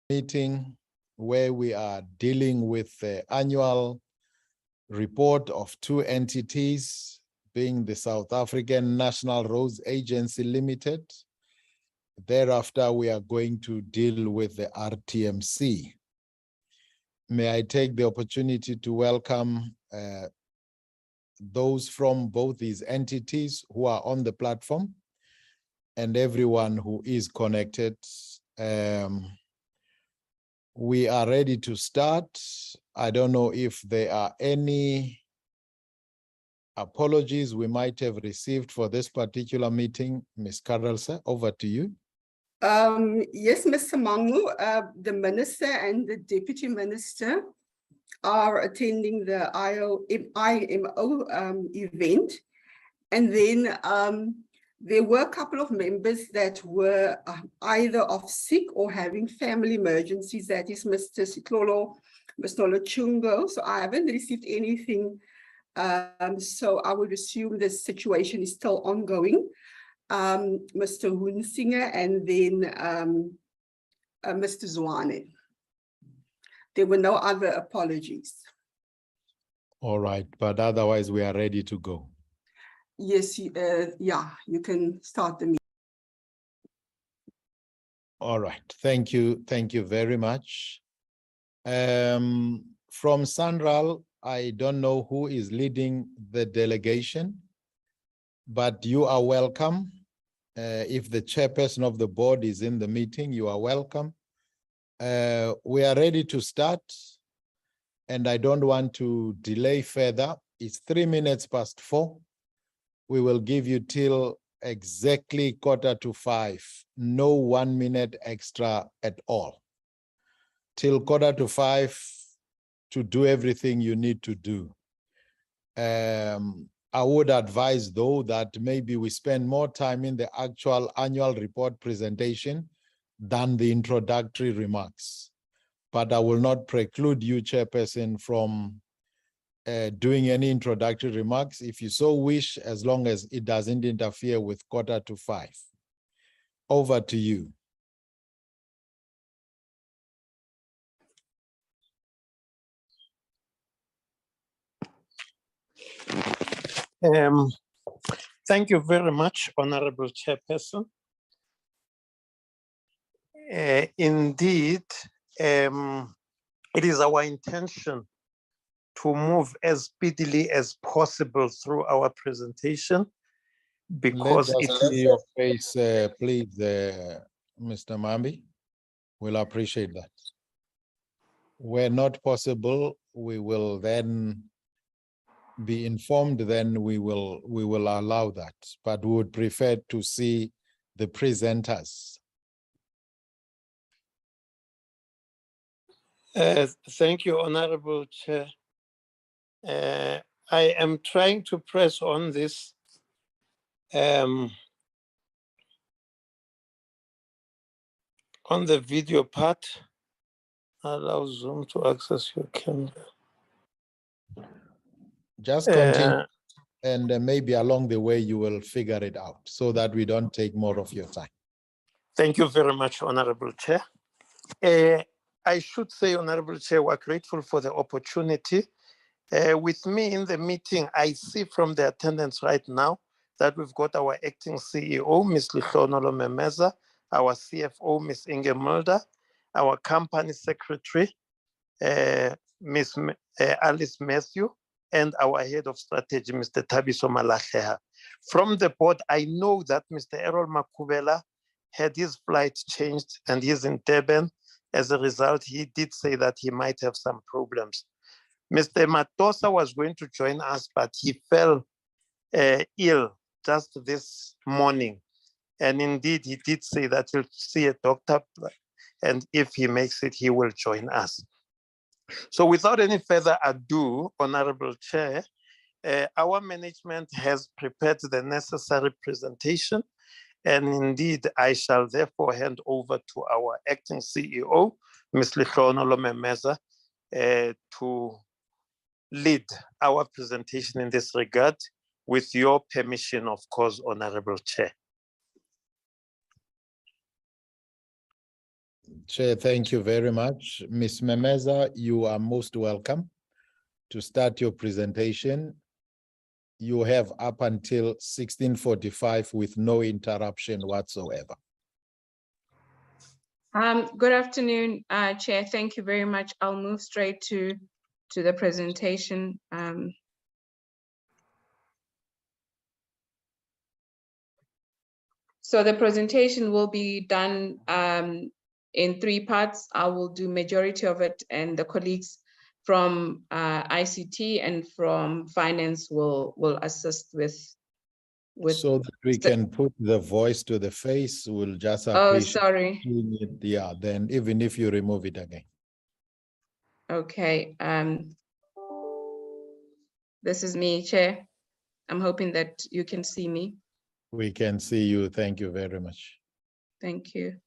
meeting where we are dealing with the annual report of two entities, being the South African National Roads Agency Limited. Thereafter, we are going to deal with the RTMC. May I take the opportunity to welcome those from both these entities who are on the platform and everyone who is connected. We are ready to start. I don't know if there are any apologies we might have received for this particular meeting. Ms. Carrelsa, over to you. Yes, Mr. Mangu, the Minister and the Deputy Minister are attending the IMO event. And then there were a couple of members that were either off sick or having family emergencies. That is Mr. Sitlolo, Mr. Chungo. So I haven't received anything. So I would assume the situation is still ongoing. Mr. Hunsinger and then Mr. Zwane. There were no other apologies. All right, but otherwise we are ready to go. Yes, yeah, you can start the meeting. All right, thank you very much. From Sanral, I don't know who is leading the delegation, but you are welcome. If the chairperson of the board is in the meeting, you are welcome. We are ready to start, and I don't want to delay further. It's 4:03. We will give you till exactly 4:45. No 1 minute extra at all. Till 4:45 to do everything you need to do. I would advise, though, that maybe we spend more time in the actual annual report presentation than the introductory remarks. But I will not preclude you, Chairperson, from doing any introductory remarks, if you so wish, as long as it doesn't interfere with 4:45. Over to you. Thank you very much, Honorable Chairperson. Indeed, it is our intention to move as speedily as possible through our presentation, because Let us see your face, please, Mr. Mambi. We'll appreciate that. Where not possible, we will then be informed, then we will allow that, but we would prefer to see the presenters. Thank you, Honorable Chair. I am trying to press on this on the video part. Allow Zoom to access your camera. Just continue, and maybe along the way you will figure it out so that we don't take more of your time. Thank you very much, Honorable Chair. I should say, Honorable Chair, we're grateful for the opportunity. With me in the meeting, I see from the attendance right now that we've got our acting CEO, Ms. Lihlonolo Memeza, our CFO, Ms. Inge Mulder, our company secretary, Ms. Alice Matthew, and our head of strategy, Mr. Thabiso Malahleha. From the board, I know that Mr. Errol Makubela had his flight changed and he's in Durban. As a result, he did say that he might have some problems. Mr. Matosa was going to join us, but he fell ill just this morning. And indeed, he did say that he'll see a doctor, and if he makes it, he will join us. So without any further ado, Honorable Chair, our management has prepared the necessary presentation, and indeed, I shall therefore hand over to our acting CEO, Ms. Lihlonolo Memeza, to lead our presentation in this regard, with your permission, of course, Honorable Chair. Chair, thank you very much. Ms. Memeza, you are most welcome to start your presentation. You have up until 16:45 with no interruption whatsoever. Good afternoon, Chair. Thank you very much. I'll move straight to the presentation. So the presentation will be done in 3 parts. I will do majority of it, and the colleagues from ICT and from finance will assist with. So that we can put the voice to the face, we'll just Oh, appreciate sorry. it. Yeah, then even if you remove it again. Okay. This is me, Chair. I'm hoping that you can see me. We can see you. Thank you very much. Thank you.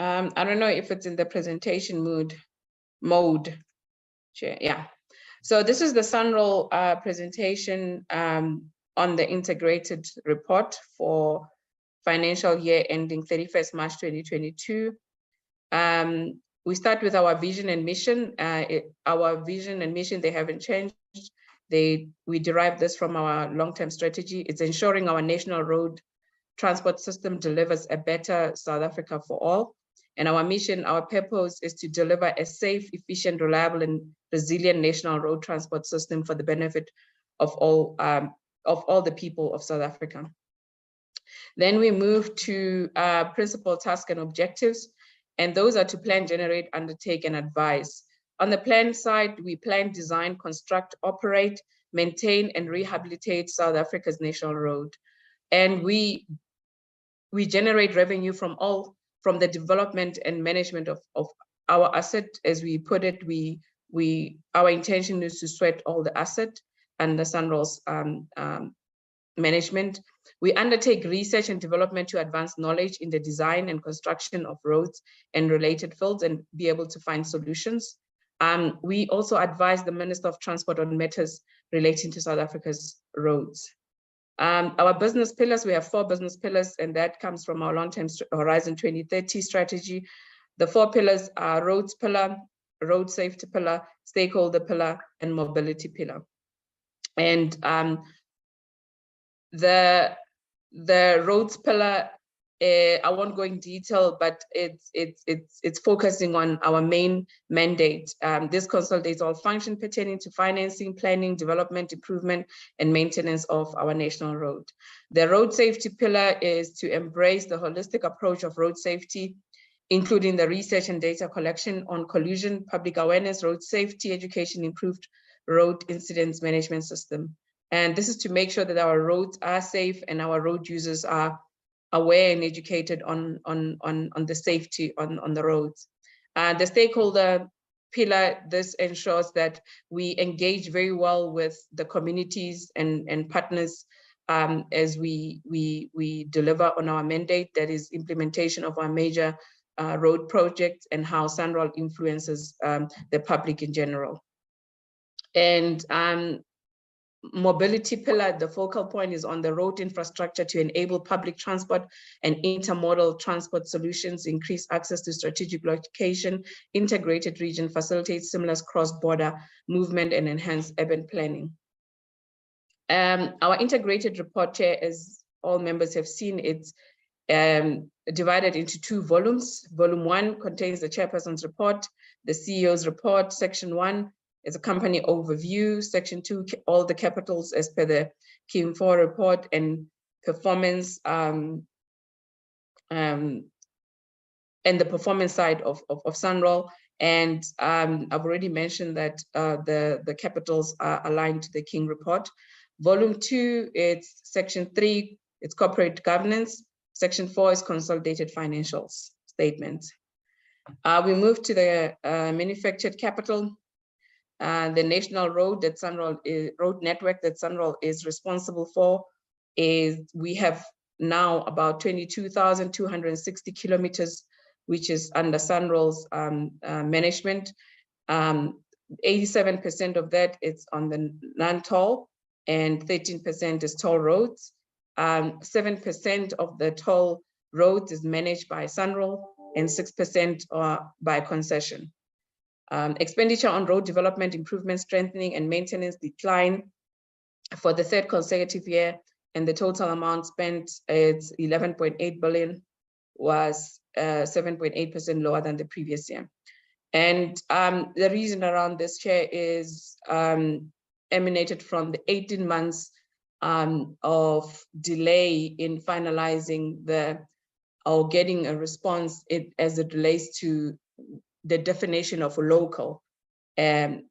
I don't know if it's in the presentation mode. Chair, yeah. So this is the SUNROL presentation on the integrated report for financial year ending 31st March 2022. We start with our vision and mission. Our vision and mission, they haven't changed. We derive this from our long-term strategy. It's ensuring our national road transport system delivers a better South Africa for all. And our mission, our purpose is to deliver a safe, efficient, reliable, and resilient national road transport system for the benefit of all the people of South Africa. Then we move to principal tasks and objectives, and those are to plan, generate, undertake, and advise. On the plan side, we plan, design, construct, operate, maintain, and rehabilitate South Africa's national road. And we generate revenue from the development and management of our asset. As we put it, our intention is to sweat all the asset and the SUNROL's management. We undertake research and development to advance knowledge in the design and construction of roads and related fields and be able to find solutions. We also advise the Minister of Transport on matters relating to South Africa's roads. Our business pillars, we have 4 business pillars, and that comes from our long-term Horizon 2030 strategy. The 4 pillars are roads pillar, road safety pillar, stakeholder pillar, and mobility pillar. And the roads pillar, I won't go in detail, but it's focusing on our main mandate. This consolidates all functions pertaining to financing, planning, development, improvement, and maintenance of our national road. The road safety pillar is to embrace the holistic approach of road safety, including the research and data collection on collusion, public awareness, road safety education, improved road incidents management system. And this is to make sure that our roads are safe and our road users are aware and educated on the safety on the roads. The stakeholder pillar, this ensures that we engage very well with the communities and partners as we deliver on our mandate, that is implementation of our major road projects and how SUNROL influences the public in general. And mobility pillar, the focal point is on the road infrastructure to enable public transport and intermodal transport solutions, increase access to strategic location, integrated region, facilitate seamless cross-border movement, and enhance urban planning. Our integrated report, Chair, as all members have seen, it's divided into 2 volumes. Volume 1 contains the Chairperson's report, the CEO's report. Section 1 is a company overview. Section 2, all the capitals as per the Kim 4 report, and performance and the performance side of SUNROL. And I've already mentioned that the capitals are aligned to the King report. Volume 2, it's Section 3, it's corporate governance. Section 4 is consolidated financial statements. We move to the manufactured capital. The national road that SUNROL road network that SUNROL is responsible for is, we have now about 22,260 kilometers which is under SANROL's management. 87% of that is on the non-toll, and 13% is toll roads. 7% of the toll roads is managed by SANROL, and 6% are by concession. Expenditure on road development, improvement, strengthening, and maintenance decline for the third consecutive year, and the total amount spent at 11.8 billion was 7.8% lower than the previous year. And the reason around this, Chair, is emanated from the 18 months of delay in finalizing or getting a response as it relates to the definition of a local. And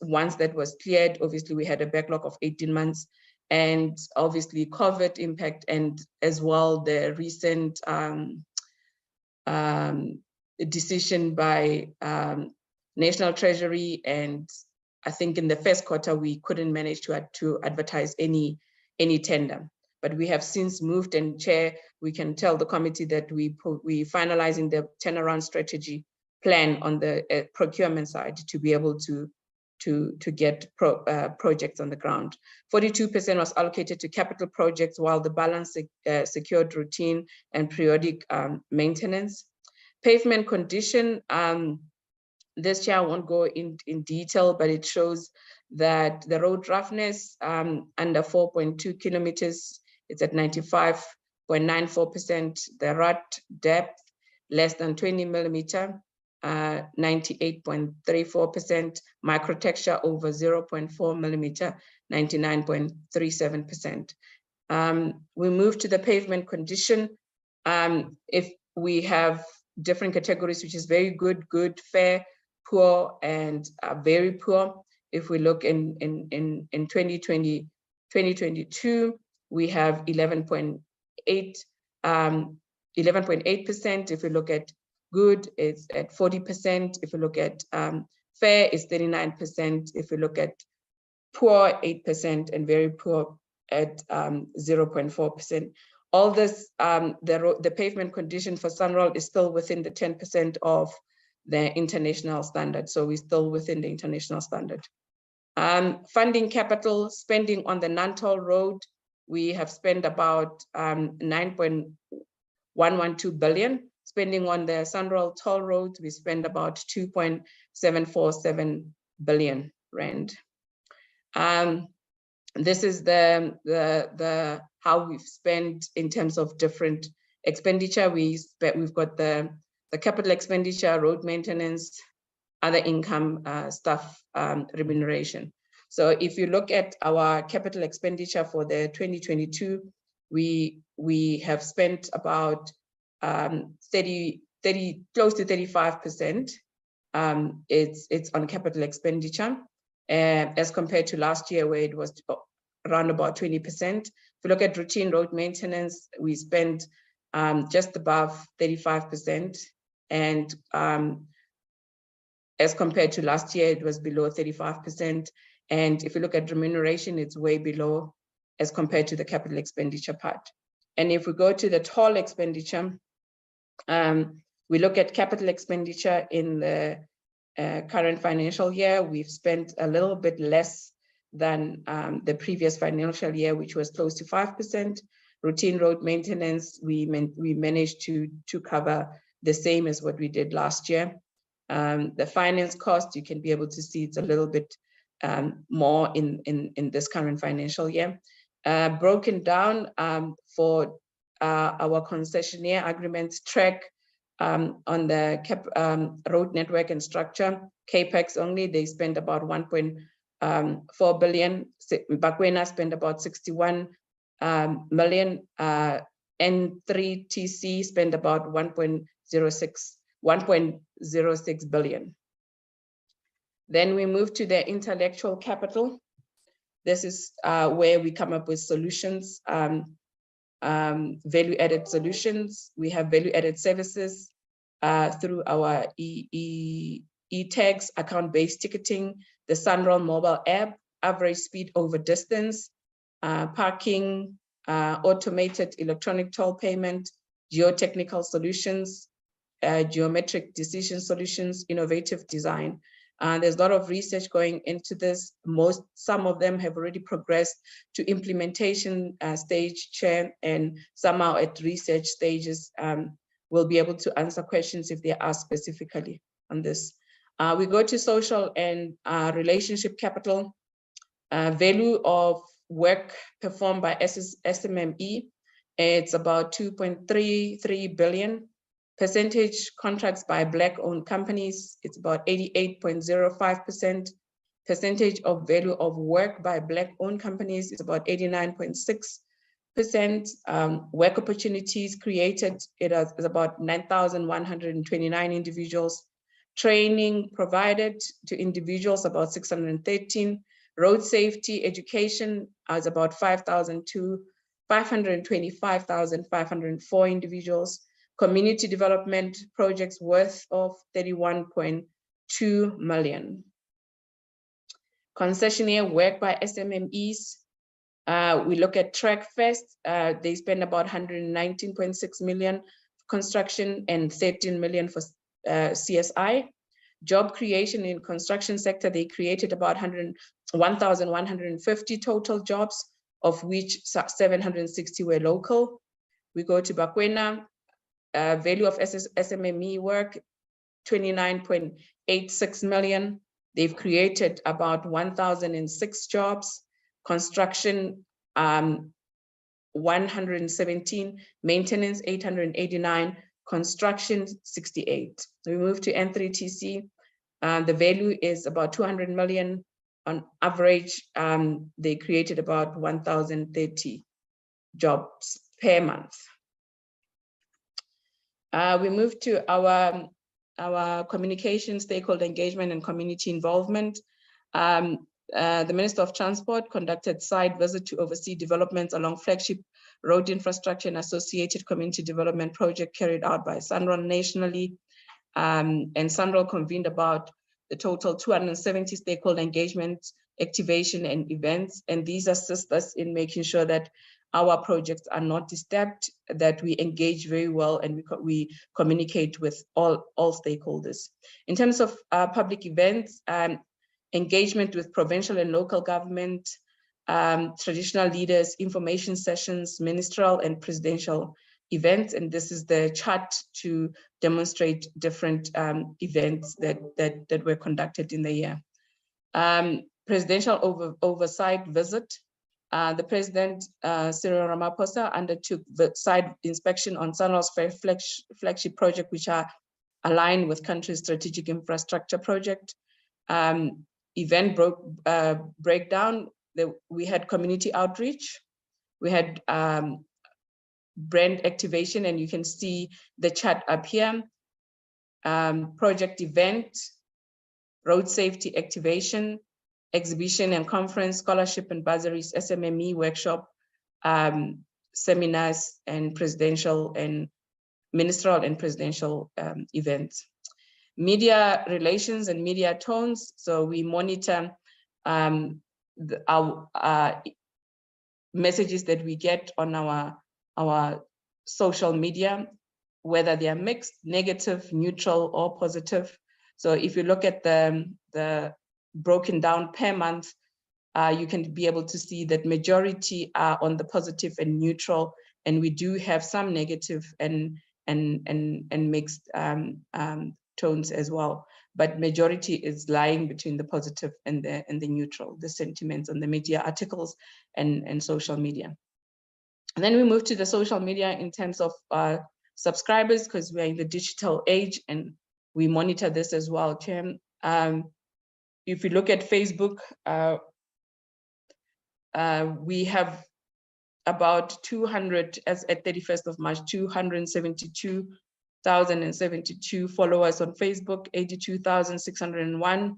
once that was cleared, obviously we had a backlog of 18 months, and obviously COVID impact, and as well the recent decision by National Treasury, and I think in the first quarter we couldn't manage to advertise any tender. But we have since moved, and Chair, we can tell the committee that we finalizing the turnaround strategy plan on the procurement side to be able to get projects on the ground. 42% was allocated to capital projects, while the balance secured routine and periodic maintenance. Pavement condition, this, Chair, I won't go in detail, but it shows that the road roughness under 4.2 kilometers, it's at 95.94%. The rut depth less than 20 millimeter, 98.34%. Microtexture over 0.4 millimeter, 99.37%. We move to the pavement condition. If we have different categories, which is very good, good, fair, poor, and very poor. If we look in 2022, we have 11.8%. If we look at good, it's at 40%. If we look at fair, it's 39%. If we look at poor, 8%, and very poor at 0.4%. All this, the pavement condition for SANROL is still within the 10% of the international standard. So we're still within the international standard. Funding capital spending on the non-toll road, we have spent about 9.112 billion. Spending on the SANROL toll roads, we spend about 2.747 billion rand. This is the how we've spent in terms of different expenditure. We've got the capital expenditure, road maintenance, other income, staff remuneration. So if you look at our capital expenditure for the 2022, we have spent about close to 35%. It's on capital expenditure, as compared to last year where it was around about 20%. If you look at routine road maintenance, we spent just above 35%, and as compared to last year, it was below 35%. And if you look at remuneration, it's way below as compared to the capital expenditure part. And if we go to the toll expenditure, we look at capital expenditure in the current financial year. We've spent a little bit less than the previous financial year, which was close to 5%. Routine road maintenance, we managed to cover the same as what we did last year. The finance cost, you can be able to see it's a little bit more in this current financial year. Broken down for our concessionaire agreements track on the road network and structure, CAPEX only, they spend about 1.4 billion. Bakwena spent about 61 million. N3TC spent about 1.06 billion. Then we move to the intellectual capital. This is where we come up with solutions, value-added solutions. We have value-added services through our e-tags, account-based ticketing, the SANROL mobile app, average speed over distance, parking, automated electronic toll payment, geotechnical solutions, geometric decision solutions, innovative design. There's a lot of research going into this. Some of them have already progressed to implementation stage, Chair, and some are at research stages. We'll be able to answer questions if they are asked specifically on this. We go to social and relationship capital. Value of work performed by SMME, it's about 2.33 billion. Percentage contracts by Black-owned companies, it's about 88.05%. Percentage of value of work by Black-owned companies is about 89.6%. Work opportunities created, it is about 9,129 individuals. Training provided to individuals, about 613. Road safety education is about 525,504 individuals. Community development projects worth of 31.2 million. Concessionaire work by SMMEs. We look at TrackFest, they spend about 119.6 million for construction and 13 million for CSI. Job creation in construction sector, they created about 1,150 total jobs, of which 760 were local. We go to Bakwena, value of SMME work, 29.86 million. They've created about 1,006 jobs. Construction, 117, maintenance, 889, construction, 68. We move to N3TC. The value is about 200 million. On average, they created about 1,030 jobs per month. We move to our communication, stakeholder engagement, and community involvement. The Minister of Transport conducted site visit to oversee developments along flagship road infrastructure and associated community development project carried out by SANRAL nationally. And SANRAL convened about the total 270 stakeholder engagement, activation, and events. And these assist us in making sure that our projects are not disturbed, that we engage very well, and we communicate with all stakeholders. In terms of public events, engagement with provincial and local government, traditional leaders, information sessions, ministerial and presidential events. And this is the chart to demonstrate different events that were conducted in the year. Presidential oversight visit. The President, Cyril Ramaphosa, undertook the site inspection on SANRAL's flagship project, which are aligned with country's strategic infrastructure project. Event breakdown, we had community outreach, we had brand activation, and you can see the chart up here. Project event, road safety activation, exhibition and conference, scholarship and bursaries, SMME workshop, seminars, and presidential and ministerial and presidential events. Media relations and media tones. So we monitor our messages that we get on our social media, whether they are mixed, negative, neutral, or positive. So if you look at the broken down per month, you can be able to see that majority are on the positive and neutral, and we do have some negative and mixed tones as well, but majority is lying between the positive and the neutral, the sentiments on the media articles and social media. And then we move to the social media in terms of subscribers, because we are in the digital age and we monitor this as well, Chair. If you look at Facebook, we have about 200, as at 31st of March, 272,072 followers on Facebook, 82,601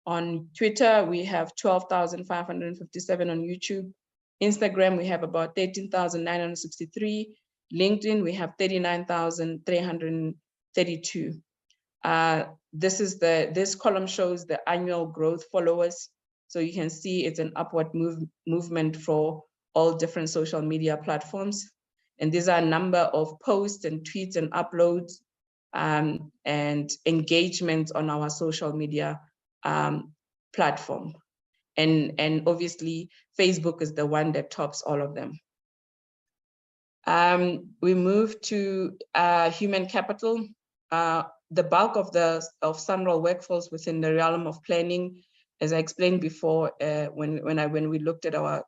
on Twitter. We have 12,557 on YouTube. Instagram, we have about 13,963. LinkedIn, we have 39,332. This column shows the annual growth followers. So you can see it's an upward movement for all different social media platforms. And these are a number of posts and tweets and uploads and engagement on our social media platform. And obviously, Facebook is the one that tops all of them. We move to human capital. The bulk of SANRAL workforce within the realm of planning, as I explained before, when we looked at our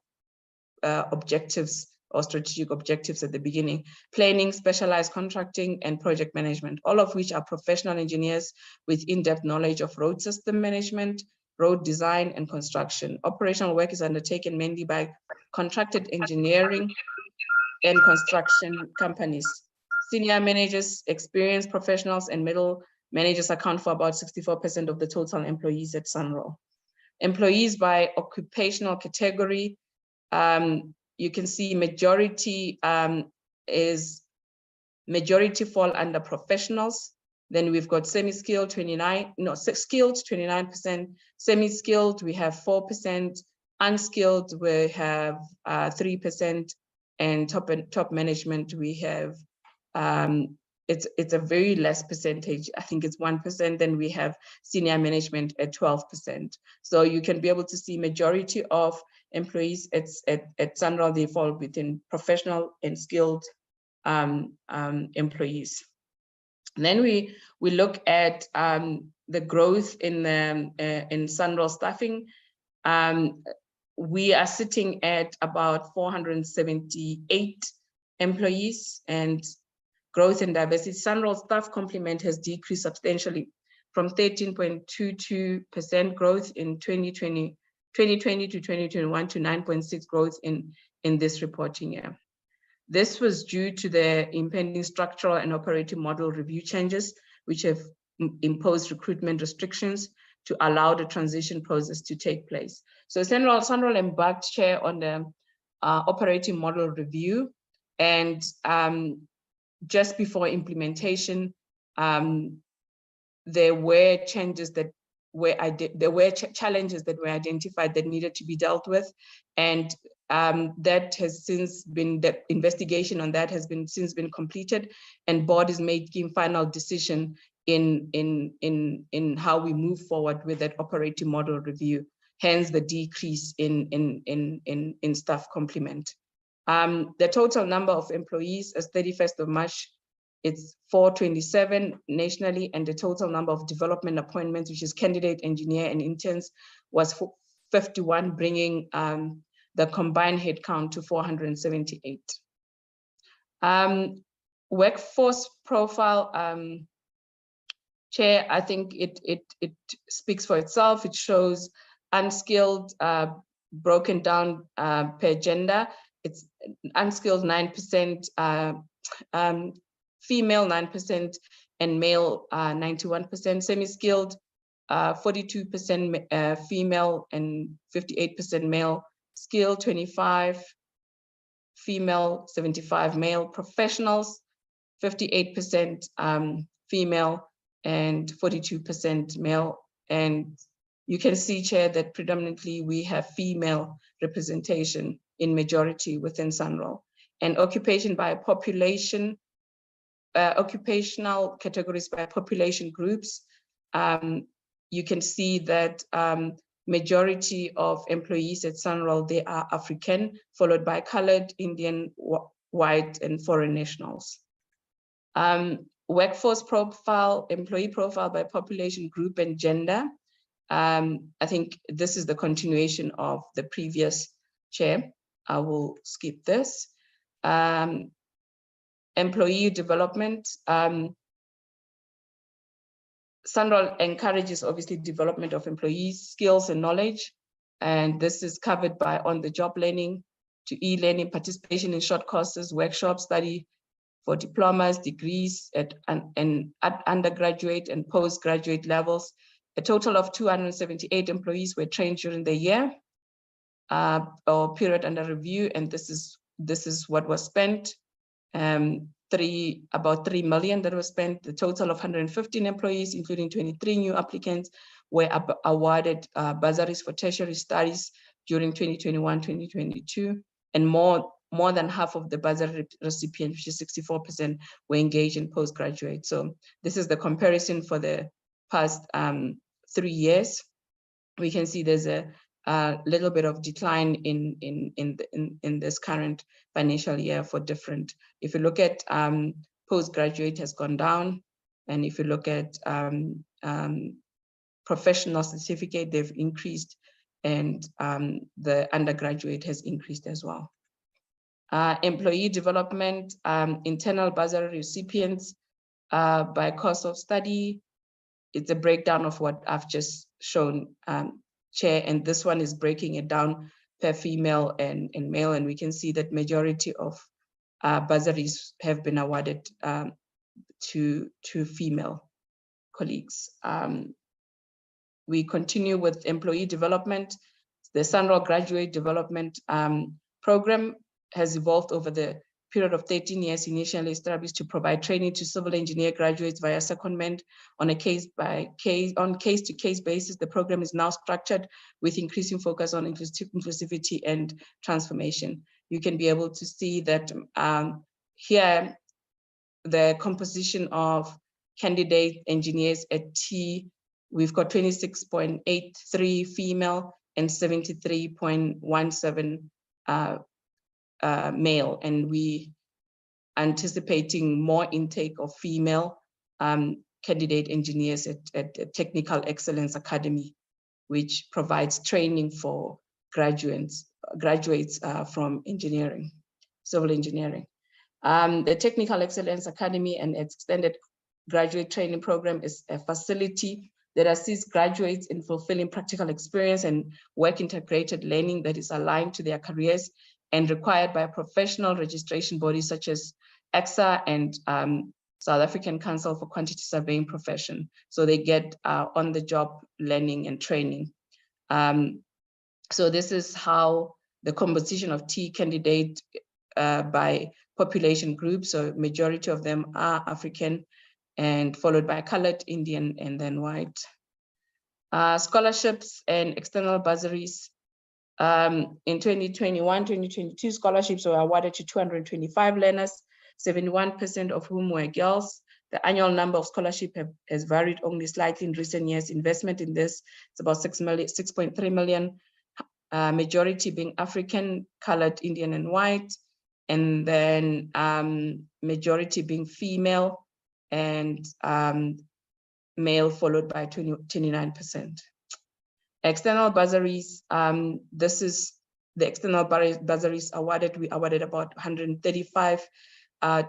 objectives or strategic objectives at the beginning: planning, specialized contracting, and project management, all of which are professional engineers with in-depth knowledge of road system management, road design, and construction. Operational work is undertaken mainly by contracted engineering and construction companies. Senior managers, experienced professionals, and middle managers account for about 64% of the total employees at SANRAL. Employees by occupational category, you can see majority fall under professionals. Then we've got semi-skilled, skilled 29%, semi-skilled we have 4%, unskilled we have 3%, and top management we have it's a very less percentage. I think it's 1%. Then we have senior management at 12%. So you can be able to see majority of employees at SANRAL, they fall within professional and skilled employees. And then we look at the growth in SANRAL staffing. We are sitting at about 478 employees, and growth and diversity. SANRAL staff complement has decreased substantially from 13.22% growth in 2020 to 2021 to 9.6% growth in this reporting year. This was due to the impending structural and operating model review changes, which have imposed recruitment restrictions to allow the transition process to take place. So SANRAL embarked, Chair, on the operating model review, and just before implementation, there were challenges that were identified that needed to be dealt with, and that has since been, the investigation on that has been since been completed, and board is making final decision in how we move forward with that operating model review. Hence the decrease in staff complement. The total number of employees as 31st of March, it's 427 nationally, and the total number of development appointments, which is candidate, engineer, and interns, was 51, bringing the combined headcount to 478. Workforce profile, Chair, I think it speaks for itself. It shows unskilled broken down per gender. It's unskilled 9%, female 9%, and male 91%. Semi-skilled 42% female and 58% male. Skilled 25 female, 75 male. Professionals 58% female and 42% male. And you can see, Chair, that predominantly we have female representation in majority within SANRAL. And occupation by population, occupational categories by population groups, you can see that majority of employees at SANRAL, they are African, followed by colored, Indian, white, and foreign nationals. Workforce profile, employee profile by population group and gender. I think this is the continuation of the previous, Chair. I will skip this. Employee development. SANRAL encourages, obviously, development of employees' skills and knowledge, and this is covered by on-the-job learning to e-learning, participation in short courses, workshops, study for diplomas, degrees at undergraduate and postgraduate levels. A total of 278 employees were trained during the year or period under review, and this is what was spent. About 3 million that was spent. The total of 115 employees, including 23 new applicants, were awarded bursaries for tertiary studies during 2021-2022, and more more than half of the bursary recipients, which is 64%, were engaged in postgraduate. So this is the comparison for the past 3 years. We can see there's a little bit of decline in this current financial year for different. If you look at postgraduate has gone down, and if you look at professional certificate, they've increased, and the undergraduate has increased as well. Employee development, internal bursary recipients by course of study. It's a breakdown of what I've just shown, Chair, and this one is breaking it down per female and male, and we can see that majority of bursaries have been awarded to female colleagues. We continue with employee development. The SANRAL Graduate Development Program has evolved over the period of 13 years, initially established to provide training to civil engineer graduates via secondment on a case-to-case basis. The program is now structured with increasing focus on inclusivity and transformation. You can be able to see that here, the composition of candidate engineers at T, we've got 26.83 female and 73.17 male, and we anticipating more intake of female candidate engineers at Technical Excellence Academy, which provides training for graduates from engineering, civil engineering. The Technical Excellence Academy and its extended graduate training program is a facility that assists graduates in fulfilling practical experience and work integrated learning that is aligned to their careers and required by professional registration bodies such as EXA and South African Council for Quantity Surveying Profession. So they get on-the-job learning and training. So this is how the composition of T candidate by population groups. So majority of them are African, and followed by colored, Indian, and then white. Scholarships and external bursaries. In 2021-2022, scholarships were awarded to 225 learners, 71% of whom were girls. The annual number of scholarship has varied only slightly in recent years. Investment in this is about 6.3 million, majority being African, colored, Indian, and white, and then majority being female and male, followed by 29%. External bursaries, this is the external bursaries awarded. We awarded about 135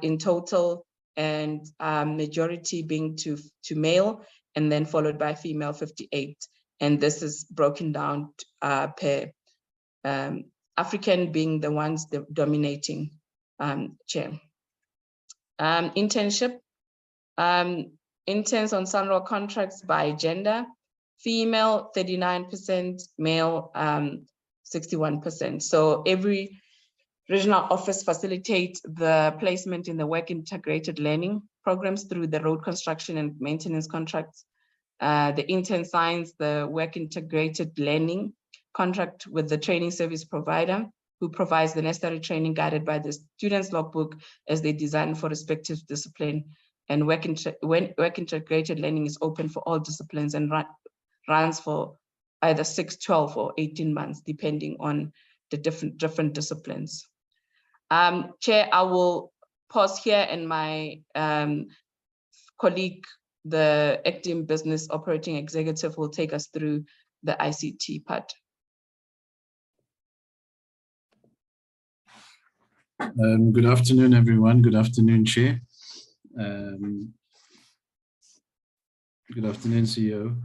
in total, and majority being to male, and then followed by female 58. And this is broken down per African being the ones dominating, Chair. Internship, interns on SANRAL contracts by gender. Female 39%, male 61%. So every regional office facilitates the placement in the work integrated learning programs through the road construction and maintenance contracts. The intern signs the work integrated learning contract with the training service provider, who provides the necessary training guided by the student's logbook as they design for respective discipline. And work integrated learning is open for all disciplines and runs for either 6, 12, or 18 months, depending on the different disciplines. Chair, I will pause here, and my colleague, the acting business operating executive, will take us through the ICT part. Good afternoon, everyone. Good afternoon, Chair. Good afternoon, CEO.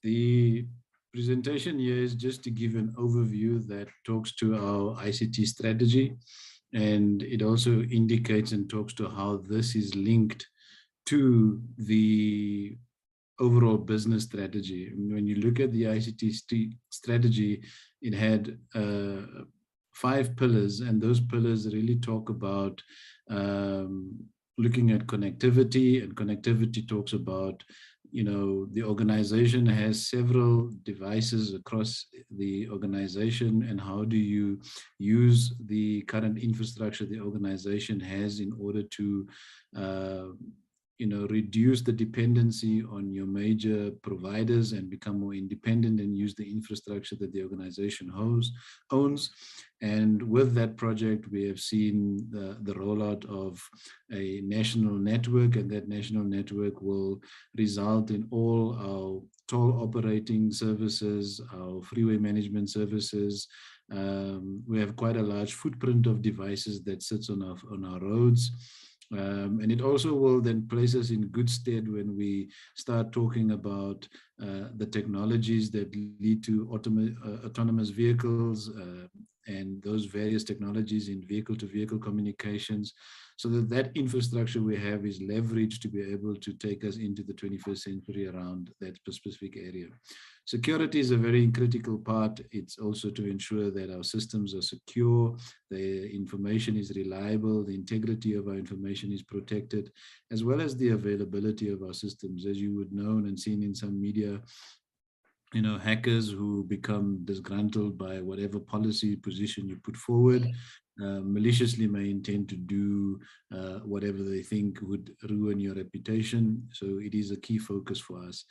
The presentation here is just to give an overview that talks to our ICT strategy, and it also indicates and talks to how this is linked to the overall business strategy. When you look at the ICT strategy, it had 5 pillars, and those pillars really talk about looking at connectivity, and connectivity talks about the organization has several devices across the organization, and how do you use the current infrastructure the organization has in order to reduce the dependency on your major providers and become more independent and use the infrastructure that the organization owns. And with that project, we have seen the rollout of a national network, and that national network will result in all our toll operating services, our freeway management services. We have quite a large footprint of devices that sits on our roads. And it also will then place us in good stead when we start talking about the technologies that lead to autonomous vehicles and those various technologies in vehicle-to-vehicle communications, so that infrastructure we have is leveraged to be able to take us into the 21st century around that specific area. Security is a very critical part. It's also to ensure that our systems are secure, the information is reliable, the integrity of our information is protected, as well as the availability of our systems. As you would know and seen in some media, hackers who become disgruntled by whatever policy position you put forward, maliciously may intend to do whatever they think would ruin your reputation. So it is a key focus for us.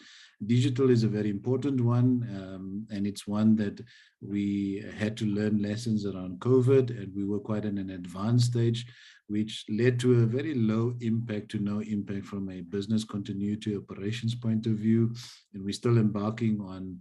Digital is a very important one, and it's one that we had to learn lessons around COVID, and we were quite in an advanced stage, which led to a very low impact to no impact from a business continuity operations point of view. And we're still embarking on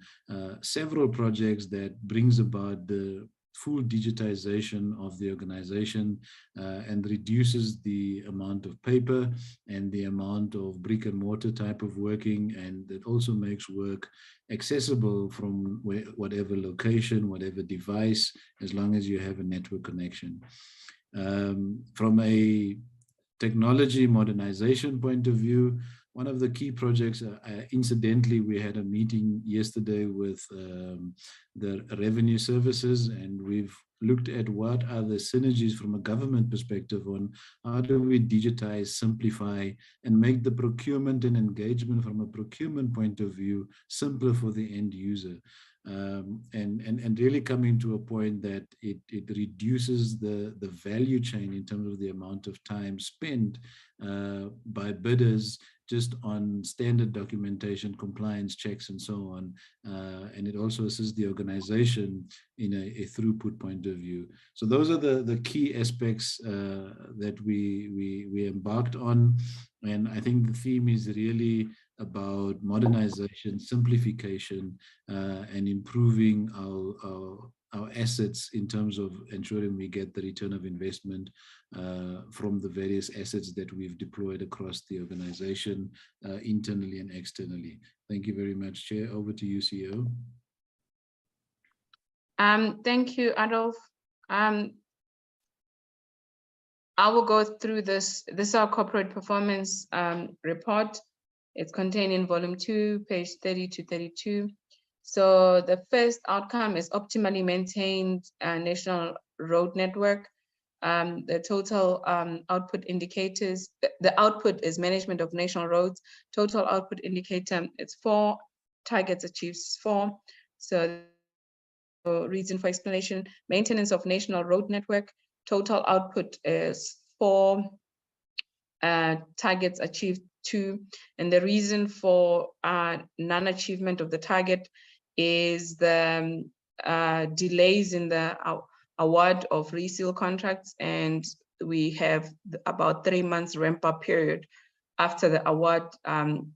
several projects that brings about the full digitization of the organization and reduces the amount of paper and the amount of brick and mortar type of working, and it also makes work accessible from whatever location, whatever device, as long as you have a network connection. From a technology modernization point of view, one of the key projects, incidentally, we had a meeting yesterday with the revenue services, and we've looked at what are the synergies from a government perspective on how do we digitize, simplify, and make the procurement and engagement from a procurement point of view simpler for the end user. And really coming to a point that it reduces the value chain in terms of the amount of time spent by bidders just on standard documentation, compliance checks, and so on. And it also assists the organization in a throughput point of view. So those are the key aspects that we embarked on. And I think the theme is really about modernization, simplification, and improving our assets in terms of ensuring we get the return of investment from the various assets that we've deployed across the organization, internally and externally. Thank you very much, Chair. Over to you, CEO. Thank you, Adolf. I will go through this. This is our corporate performance report. It's contained in volume 2, page 30 to 32. So the first outcome is optimally maintained national road network. The total output indicators, the output is management of national roads. Total output indicator, it's 4, targets achieved 4. So reason for explanation, maintenance of national road network, total output is 4, targets achieved 2, and the reason for non-achievement of the target is the delays in the award of resale contracts, and we have about 3 months ramp-up period after the award,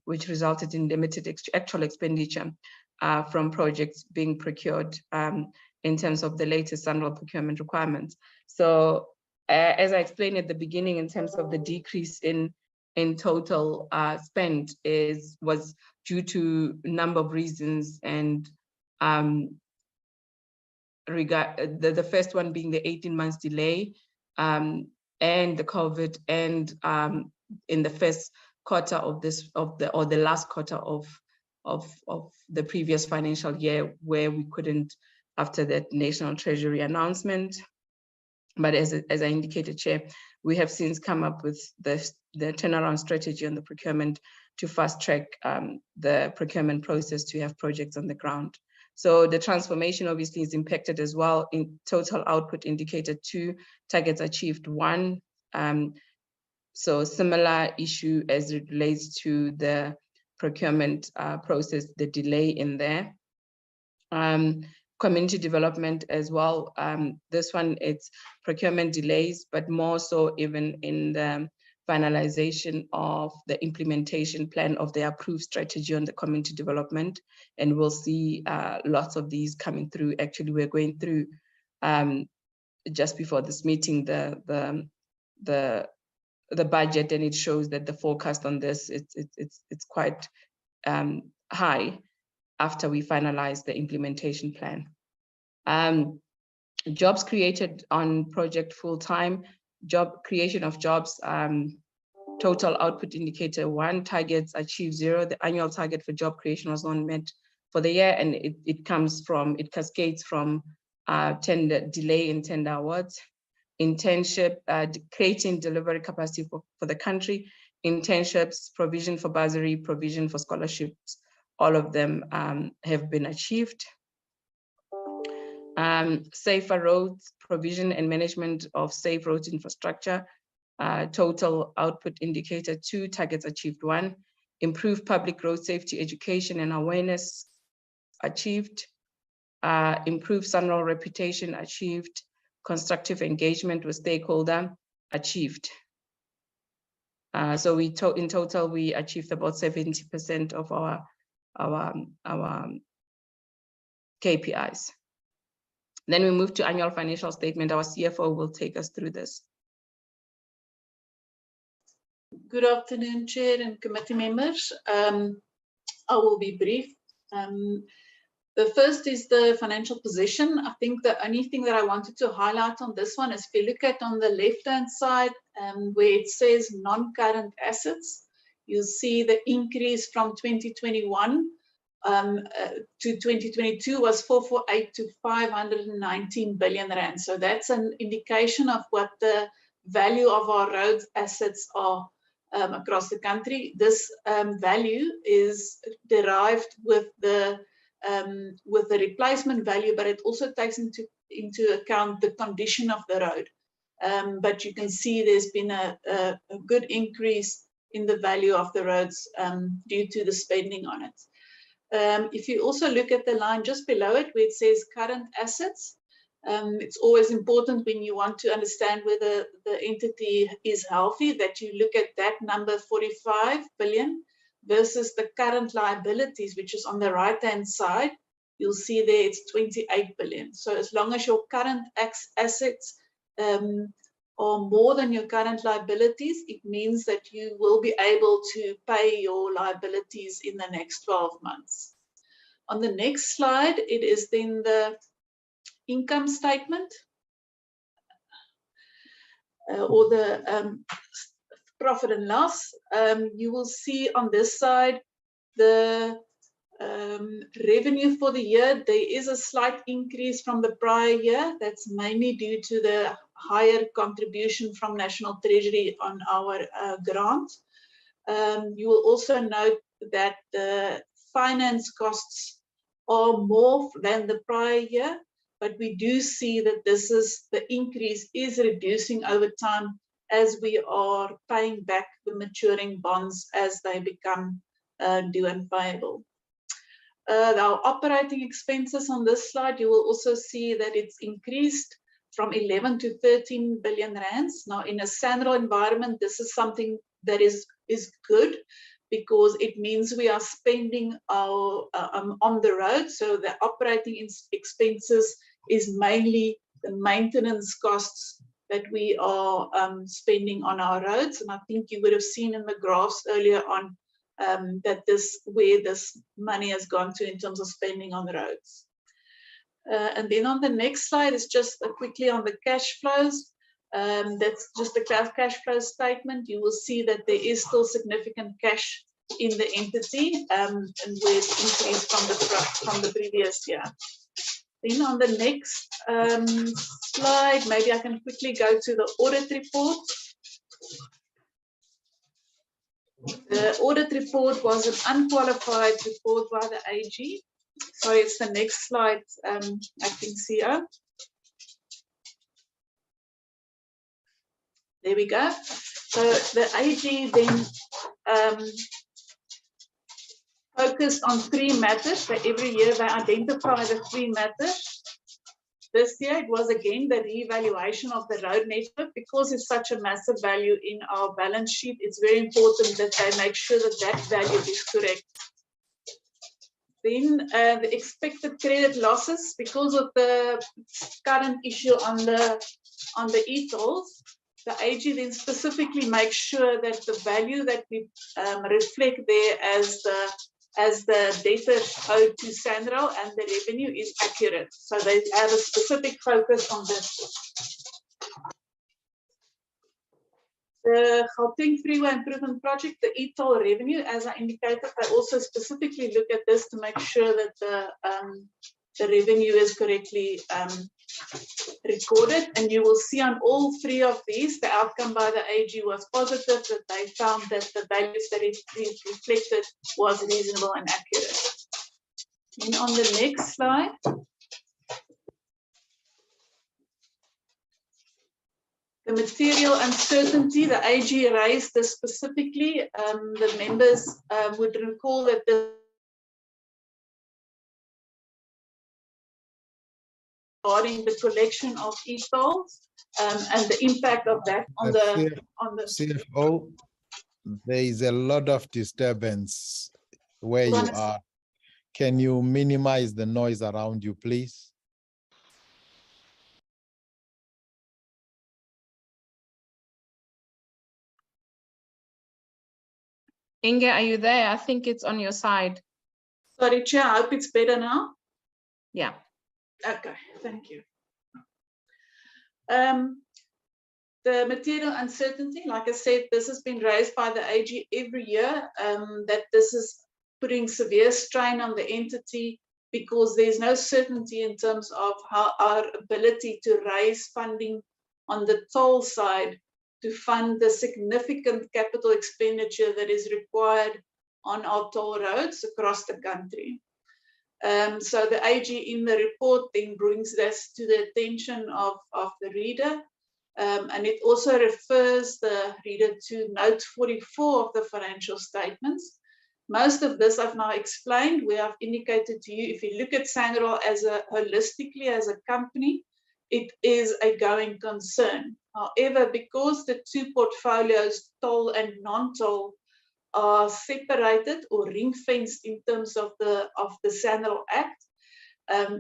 which resulted in limited actual expenditure from projects being procured in terms of the latest annual procurement requirements. So as I explained at the beginning, in terms of the decrease in total spend was due to a number of reasons, and the first one being the 18 months delay and the COVID, and in the first quarter of the last quarter of the previous financial year, where we couldn't, after that National Treasury announcement. But as I indicated, Chair, we have since come up with the turnaround strategy on the procurement to fast track the procurement process to have projects on the ground. So the transformation obviously is impacted as well. In total output indicator 2, targets achieved 1. So similar issue as it relates to the procurement process, the delay in there. Community development as well. This one, it's procurement delays, but more so even in the finalization of the implementation plan of the approved strategy on the community development. And we'll see lots of these coming through. Actually, we're going through just before this meeting, the budget, and it shows that the forecast on this, it's quite high after we finalize the implementation plan. Jobs created on project full-time, job creation of jobs, total output indicator 1, targets achieved 0. The annual target for job creation was not met for the year, and it cascades from tender delay in tender awards, internship, creating delivery capacity for the country, internships, provision for bursary, provision for scholarships, all of them have been achieved. Safer roads, provision and management of safe roads infrastructure, total output indicator 2, targets achieved 1. Improve public road safety education and awareness achieved. Improve SANRAL reputation achieved. Constructive engagement with stakeholder achieved. So in total, we achieved about 70% of our KPIs. Then we move to annual financial statement. Our CFO will take us through this. Good afternoon, Chair and committee members. I will be brief. The first is the financial position. I think the only thing that I wanted to highlight on this one is if you look at on the left-hand side, where it says non-current assets, you'll see the increase from 2021 to 2022 was 448 to 519 billion rand. So that's an indication of what the value of our roads assets are across the country. This value is derived with the replacement value, but it also takes into account the condition of the road. But you can see there's been a good increase in the value of the roads due to the spending on it. If you also look at the line just below it where it says current assets, it's always important when you want to understand whether the entity is healthy that you look at that number 45 billion versus the current liabilities, which is on the right-hand side. You'll see there it's 28 billion. So as long as your current assets are more than your current liabilities, it means that you will be able to pay your liabilities in the next 12 months. On the next slide, it is then the income statement or the profit and loss. You will see on this side the revenue for the year. There is a slight increase from the prior year. That's mainly due to the higher contribution from National Treasury on our grant. You will also note that the finance costs are more than the prior year, but we do see that the increase is reducing over time as we are paying back the maturing bonds as they become due and payable. Our operating expenses on this slide, you will also see that it's increased from 11 to 13 billion rands. Now, in a SANRAL environment, this is something that is good because it means we are spending our, on the road. So the operating expenses is mainly the maintenance costs that we are spending on our roads. And I think you would have seen in the graphs earlier on that where this money has gone to in terms of spending on the roads. And then on the next slide is just quickly on the cash flows. That's just the cash flow statement. You will see that there is still significant cash in the entity and where it increased from the previous year. Then on the next slide, maybe I can quickly go to the audit report. The audit report was an unqualified report by the AG. Sorry, it's the next slide, Acting CEO. There we go. So the AG then focused on 3 matters. So every year they identify the 3 matters. This year it was again the reevaluation of the road network. Because it's such a massive value in our balance sheet, it's very important that they make sure that that value is correct. Then the expected credit losses, because of the current issue on the e-tolls, the AG then specifically makes sure that the value that we reflect there as the debtors owed to SANRAL and the revenue is accurate. So they have a specific focus on this. The Gauteng Freeway Improvement Project, the e-toll revenue, as I indicated, I also specifically look at this to make sure that the revenue is correctly recorded. And you will see on all 3 of these, the outcome by the AG was positive, that they found that the values that it reflected was reasonable and accurate. And on the next slide, the material uncertainty, the AG raised this specifically. The members would recall that regarding the collection of e-tolls and the impact of that on the CFO, there is a lot of disturbance where you are. Can you minimize the noise around you, please? Inge, are you there? I think it's on your side. Sorry, Chair, I hope it's better now. Yeah. Okay, thank you. The material uncertainty, like I said, this has been raised by the AG every year, that this is putting severe strain on the entity because there's no certainty in terms of how our ability to raise funding on the toll side to fund the significant capital expenditure that is required on our toll roads across the country. So the AG in the report then brings this to the attention of the reader, and it also refers the reader to note 44 of the financial statements. Most of this I've now explained. We have indicated to you, if you look at SANRAL holistically as a company, it is a going concern. However, because the 2 portfolios, toll and non-toll, are separated or ring-fenced in terms of the SANRAL Act,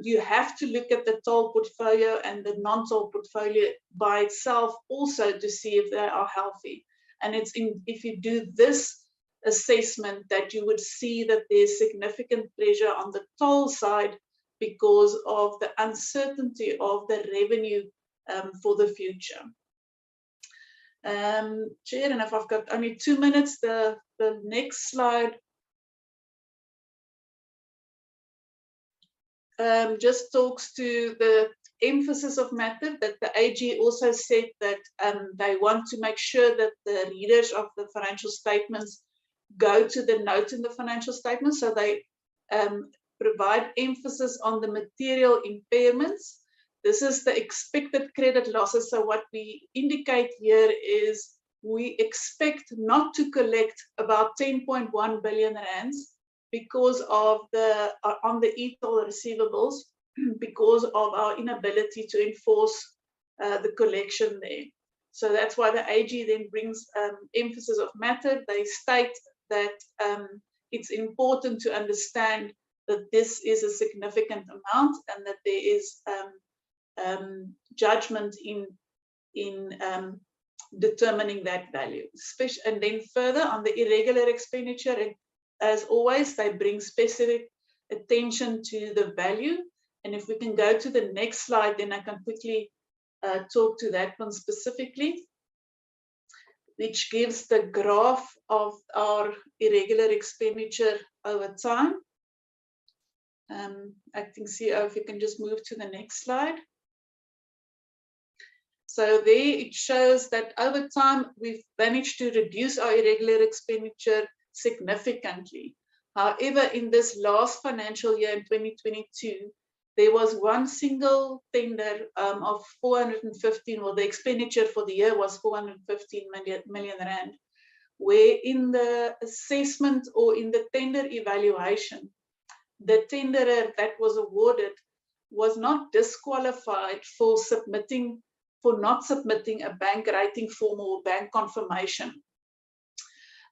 you have to look at the toll portfolio and the non-toll portfolio by itself also to see if they are healthy. And it's if you do this assessment that you would see that there's significant pressure on the toll side because of the uncertainty of the revenue for the future. Chair, and if I've got only 2 minutes, the next slide just talks to the emphasis of matter, that the AG also said that they want to make sure that the readers of the financial statements go to the note in the financial statements. So they provide emphasis on the material impairments. This is the expected credit losses. So what we indicate here is we expect not to collect about 10.1 billion rands because of on the e-toll receivables, because of our inability to enforce the collection there. So that's why the AG then brings emphasis of matter. They state that it's important to understand that this is a significant amount and that there is judgment in determining that value. And then further on the irregular expenditure, as always, they bring specific attention to the value. And if we can go to the next slide, then I can quickly talk to that one specifically, which gives the graph of our irregular expenditure over time. Acting CEO, if you can just move to the next slide. So there it shows that over time, we've managed to reduce our irregular expenditure significantly. However, in this last financial year in 2022, there was one single tender of 415, well, the expenditure for the year was 415 million rand, where in the assessment or in the tender evaluation, the tenderer that was awarded was not disqualified for not submitting a bank rating form or bank confirmation.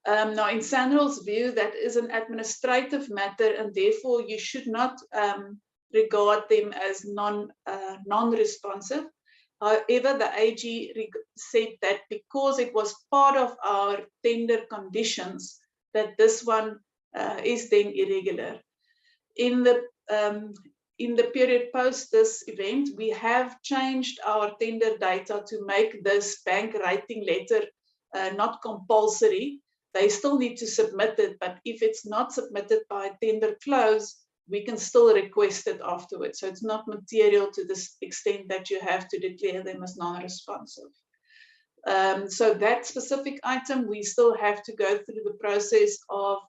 Now, in SANRAL's view, that is an administrative matter, and therefore you should not regard them as non-responsive. However, the AG said that because it was part of our tender conditions, that this one is then irregular. In the period post this event, we have changed our tender data to make this bank rating letter not compulsory. They still need to submit it, but if it's not submitted by tender close, we can still request it afterwards. So it's not material to this extent that you have to declare them as non-responsive. So that specific item, we still have to go through the process of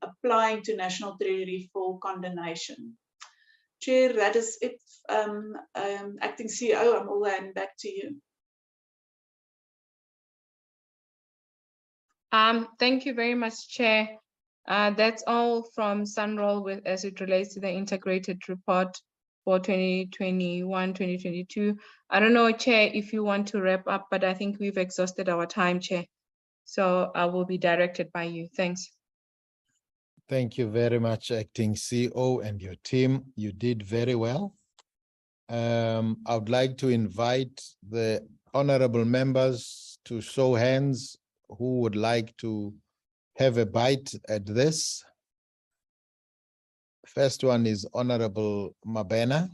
applying to National Treasury for condemnation. Chair, that is it. Acting CEO, I'm all handing back to you. Thank you very much, Chair. That's all from SANRAL as it relates to the integrated report for 2021-2022. I don't know, Chair, if you want to wrap up, but I think we've exhausted our time, Chair. So I will be directed by you. Thanks. Thank you very much, Acting CEO and your team. You did very well. I would like to invite the honorable members to show hands who would like to have a bite at this. First one is Honorable Mabena.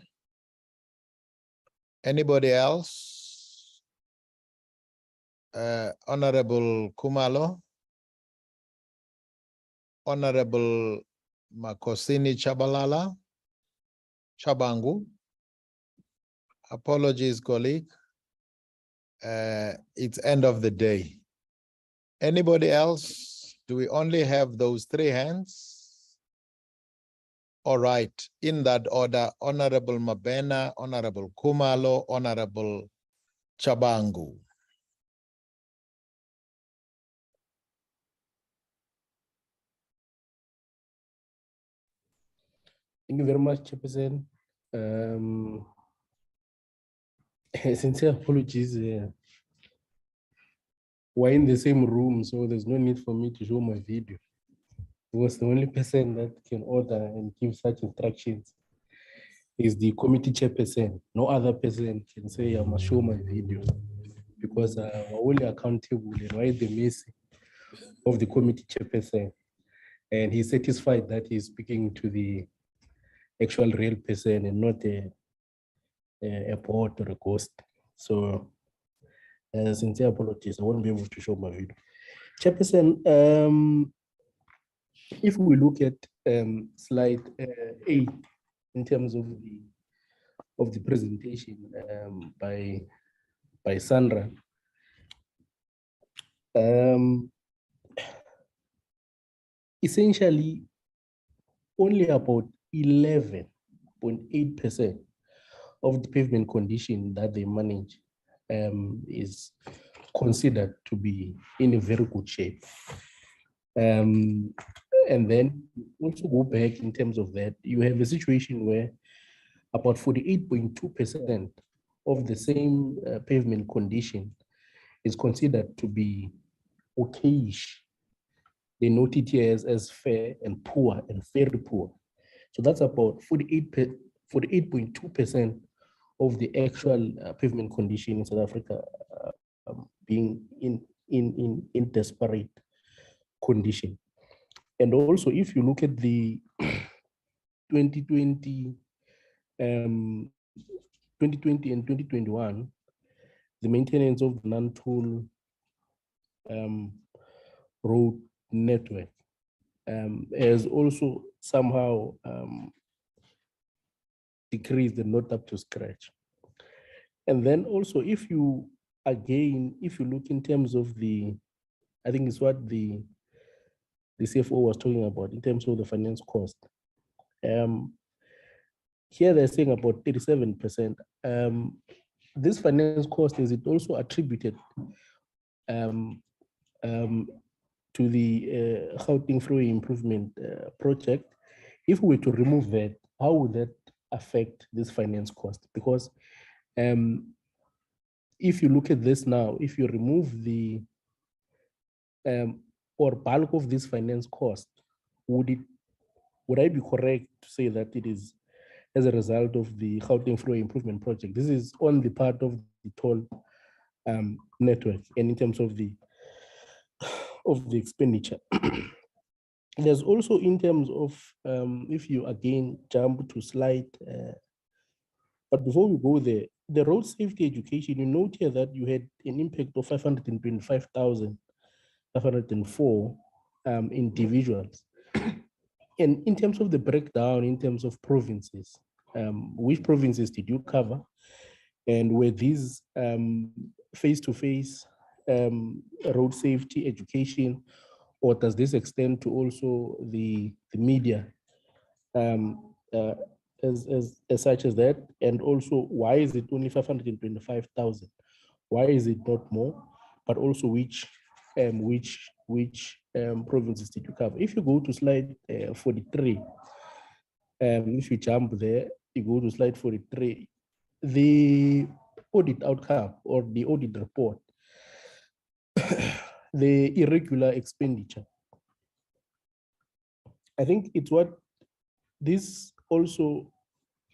Anybody else? Honorable Kumalo. Honorable Makosini Chabangu. Apologies, colleague. It's end of the day. Anybody else? Do we only have those three hands? All right, in that order, Honorable Mabena, Honorable Kumalo, Honorable Chabangu. Thank you very much, Chairperson. Sincere apologies. We're in the same room, so there's no need for me to show my video. Because the only person that can order and give such instructions is the committee chairperson. No other person can say I must show my video, because we're only accountable and we're the mercy of the committee chairperson. And he's satisfied that he's speaking to the actual real person and not a bot or a ghost. So sincere apologies, I won't be able to show my video. Chairperson, if we look at slide 8 in terms of the presentation by Sandra, essentially only about 11.8% of the pavement condition that they manage is considered to be in a very good shape. And then also go back in terms of that, you have a situation where about 48.2% of the same pavement condition is considered to be okayish. They note it here as fair and poor and very poor. So that's about 48.2% of the actual pavement condition in South Africa being in desperate condition. And also, if you look at the 2020 and 2021, the maintenance of non-toll road network has also somehow decreased and not up to scratch. And then also, if you again, if you look in terms of the, I think it's what the CFO was talking about in terms of the finance cost. Here they're saying about 37%. This finance cost, is it also attributed to the Gauteng Freeway Improvement project? If we were to remove that, how would that affect this finance cost? Because if you look at this now, if you remove the or bulk of this finance cost, would I be correct to say that it is as a result of the Gauteng Freeway Improvement project? This is on the part of the toll network, and in terms of the expenditure. There's also in terms of, if you again jump to slide, but before we go there, the road safety education, you note here that you had an impact of 525,504 individuals. And in terms of the breakdown, in terms of provinces, which provinces did you cover? And were these face-to-face road safety education, or does this extend to also the media as such as that? And also, why is it only 525,000? Why is it not more? But also, which provinces did you cover? If you go to slide 43, if you jump there, you go to slide 43, the audit outcome or the audit report, the irregular expenditure. I think it's what this also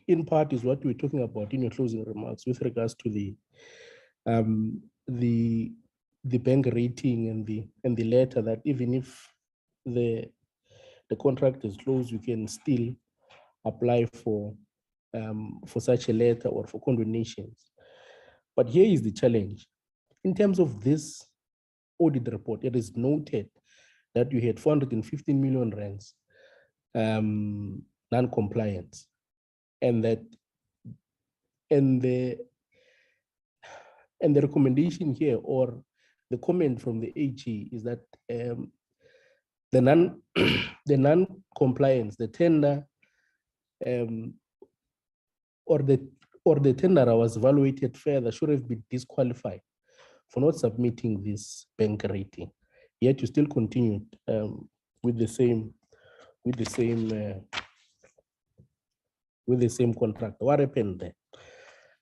in part is what we're talking about in your closing remarks with regards to the bank rating and the letter that even if the contract is closed, you can still apply for such a letter or for condemnations. But here is the challenge. In terms of this audit report, it is noted that you had 415 million rands non-compliance, and the recommendation here, or the comment from the AG, is that the non-compliance, the tender, or the tenderer was evaluated further, should have been disqualified for not submitting this bank rating. Yet you still continued with the same contract. What happened there?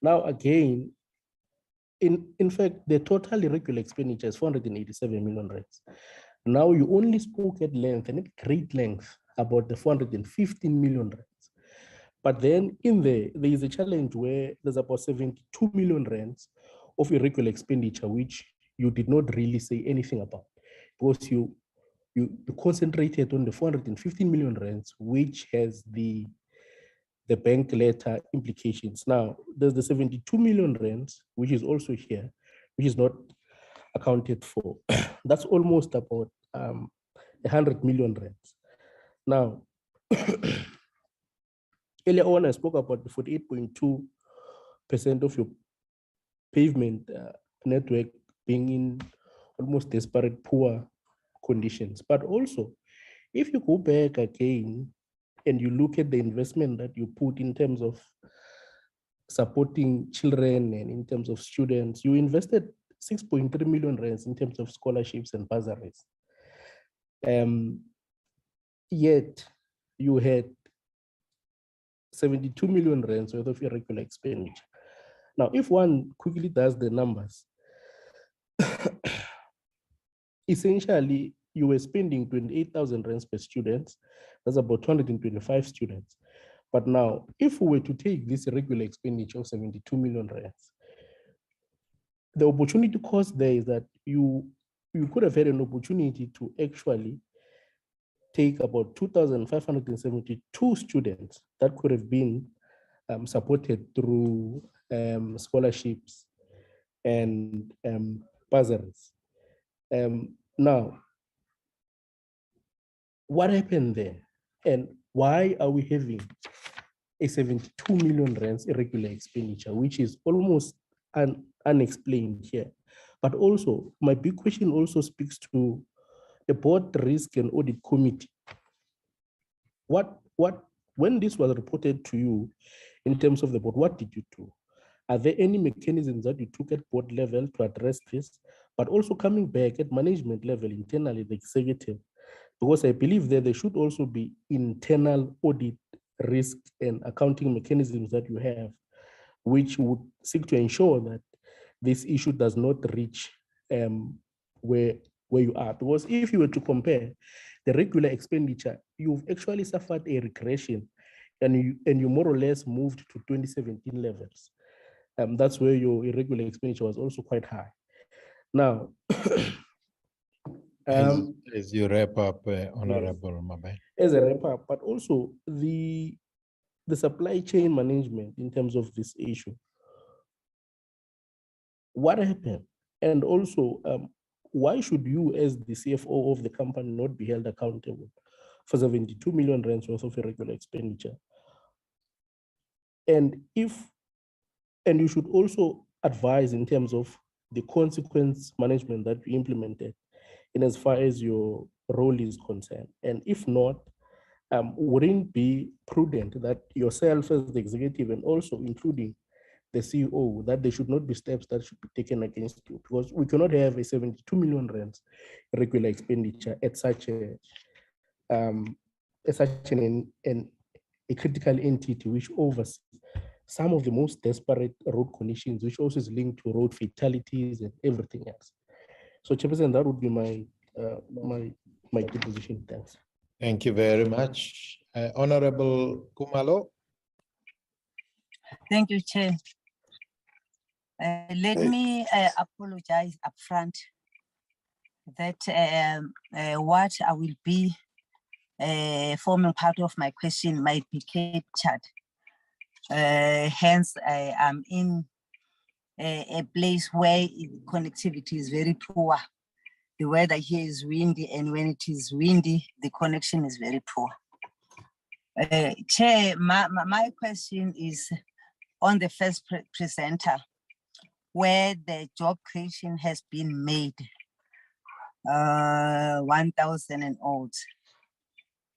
Now again, in fact, the total irregular expenditure is 487 million rands. Now you only spoke at length and at great length about the 415 million rands. But then there is a challenge where there's about 72 million rands of irregular expenditure, which you did not really say anything about, because you concentrated on the 415 million rands, which has the bank letter implications. Now, there's the 72 million rands, which is also here, which is not accounted for. That's almost about 100 million rands. Now, earlier on, I spoke about the 48.2% of your pavement network being in almost desperate, poor conditions. But also, if you go back again and you look at the investment that you put in terms of supporting children and in terms of students, you invested 6.3 million rands in terms of scholarships and bursaries. Yet you had 72 million rands worth of irregular expenditure. Now, if one quickly does the numbers, essentially you were spending 28,000 rands per student. That's about 225 students. But now, if we were to take this irregular expenditure of 72 million rands, the opportunity cost there is that you could have had an opportunity to actually take about 2,572 students that could have been supported through scholarships and bursaries. Now, what happened there, and why are we having a 72 million rands irregular expenditure, which is almost unexplained here. But also, my big question also speaks to the Board Risk and Audit Committee. When this was reported to you in terms of the board, what did you do? Are there any mechanisms that you took at board level to address this, but also coming back at management level, internally, the executive? Because I believe that there should also be internal audit, risk, and accounting mechanisms that you have, which would seek to ensure that this issue does not reach where you are. Because if you were to compare the regular expenditure, you've actually suffered a regression, and you more or less moved to 2017 levels. That's where your irregular expenditure was also quite high. Now, as you wrap up, Honorable Mabe. as a wrap up, but also the supply chain management in terms of this issue. What happened? And also, why should you, as the CFO of the company, not be held accountable for 72 million rands worth of irregular expenditure? And you should also advise in terms of the consequence management that you implemented in as far as your role is concerned. And if not, wouldn't it be prudent that yourself as the executive, and also including the CEO, that there should not be steps that should be taken against you? Because we cannot have a 72 million rands regular expenditure at such a critical entity which oversees some of the most desperate road conditions, which also is linked to road fatalities and everything else. So, Chairperson, that would be my key position. Thanks. Thank you very much. Honorable Kumalo. Thank you, Chair. Let me apologize upfront that what I will be forming part of my question might be captured. Hence, I am in a place where connectivity is very poor. The weather here is windy, and when it is windy, the connection is very poor. Chair, my question is on the first presenter, where the job creation has been made, 1,000 and odd.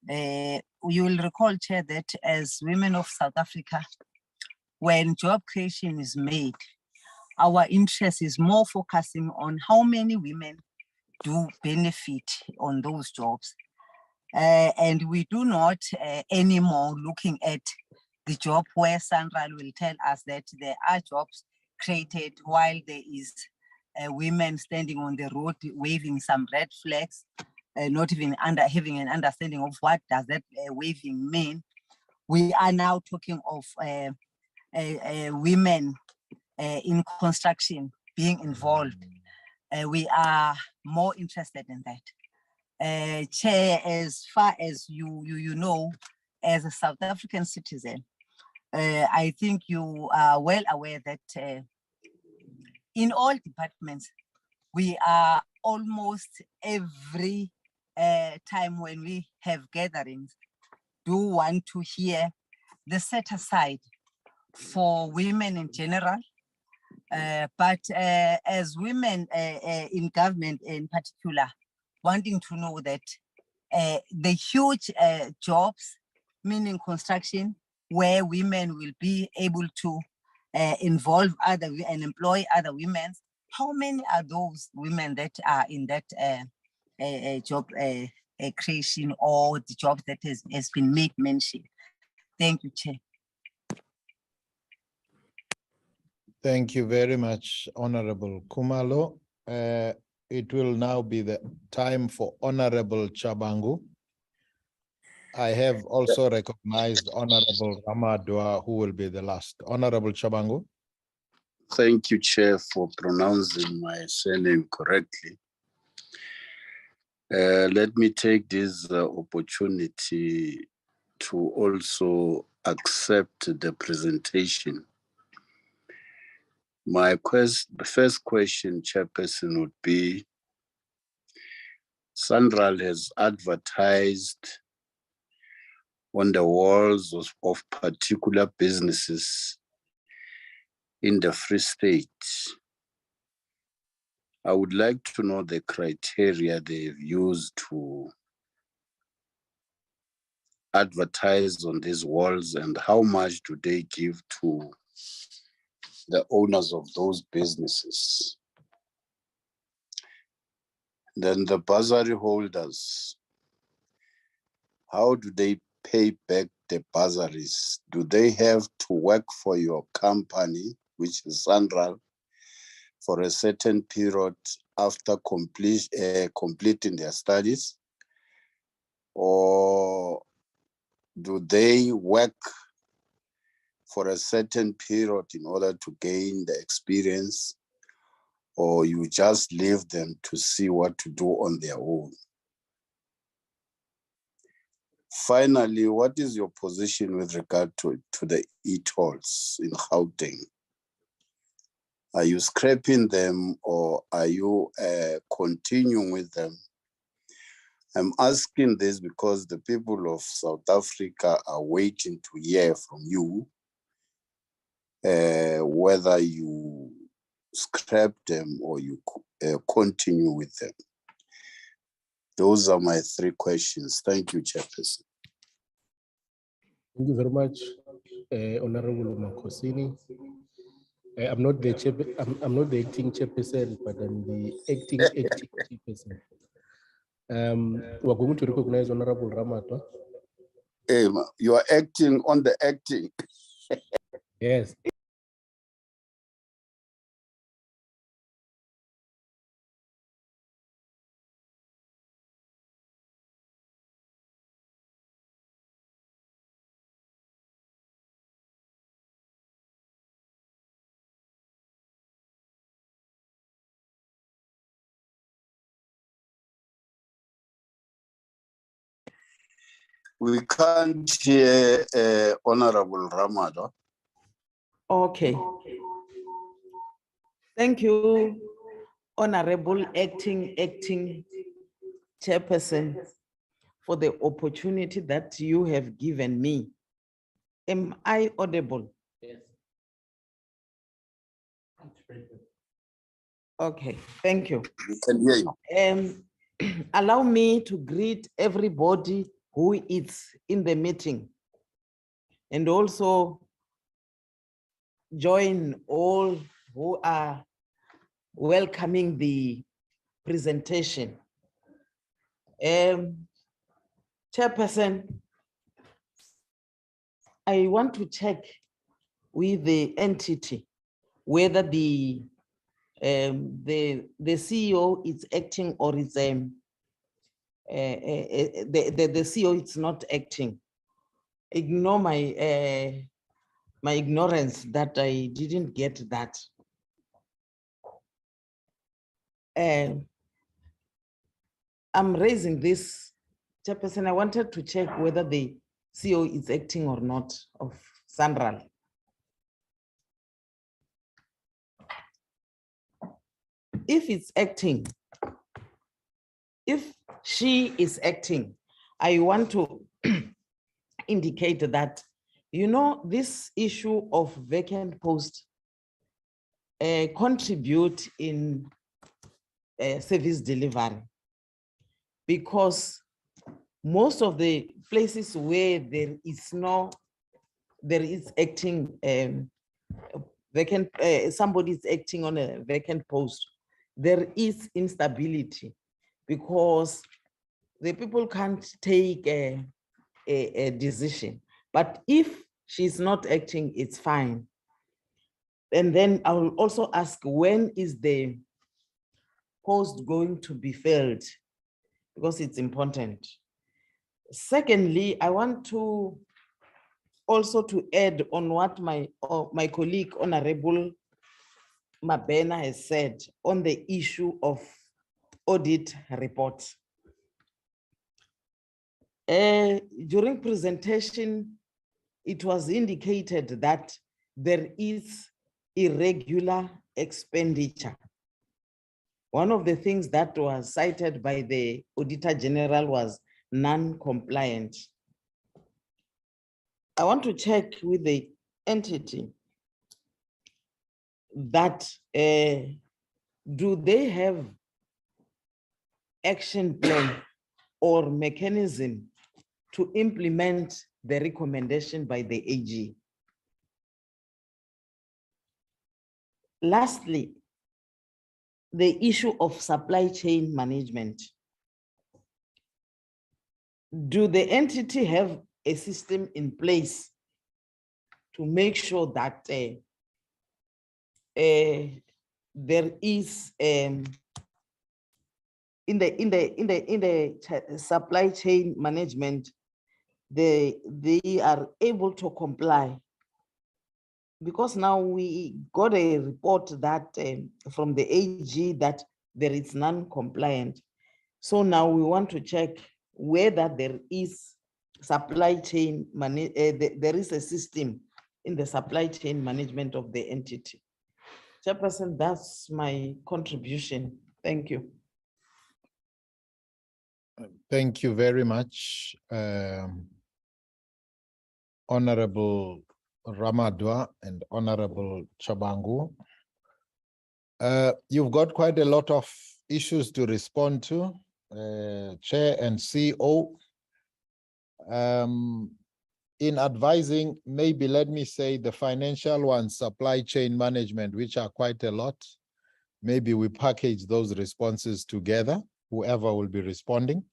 You will recall, Chair, that as women of South Africa, when job creation is made, our interest is more focusing on how many women do benefit on those jobs. And we do not anymore looking at the job where Sandra will tell us that there are jobs created while there is women standing on the road waving some red flags, not even having an understanding of what does that waving mean. We are now talking of women in construction being involved. We are more interested in that. Chair, as far as you know, as a South African citizen, I think you are well aware that in all departments, we are almost every time when we have gatherings, do want to hear the set aside for women in general, but as women in government in particular, wanting to know that the huge jobs, meaning construction, where women will be able to involve other and employ other women, how many are those women that are in that job creation or the job that has been made mention? Thank you, Chair. Thank you very much, Honorable Kumalo. It will now be the time for Honorable Chabangu. I have also recognized Honorable Ramadwa, who will be the last. Honorable Chabangu. Thank you, Chair, for pronouncing my surname correctly. Let me take this opportunity to also accept the presentation. The first question, Chairperson, would be, Sandral has advertised on the walls of particular businesses in the Free State. I would like to know the criteria they've used to advertise on these walls and how much do they give to the owners of those businesses. Then the bursary holders, how do they pay back the bursaries? Do they have to work for your company, which is Sanral, for a certain period after completing their studies? Or do they work for a certain period in order to gain the experience? Or you just leave them to see what to do on their own? Finally, what is your position with regard to the e-tolls in Gauteng? Are you scrapping them or are you continuing with them? I'm asking this because the people of South Africa are waiting to hear from you whether you scrap them or you continue with them. Those are my 3 questions. Thank you, Chairperson. Thank you very much, Honorable Makosini. I'm not the acting chairperson, but I'm the acting chairperson. We're going to recognize Honorable Ramatwa. Hey, you are acting on the acting. Yes. We can't hear Honorable Ramado. Okay. Thank you, Honorable Acting Chairperson, for the opportunity that you have given me. Am I audible? Yes. Okay, thank you. We can hear you. Allow me to greet everybody who is in the meeting and also join all who are welcoming the presentation. Chairperson, I want to check with the entity whether the CEO is acting or is the CEO is not acting. Ignore my my ignorance that I didn't get that. I'm raising this, Chairperson. I wanted to check whether the CEO is acting or not of Sanral. If it's acting, if she is acting, I want to indicate that, you know, this issue of vacant post contribute in service delivery, because most of the places where there is acting vacant, somebody is acting on a vacant post, there is instability because the people can't take a decision. But if she's not acting, it's fine. And then I will also ask, when is the post going to be filled? Because it's important. Secondly, I want to also to add on what my colleague, Honorable Mabena, has said on the issue of audit reports. During presentation, it was indicated that there is irregular expenditure. One of the things that was cited by the Auditor General was non-compliant. I want to check with the entity that do they have action plan or mechanism to implement the recommendation by the AG? Lastly, the issue of supply chain management. Do the entity have a system in place to make sure that there is in the supply chain management, they are able to comply? Because now we got a report that from the AG that there is non-compliant. So now we want to check whether there is supply chain there is a system in the supply chain management of the entity. Chairperson, that's my contribution. Thank you. Thank you very much, Honorable Ramadwa and Honorable Chabangu. You've got quite a lot of issues to respond to, Chair and CEO. In advising, maybe let me say the financial ones, supply chain management, which are quite a lot. Maybe we package those responses together, whoever will be responding.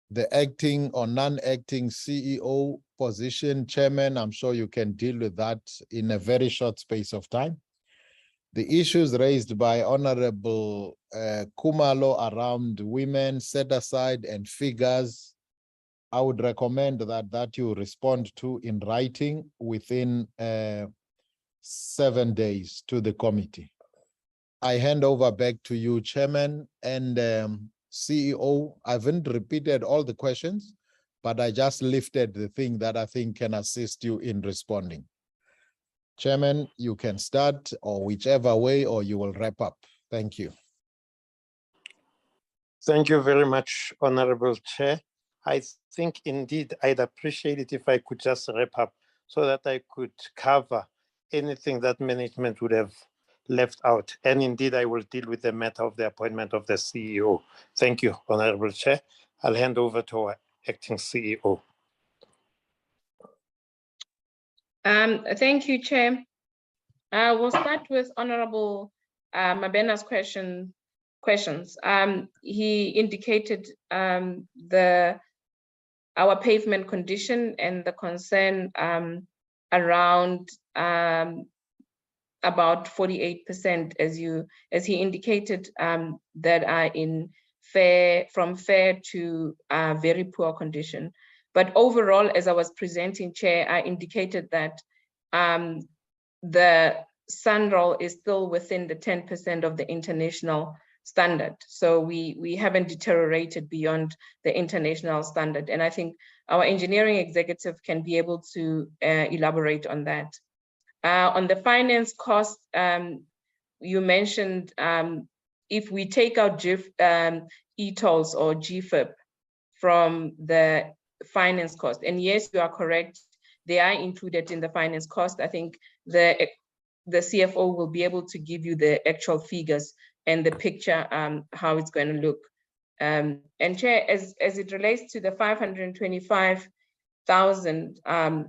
The acting or non-acting CEO position, Chairman, I'm sure you can deal with that in a very short space of time. The issues raised by Honorable Kumalo around women set aside and figures, I would recommend that you respond to in writing within 7 days to the committee. I hand over back to you, Chairman, and CEO. I haven't repeated all the questions, but I just lifted the thing that I think can assist you in responding. Chairman, you can start, or whichever way, or you will wrap up. Thank you. Thank you very much, Honorable Chair. I think indeed I'd appreciate it if I could just wrap up so that I could cover anything that management would have left out. And indeed, I will deal with the matter of the appointment of the CEO. Thank you, Honorable Chair. I'll hand over to our acting CEO. Thank you, Chair. We'll start with Honorable Mabena's questions. He indicated our pavement condition and the concern around about 48%, as he indicated, that are in from fair to very poor condition. But overall, as I was presenting, Chair, I indicated that the SANROL is still within the 10% of the international standard. So we haven't deteriorated beyond the international standard. And I think our engineering executive can be able to elaborate on that. On the finance cost, you mentioned if we take out e-tolls or GFIP from the finance cost, and yes, you are correct, they are included in the finance cost. I think the CFO will be able to give you the actual figures and the picture, how it's going to look. And Chair, as it relates to the 525,000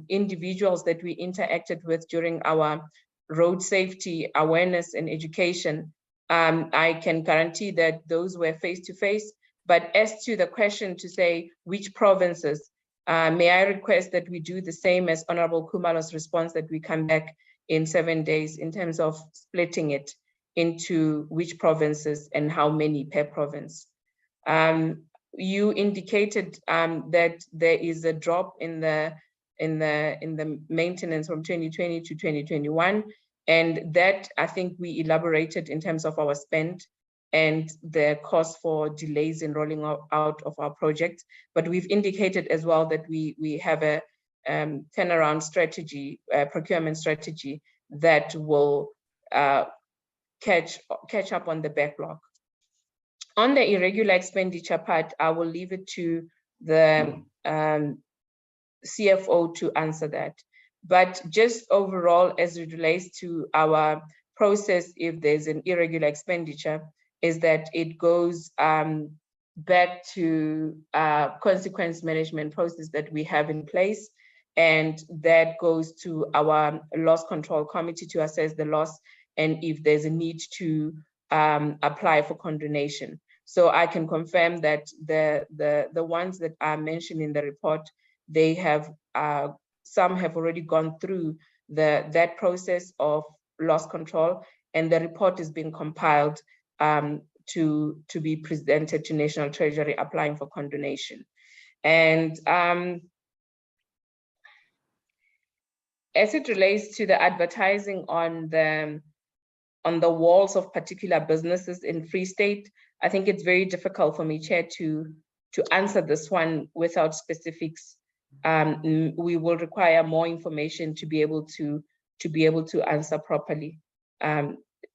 individuals that we interacted with during our road safety awareness and education, I can guarantee that those were face-to-face. But as to the question to say which provinces, may I request that we do the same as Honorable Kumalo's response, that we come back in 7 days in terms of splitting it into which provinces and how many per province. You indicated that there is a drop in the maintenance from 2020 to 2021, and that I think we elaborated in terms of our spend and the cost for delays in rolling out of our project. But we've indicated as well that we have a turnaround strategy, procurement strategy that will catch up on the backlog. On the irregular expenditure part, I will leave it to the CFO to answer that. But just overall, as it relates to our process, if there's an irregular expenditure, is that it goes back to consequence management process that we have in place. And that goes to our loss control committee to assess the loss and if there's a need to apply for condonation. So I can confirm that the ones that are mentioned in the report, they have, some have already gone through that process of loss control, and the report is being compiled to be presented to National Treasury applying for condonation. And as it relates to the advertising on the walls of particular businesses in Free State, I think it's very difficult for me, Chair, to answer this one without specifics. We will require more information to be able to answer properly,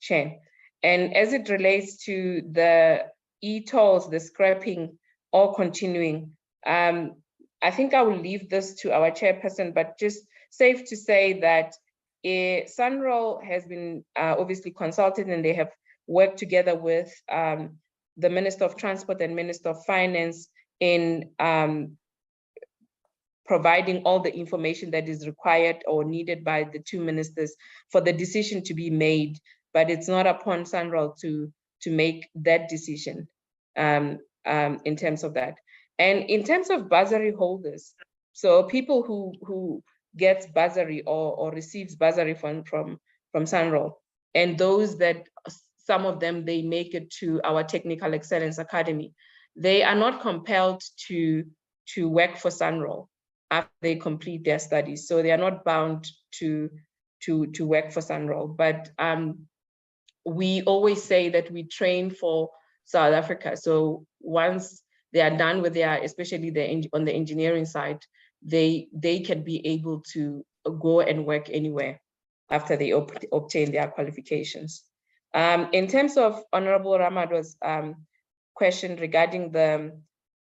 Chair. And as it relates to the e-tolls, the scrapping or continuing, I think I will leave this to our chairperson, but just safe to say that Sunroll has been obviously consulted, and they have worked together with the Minister of Transport and Minister of Finance in providing all the information that is required or needed by the two ministers for the decision to be made. But it's not upon Sunroll to make that decision in terms of that. And in terms of bursary holders, so people who gets bursary or receives bursary from Sunroll, and those that some of them, they make it to our Technical Excellence Academy, they are not compelled to work for Sunroll after they complete their studies. So they are not bound to work for Sunroll. But we always say that we train for South Africa. So once they are done with their, especially on the engineering side, they can be able to go and work anywhere after they obtain their qualifications. In terms of Honorable Ramado's question regarding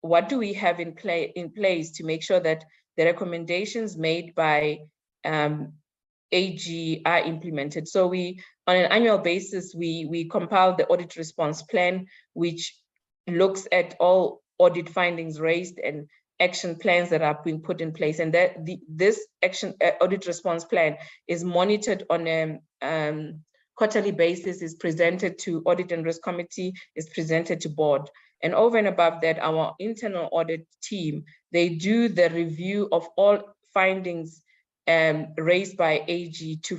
what do we have in place to make sure that the recommendations made by AG are implemented. So we, on an annual basis, we compile the audit response plan, which looks at all audit findings raised and action plans that are being put in place. And that this action audit response plan is monitored on a quarterly basis, is presented to Audit and Risk Committee, is presented to board. And over and above that, our internal audit team, they do the review of all findings raised by AG to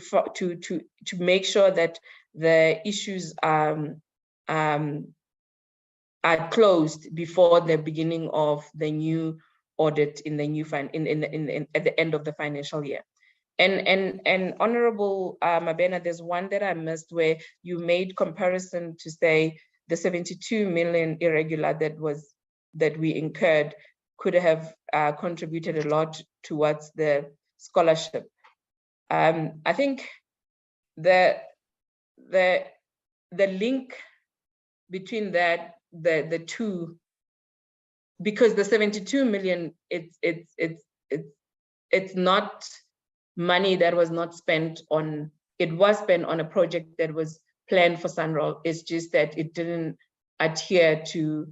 make sure that the issues are closed before the beginning of the new audit in the new at the end of the financial year. And Honorable Mabena, there's one that I missed where you made comparison to say the 72 million irregular that we incurred could have contributed a lot towards the scholarship. I think the link between that the two, because the 72 million, it's not money that was not spent on, it was spent on a project that was planned for Sunroll. It's just that it didn't adhere to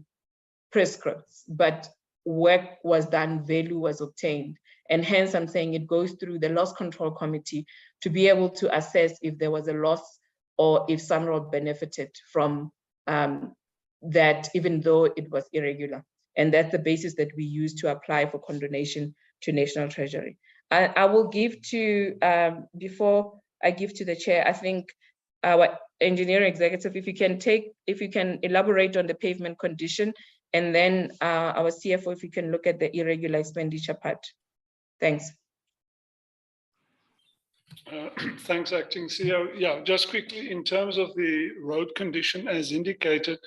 prescripts, but work was done, value was obtained. And hence I'm saying it goes through the loss control committee to be able to assess if there was a loss or if Sunroll benefited from that, even though it was irregular. And that's the basis that we use to apply for condonation to National Treasury. I will give to, before I give to the chair, I think our engineering executive, if you can elaborate on the pavement condition, and then our CFO, if you can look at the irregular expenditure part. Thanks. Thanks, Acting CEO. Yeah, just quickly, in terms of the road condition, as indicated,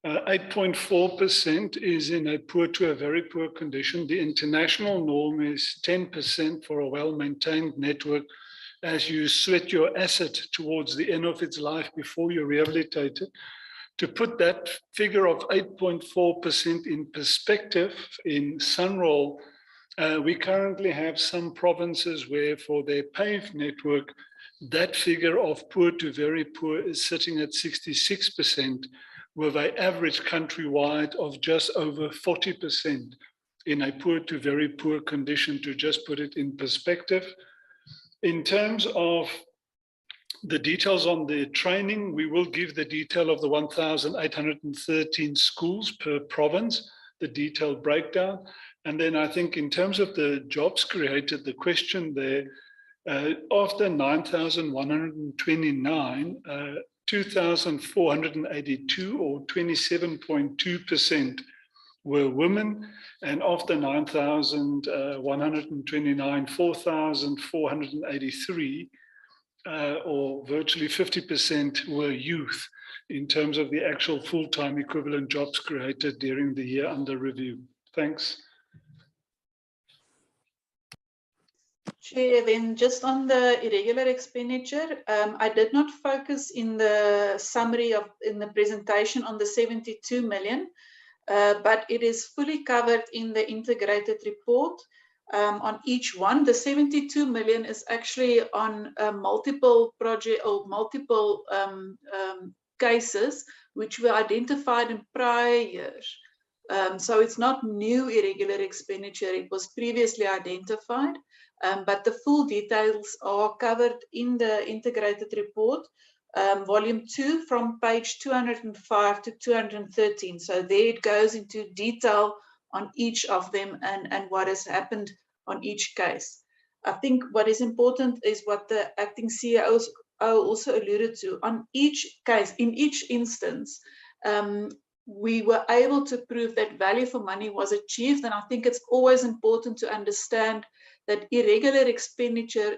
8.4% is in a poor to a very poor condition. The international norm is 10% for a well-maintained network as you sweat your asset towards the end of its life before you rehabilitate it. To put that figure of 8.4% in perspective, in Sunroll, we currently have some provinces where for their paved network, that figure of poor to very poor is sitting at 66%, with an average countrywide of just over 40% in a poor to very poor condition, to just put it in perspective. In terms of the details on the training, we will give the detail of the 1,813 schools per province, the detailed breakdown. And then I think in terms of the jobs created, the question there, after 9,129, 2,482 or 27.2% were women, and after 9,129, 4,483 or virtually 50% were youth in terms of the actual full-time equivalent jobs created during the year under review. Thanks. Chair, then just on the irregular expenditure, I did not focus in the summary in the presentation on the 72 million, but it is fully covered in the integrated report on each one. The 72 million is actually on multiple project or multiple cases which were identified in prior years. So it's not new irregular expenditure, it was previously identified. But the full details are covered in the integrated report, volume 2, from page 205 to 213. So there it goes into detail on each of them and what has happened on each case. I think what is important is what the acting CEO also alluded to. On each case, in each instance, we were able to prove that value for money was achieved. And I think it's always important to understand that irregular expenditure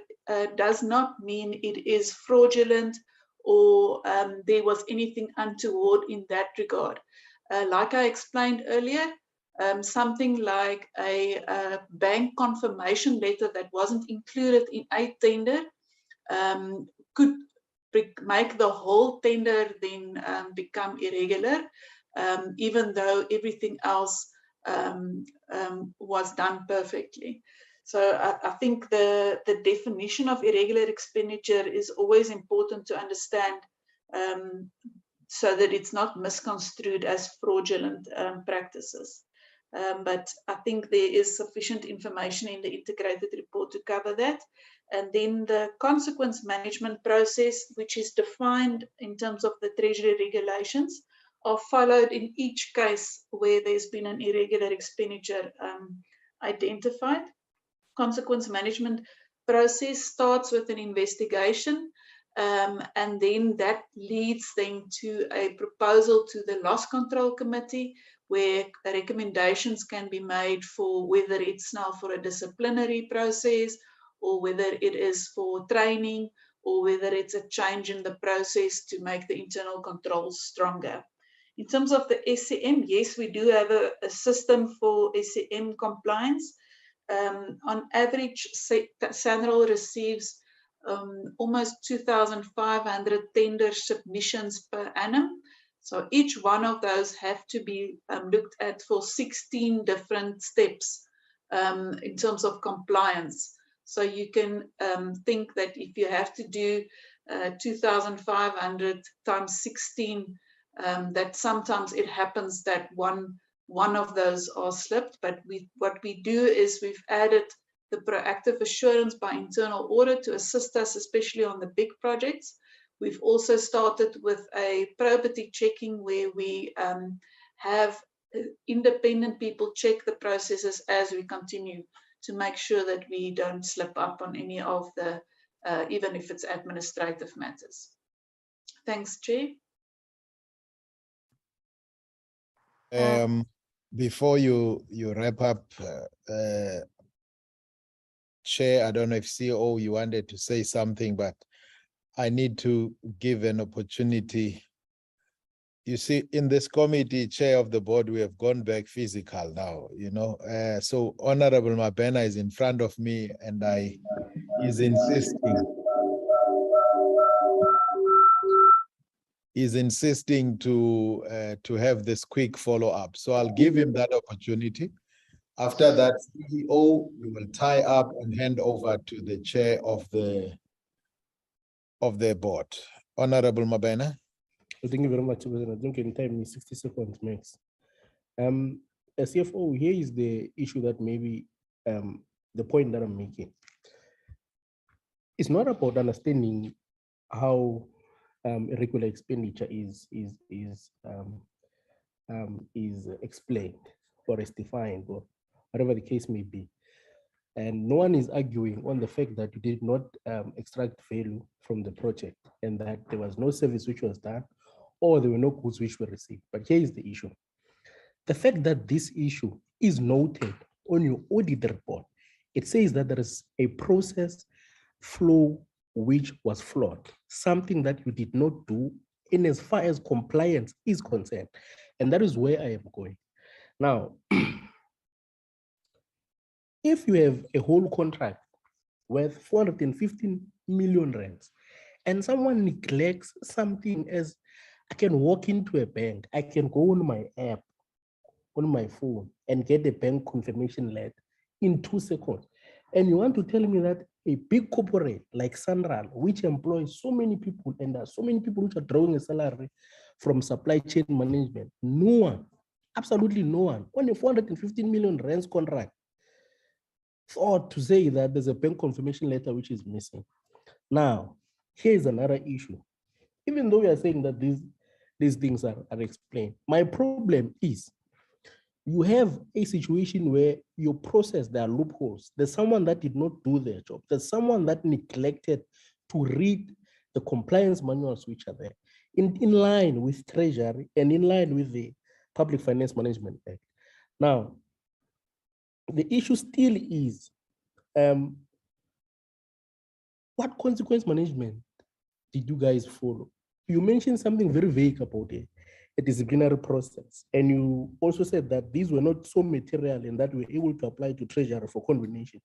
does not mean it is fraudulent or there was anything untoward in that regard. Like I explained earlier, something like a bank confirmation letter that wasn't included in a tender could make the whole tender then become irregular, even though everything else was done perfectly. So I think the definition of irregular expenditure is always important to understand, so that it's not misconstrued as fraudulent practices. But I think there is sufficient information in the integrated report to cover that. And then the consequence management process, which is defined in terms of the Treasury regulations, are followed in each case where there's been an irregular expenditure identified. Consequence management process starts with an investigation, and then that leads then to a proposal to the Loss Control Committee, where recommendations can be made for whether it's now for a disciplinary process, or whether it is for training, or whether it's a change in the process to make the internal controls stronger. In terms of the SCM, yes, we do have a system for SCM compliance. On average, SANRAL receives almost 2,500 tender submissions per annum. So each one of those have to be looked at for 16 different steps in terms of compliance. So you can think that if you have to do 2,500 times 16, that sometimes it happens that one of those are slipped. But what we do is we've added the proactive assurance by internal audit to assist us, especially on the big projects. We've also started with a probity checking, where we have independent people check the processes as we continue, to make sure that we don't slip up on any of the, even if it's administrative matters. Thanks, Chair. Before you wrap up, Chair, I don't know if CEO, you wanted to say something, but I need to give an opportunity. You see, in this committee, Chair of the board, we have gone back physical now, you know. So Honorable Mabena is in front of me, and he's insisting to have this quick follow-up. So I'll give him that opportunity. After that, CEO, we will tie up and hand over to the chair of the of the board. Honorable Mabena. Well, thank you very much, President. I think in time is 60 seconds max. As CFO, here is the issue that maybe the point that I'm making. It's not about understanding how irregular expenditure is explained or is defined or whatever the case may be. And no one is arguing on the fact that you did not extract value from the project and that there was no service which was done or there were no goods which were received. But here is the issue. The fact that this issue is noted on your audit report, it says that there is a process flow which was flawed, something that you did not do in as far as compliance is concerned. And that is where I am going. Now, if you have a whole contract worth 415 million rands and someone neglects something as I can walk into a bank, I can go on my app, on my phone and get a bank confirmation letter in 2 seconds. And you want to tell me that a big corporate like Sanral, which employs so many people and there are so many people which are drawing a salary from supply chain management, no one, absolutely no one, on a 415 million rands contract, thought to say that there's a bank confirmation letter which is missing. Now, here's another issue. Even though we are saying that these things are explained, my problem is you have a situation where your process, there are loopholes. There's someone that did not do their job. There's someone that neglected to read the compliance manuals which are there in line with Treasury and in line with the Public Finance Management Act. Now, the issue still is what consequence management did you guys follow? You mentioned something very vague about it, a disciplinary process. And you also said that these were not so material and that we were able to apply to Treasury for condemnation.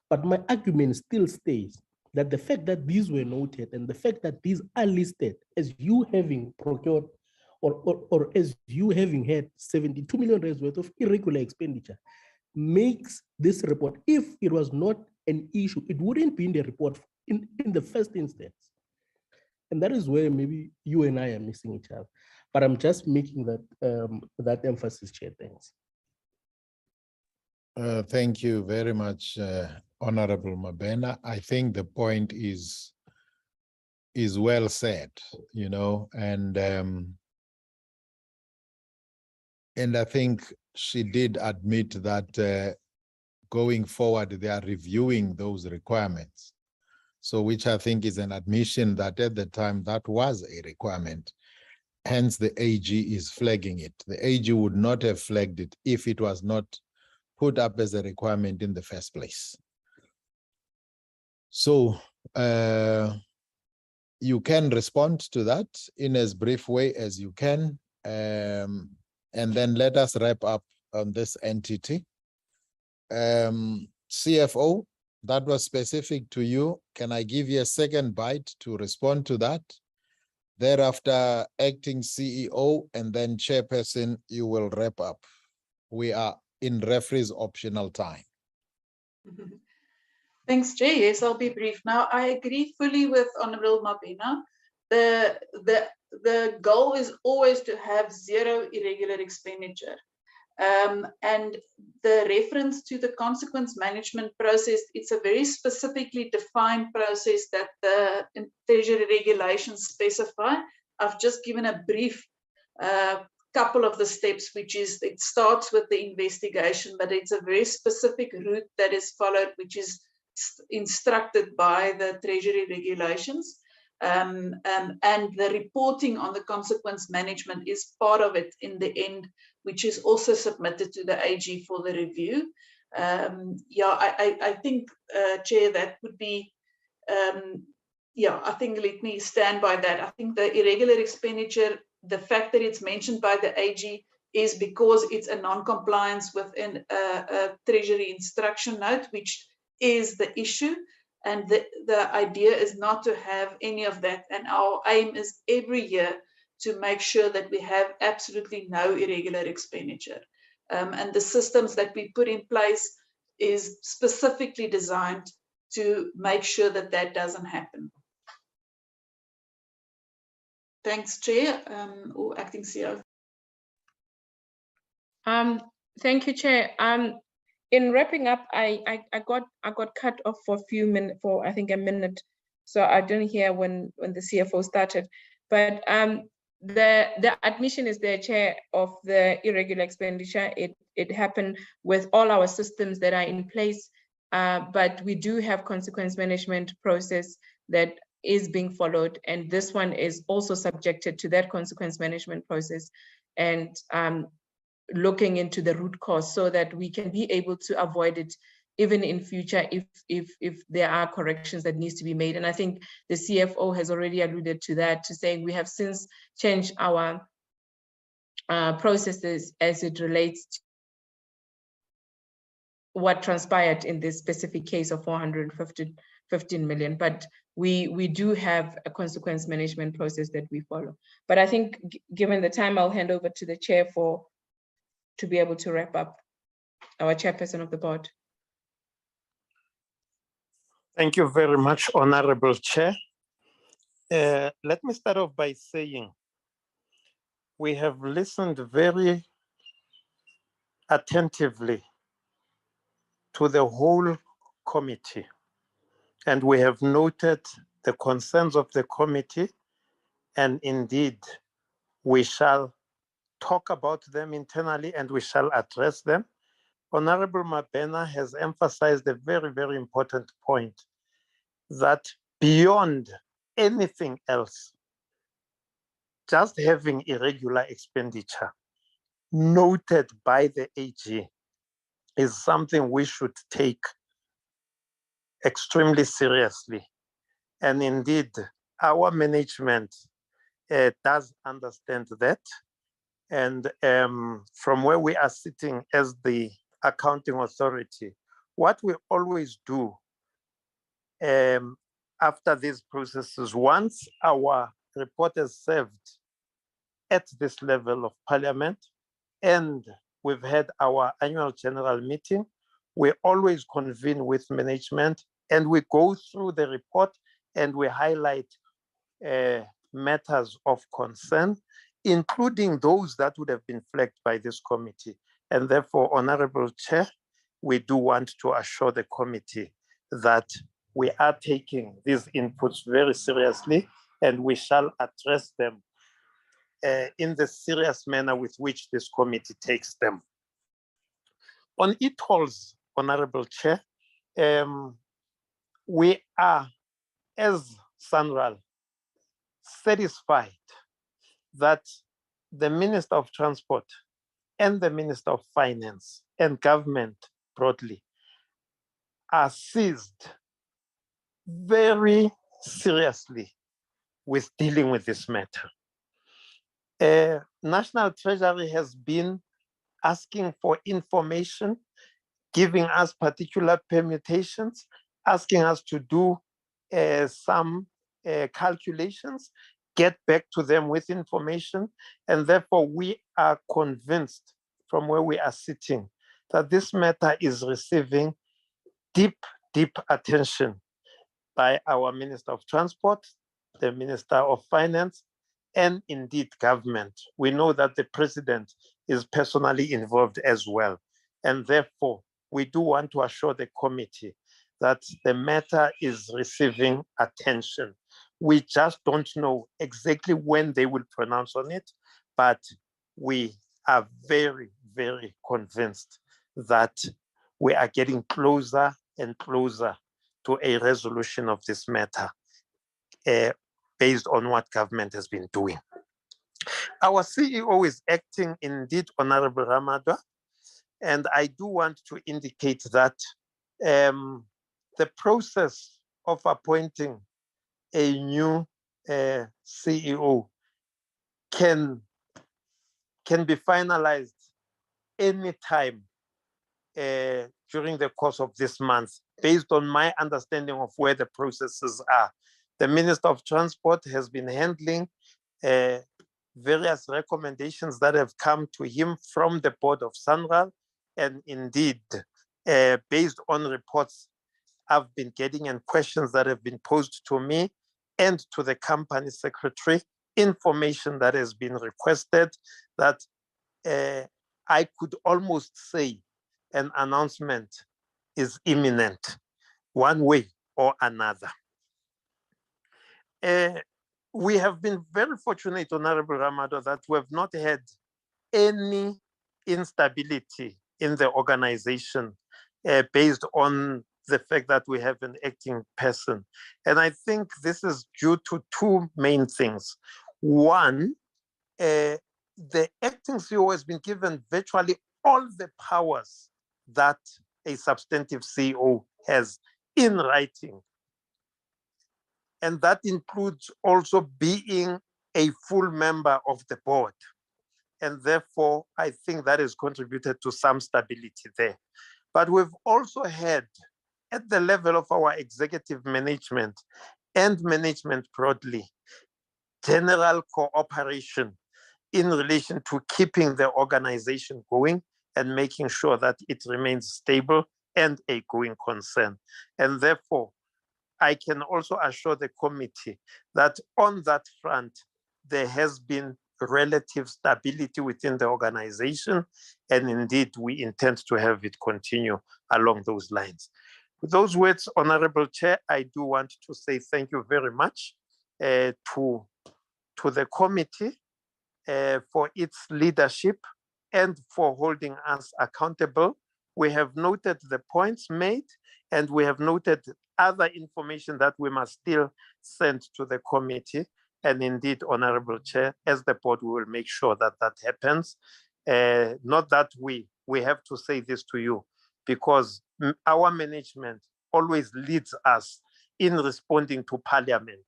But my argument still stays that the fact that these were noted and the fact that these are listed as you having procured or as you having had 72 million rands worth of irregular expenditure makes this report, if it was not an issue, it wouldn't be in the report in the first instance. And that is where maybe you and I are missing each other. But I'm just making that emphasis, Chair. Thanks. Thank you very much, Honorable Mabena. I think the point is well said, you know, and I think she did admit that going forward, they are reviewing those requirements. So which I think is an admission that at the time that was a requirement. Hence, the AG is flagging it. The AG would not have flagged it if it was not put up as a requirement in the first place. So you can respond to that in as brief way as you can. And then let us wrap up on this entity. CFO, that was specific to you. Can I give you a second bite to respond to that? Thereafter, acting CEO and then chairperson, you will wrap up. We are in referee's optional time. Thanks, Jay. Yes, I'll be brief. Now, I agree fully with Honorable Mabena. The goal is always to have zero irregular expenditure. And the reference to the consequence management process, it's a very specifically defined process that the Treasury regulations specify. I've just given a brief couple of the steps, which is it starts with the investigation, but it's a very specific route that is followed, which is instructed by the Treasury regulations. And the reporting on the consequence management is part of it in the end, which is also submitted to the AG for the review. I think, Chair, that would be, I think let me stand by that. I think the irregular expenditure, the fact that it's mentioned by the AG is because it's a non-compliance within a Treasury instruction note, which is the issue. And the idea is not to have any of that. And our aim is every year to make sure that we have absolutely no irregular expenditure. And the systems that we put in place is specifically designed to make sure that that doesn't happen. Thanks, Chair, or Acting CEO. Thank you, Chair. In wrapping up, I got cut off for a few minutes, for I think a minute, so I didn't hear when the CFO started. But the admission is there, Chair, of the irregular expenditure. It happened with all our systems that are in place, but we do have consequence management process that is being followed, and this one is also subjected to that consequence management process, and looking into the root cause so that we can be able to avoid it even in future if there are corrections that needs to be made. And I think the CFO has already alluded to that, to saying we have since changed our processes as it relates to what transpired in this specific case of 415 million. But we do have a consequence management process that we follow. But I think given the time, I'll hand over to the chair to be able to wrap up, our chairperson of the board. Thank you very much, Honorable Chair. Let me start off by saying we have listened very attentively to the whole committee, and we have noted the concerns of the committee, and indeed we shall talk about them internally and we shall address them. Honorable Mabena has emphasized a very, very important point, that beyond anything else, just having irregular expenditure noted by the AG is something we should take extremely seriously. And indeed, our management does understand that. And from where we are sitting as the accounting authority, what we always do after these processes, once our report is served at this level of Parliament and we've had our annual general meeting, we always convene with management and we go through the report and we highlight matters of concern, including those that would have been flagged by this committee. And therefore, Honorable Chair, we do want to assure the committee that we are taking these inputs very seriously and we shall address them in the serious manner with which this committee takes them. On e-tolls, Honorable Chair, we are, as SANRAL, satisfied that the Minister of Transport and the Minister of Finance and government broadly are seized very seriously with dealing with this matter. National Treasury has been asking for information, giving us particular permutations, asking us to do some calculations, get back to them with information. And therefore, we are convinced from where we are sitting that this matter is receiving deep, deep attention by our Minister of Transport, the Minister of Finance, and indeed government. We know that the President is personally involved as well. And therefore, we do want to assure the committee that the matter is receiving attention. We just don't know exactly when they will pronounce on it, but we are very, very convinced that we are getting closer and closer to a resolution of this matter based on what government has been doing. Our CEO is acting indeed, Honorable Ramadwa, and I do want to indicate that the process of appointing a new CEO can be finalized anytime during the course of this month, based on my understanding of where the processes are. The Minister of Transport has been handling various recommendations that have come to him from the board of SANRAL, and indeed, based on reports I've been getting and questions that have been posed to me and to the company secretary, information that has been requested, that I could almost say an announcement is imminent, one way or another. We have been very fortunate, Honorable Ramado, that we have not had any instability in the organization based on the fact that we have an acting person. And I think this is due to two main things. One, the acting CEO has been given virtually all the powers that a substantive CEO has in writing. And that includes also being a full member of the board. And therefore, I think that has contributed to some stability there. But we've also had, at the level of our executive management and management broadly, general cooperation in relation to keeping the organization going and making sure that it remains stable and a going concern. And therefore, I can also assure the committee that on that front, there has been relative stability within the organization, and indeed we intend to have it continue along those lines. With those words, Honorable Chair, I do want to say thank you very much to the committee for its leadership and for holding us accountable. We have noted the points made, and we have noted other information that we must still send to the committee. And indeed, Honorable Chair, as the board, we will make sure that that happens. Not that we have to say this to you, because our management always leads us in responding to Parliament.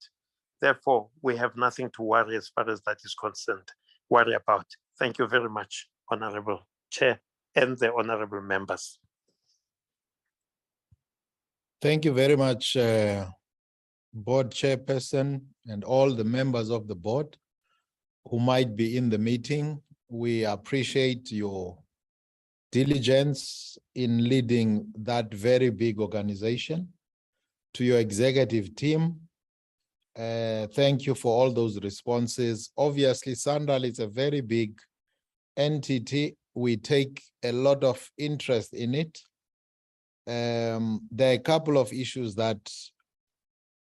Therefore, we have nothing to worry as far as that is concerned, worry about. Thank you very much, Honorable Chair and the honorable members. Thank you very much, Board Chairperson and all the members of the board who might be in the meeting. We appreciate your diligence in leading that very big organization. To your executive team, thank you for all those responses. Obviously, Sandal is a very big entity. We take a lot of interest in it. There are a couple of issues that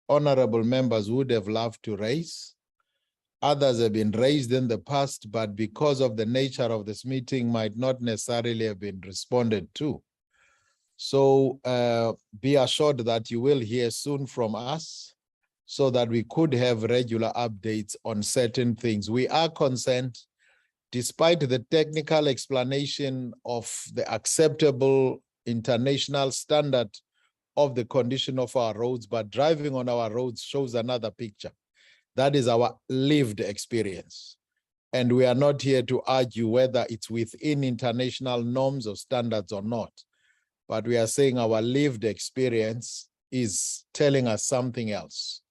honorable members would have loved to raise. Others have been raised in the past, but because of the nature of this meeting, might not necessarily have been responded to. So be assured that you will hear soon from us so that we could have regular updates on certain things. We are concerned, despite the technical explanation of the acceptable international standard of the condition of our roads, but driving on our roads shows another picture. That is our lived experience. And we are not here to argue whether it's within international norms or standards or not. But we are saying our lived experience is telling us something else.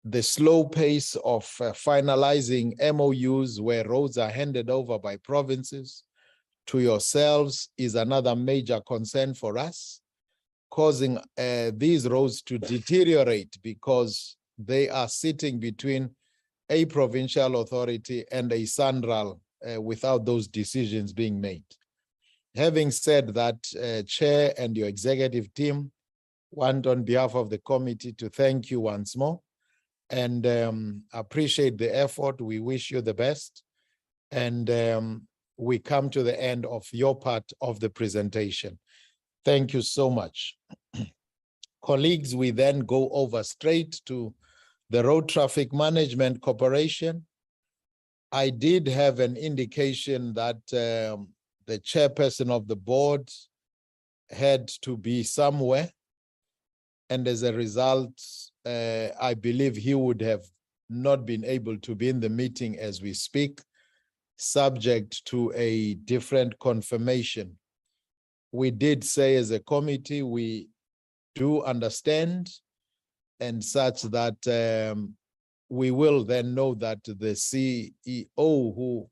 The slow pace of finalizing MOUs where roads are handed over by provinces to yourselves is another major concern for us, causing these roads to deteriorate because they are sitting between a provincial authority and a SANRAL without those decisions being made. Having said that, Chair and your executive team want on behalf of the committee to thank you once more and appreciate the effort. We wish you the best. And we come to the end of your part of the presentation. Thank you so much. Colleagues, we then go over straight to the Road Traffic Management Corporation. I did have an indication that the chairperson of the board had to be somewhere. And as a result, I believe he would have not been able to be in the meeting as we speak, subject to a different confirmation. We did say as a committee, we do understand and such that we will then know that the CEO who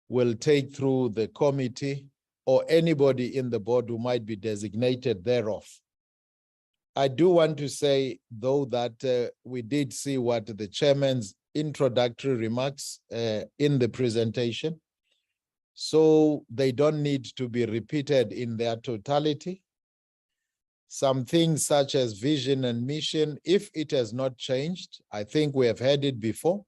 will take through the committee or anybody in the board who might be designated thereof. I do want to say, though, that we did see what the chairman's introductory remarks in the presentation, so they don't need to be repeated in their totality. Some things such as vision and mission, if it has not changed, I think we have heard it before,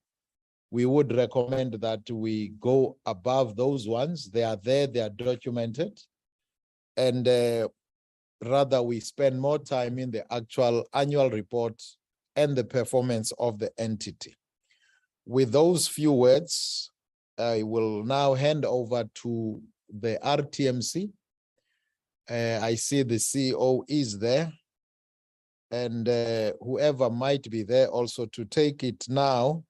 we would recommend that we go above those ones. They are there, they are documented. And rather we spend more time in the actual annual report and the performance of the entity. With those few words, I will now hand over to the RTMC. I see the CEO is there, and whoever might be there also to take it now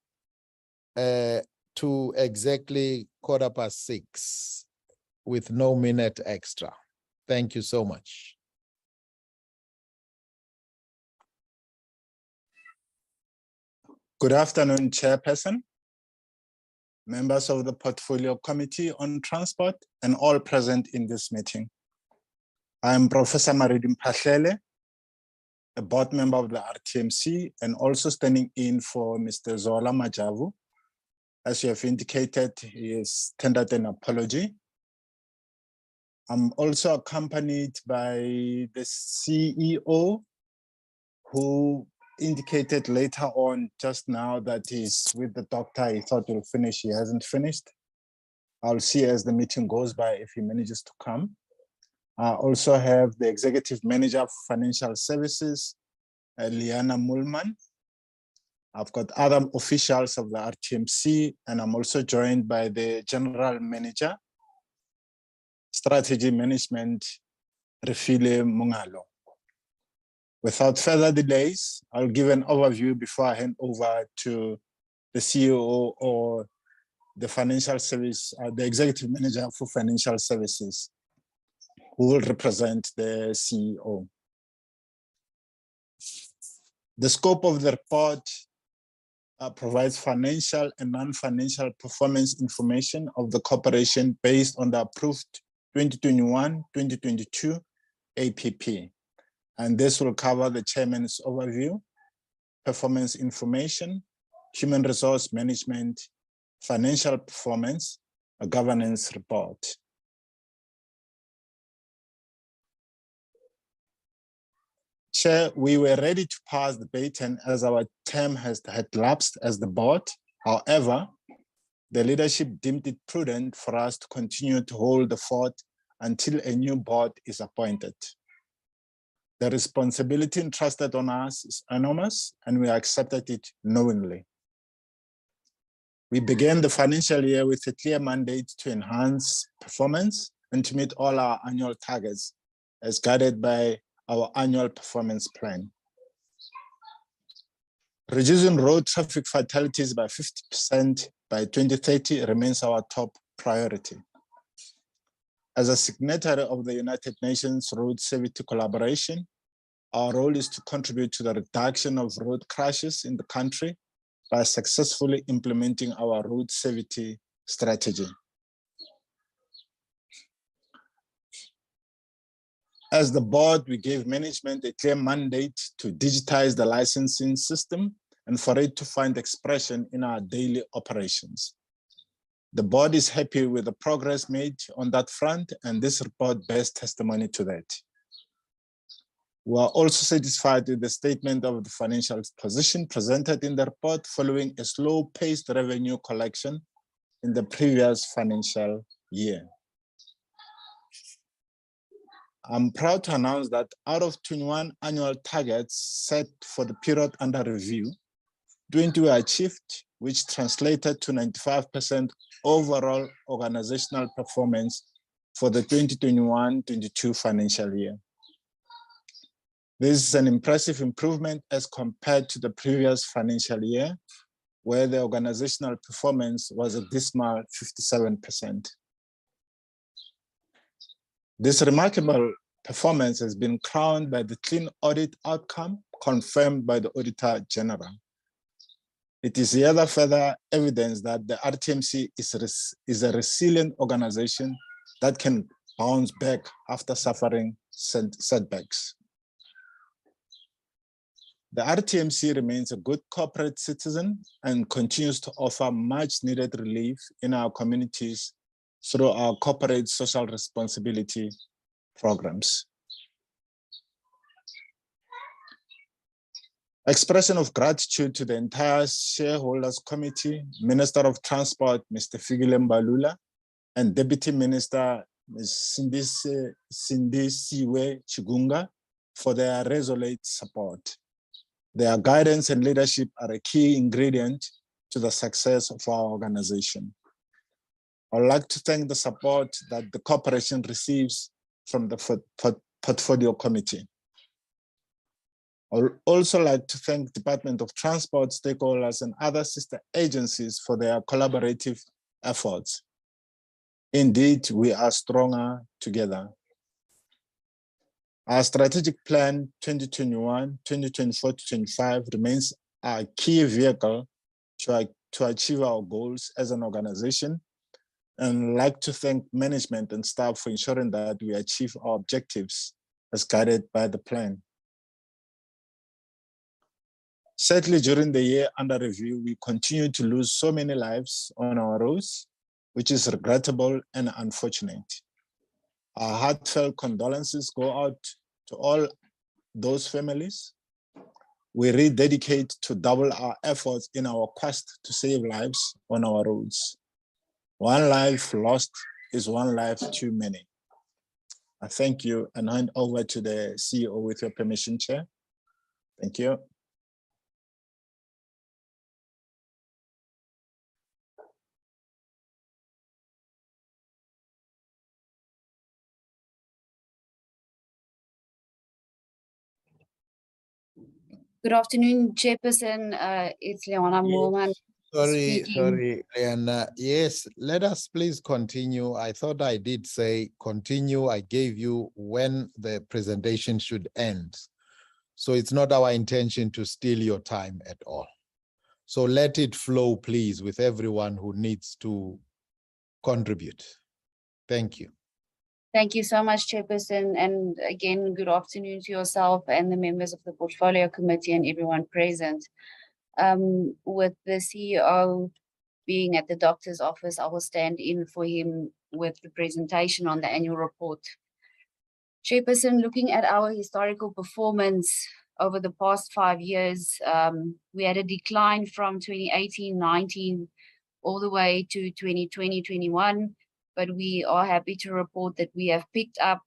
to exactly 6:15 with no minute extra. Thank you so much. Good afternoon, Chairperson, members of the Portfolio Committee on Transport, and all present in this meeting. I am Professor Maridim Pahlele, a board member of the RTMC, and also standing in for Mr. Zola Majavu. As you have indicated, he has tendered an apology. I'm also accompanied by the CEO, who indicated later on just now that he's with the doctor. He thought he'll finish, he hasn't finished. I'll see as the meeting goes by if he manages to come. I also have the Executive Manager of Financial Services, Liana Mulman. I've got other officials of the RTMC, and I'm also joined by the General Manager, Strategy Management, Refile Mungalo. Without further delays, I'll give an overview before I hand over to the CEO or the Financial Service, the Executive Manager for Financial Services, who will represent the CEO. The scope of the report provides financial and non-financial performance information of the corporation based on the approved 2021-2022 APP. And this will cover the chairman's overview, performance information, human resource management, financial performance, a governance report. Chair, we were ready to pass the baton as our term had lapsed as the board. However, the leadership deemed it prudent for us to continue to hold the fort until a new board is appointed. The responsibility entrusted on us is enormous, and we accepted it knowingly. We began the financial year with a clear mandate to enhance performance and to meet all our annual targets as guided by our annual performance plan. Reducing road traffic fatalities by 50% by 2030 remains our top priority. As a signatory of the United Nations Road Safety Collaboration, our role is to contribute to the reduction of road crashes in the country by successfully implementing our road safety strategy. As the board, we gave management a clear mandate to digitize the licensing system and for it to find expression in our daily operations. The board is happy with the progress made on that front, and this report bears testimony to that. We are also satisfied with the statement of the financial position presented in the report following a slow-paced revenue collection in the previous financial year. I'm proud to announce that out of 21 annual targets set for the period under review, 20 were achieved, which translated to 95% overall organizational performance for the 2021-22 financial year. This is an impressive improvement as compared to the previous financial year, where the organizational performance was a dismal 57%. This remarkable performance has been crowned by the clean audit outcome confirmed by the Auditor General. It is yet further evidence that the RTMC is a resilient organization that can bounce back after suffering setbacks. The RTMC remains a good corporate citizen and continues to offer much needed relief in our communities through our corporate social responsibility programs. Expression of gratitude to the entire Shareholders Committee, Minister of Transport, Mr. Fikile Mbalula, and Deputy Minister, Ms. Sindisiwe Chigunga, for their resolute support. Their guidance and leadership are a key ingredient to the success of our organization. I would like to thank the support that the corporation receives from the Portfolio Committee. I would also like to thank Department of Transport stakeholders and other sister agencies for their collaborative efforts. Indeed, we are stronger together. Our strategic plan 2021, 2024 to 25 remains our key vehicle to achieve our goals as an organization, and I'd like to thank management and staff for ensuring that we achieve our objectives as guided by the plan. Sadly, during the year under review, we continue to lose so many lives on our roads, which is regrettable and unfortunate. Our heartfelt condolences go out to all those families. We rededicate to double our efforts in our quest to save lives on our roads. One life lost is one life too many. I thank you and hand over to the CEO with your permission, Chair. Thank you. Good afternoon, Chairperson. It's Leona Moorman. Sorry, Speaking. Leanna. Yes, let us please continue. I thought I did say continue. I gave you when the presentation should end. So it's not our intention to steal your time at all. So let it flow, please, with everyone who needs to contribute. Thank you. Thank you so much, Chairperson. And again, good afternoon to yourself and the members of the Portfolio Committee and everyone present. With the CEO being at the doctor's office, I will stand in for him with the presentation on the annual report. Chairperson, looking at our historical performance over the past 5 years, we had a decline from 2018-19 all the way to 2020-21. But we are happy to report that we have picked up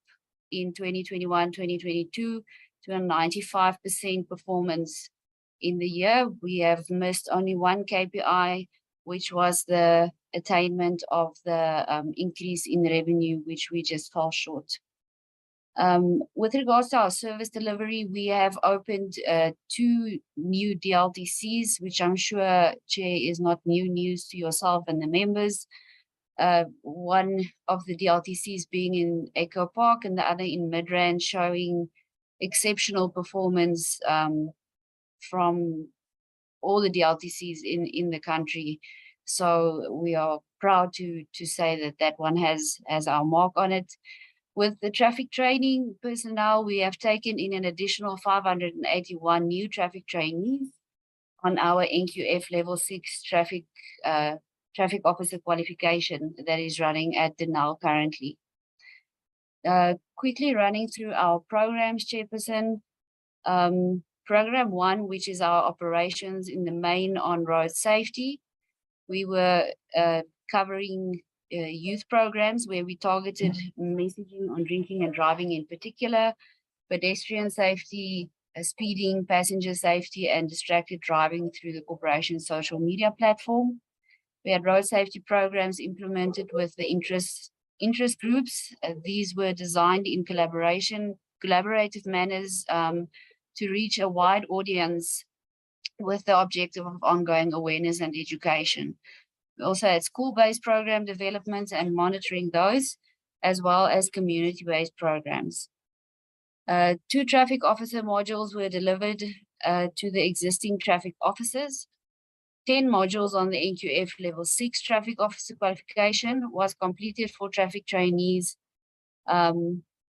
in 2021-2022 to a 95% performance in the year. We have missed only one KPI, which was the attainment of the increase in revenue, which we just fell short. With regards to our service delivery, we have opened 2 new DLTCs, which I'm sure, Chair, is not new news to yourself and the members. One of the DLTCs being in Echo Park and the other in Midrand, showing exceptional performance from all the DLTCs in the country. So we are proud to say that that one has our mark on it. With the traffic training personnel, we have taken in an additional 581 new traffic trainees on our NQF level 6 traffic officer qualification that is running at Denel currently. Quickly running through our programs, Chairperson. Program 1, which is our operations in the main on road safety. We were covering youth programs where we targeted messaging on drinking and driving in particular, pedestrian safety, speeding, passenger safety, and distracted driving through the corporation's social media platform. We had road safety programs implemented with the interest groups. These were designed in collaborative manners to reach a wide audience with the objective of ongoing awareness and education. We also had school-based program development and monitoring those, as well as community-based programs. 2 traffic officer modules were delivered to the existing traffic officers. 10 modules on the NQF level 6 traffic officer qualification was completed for traffic trainees,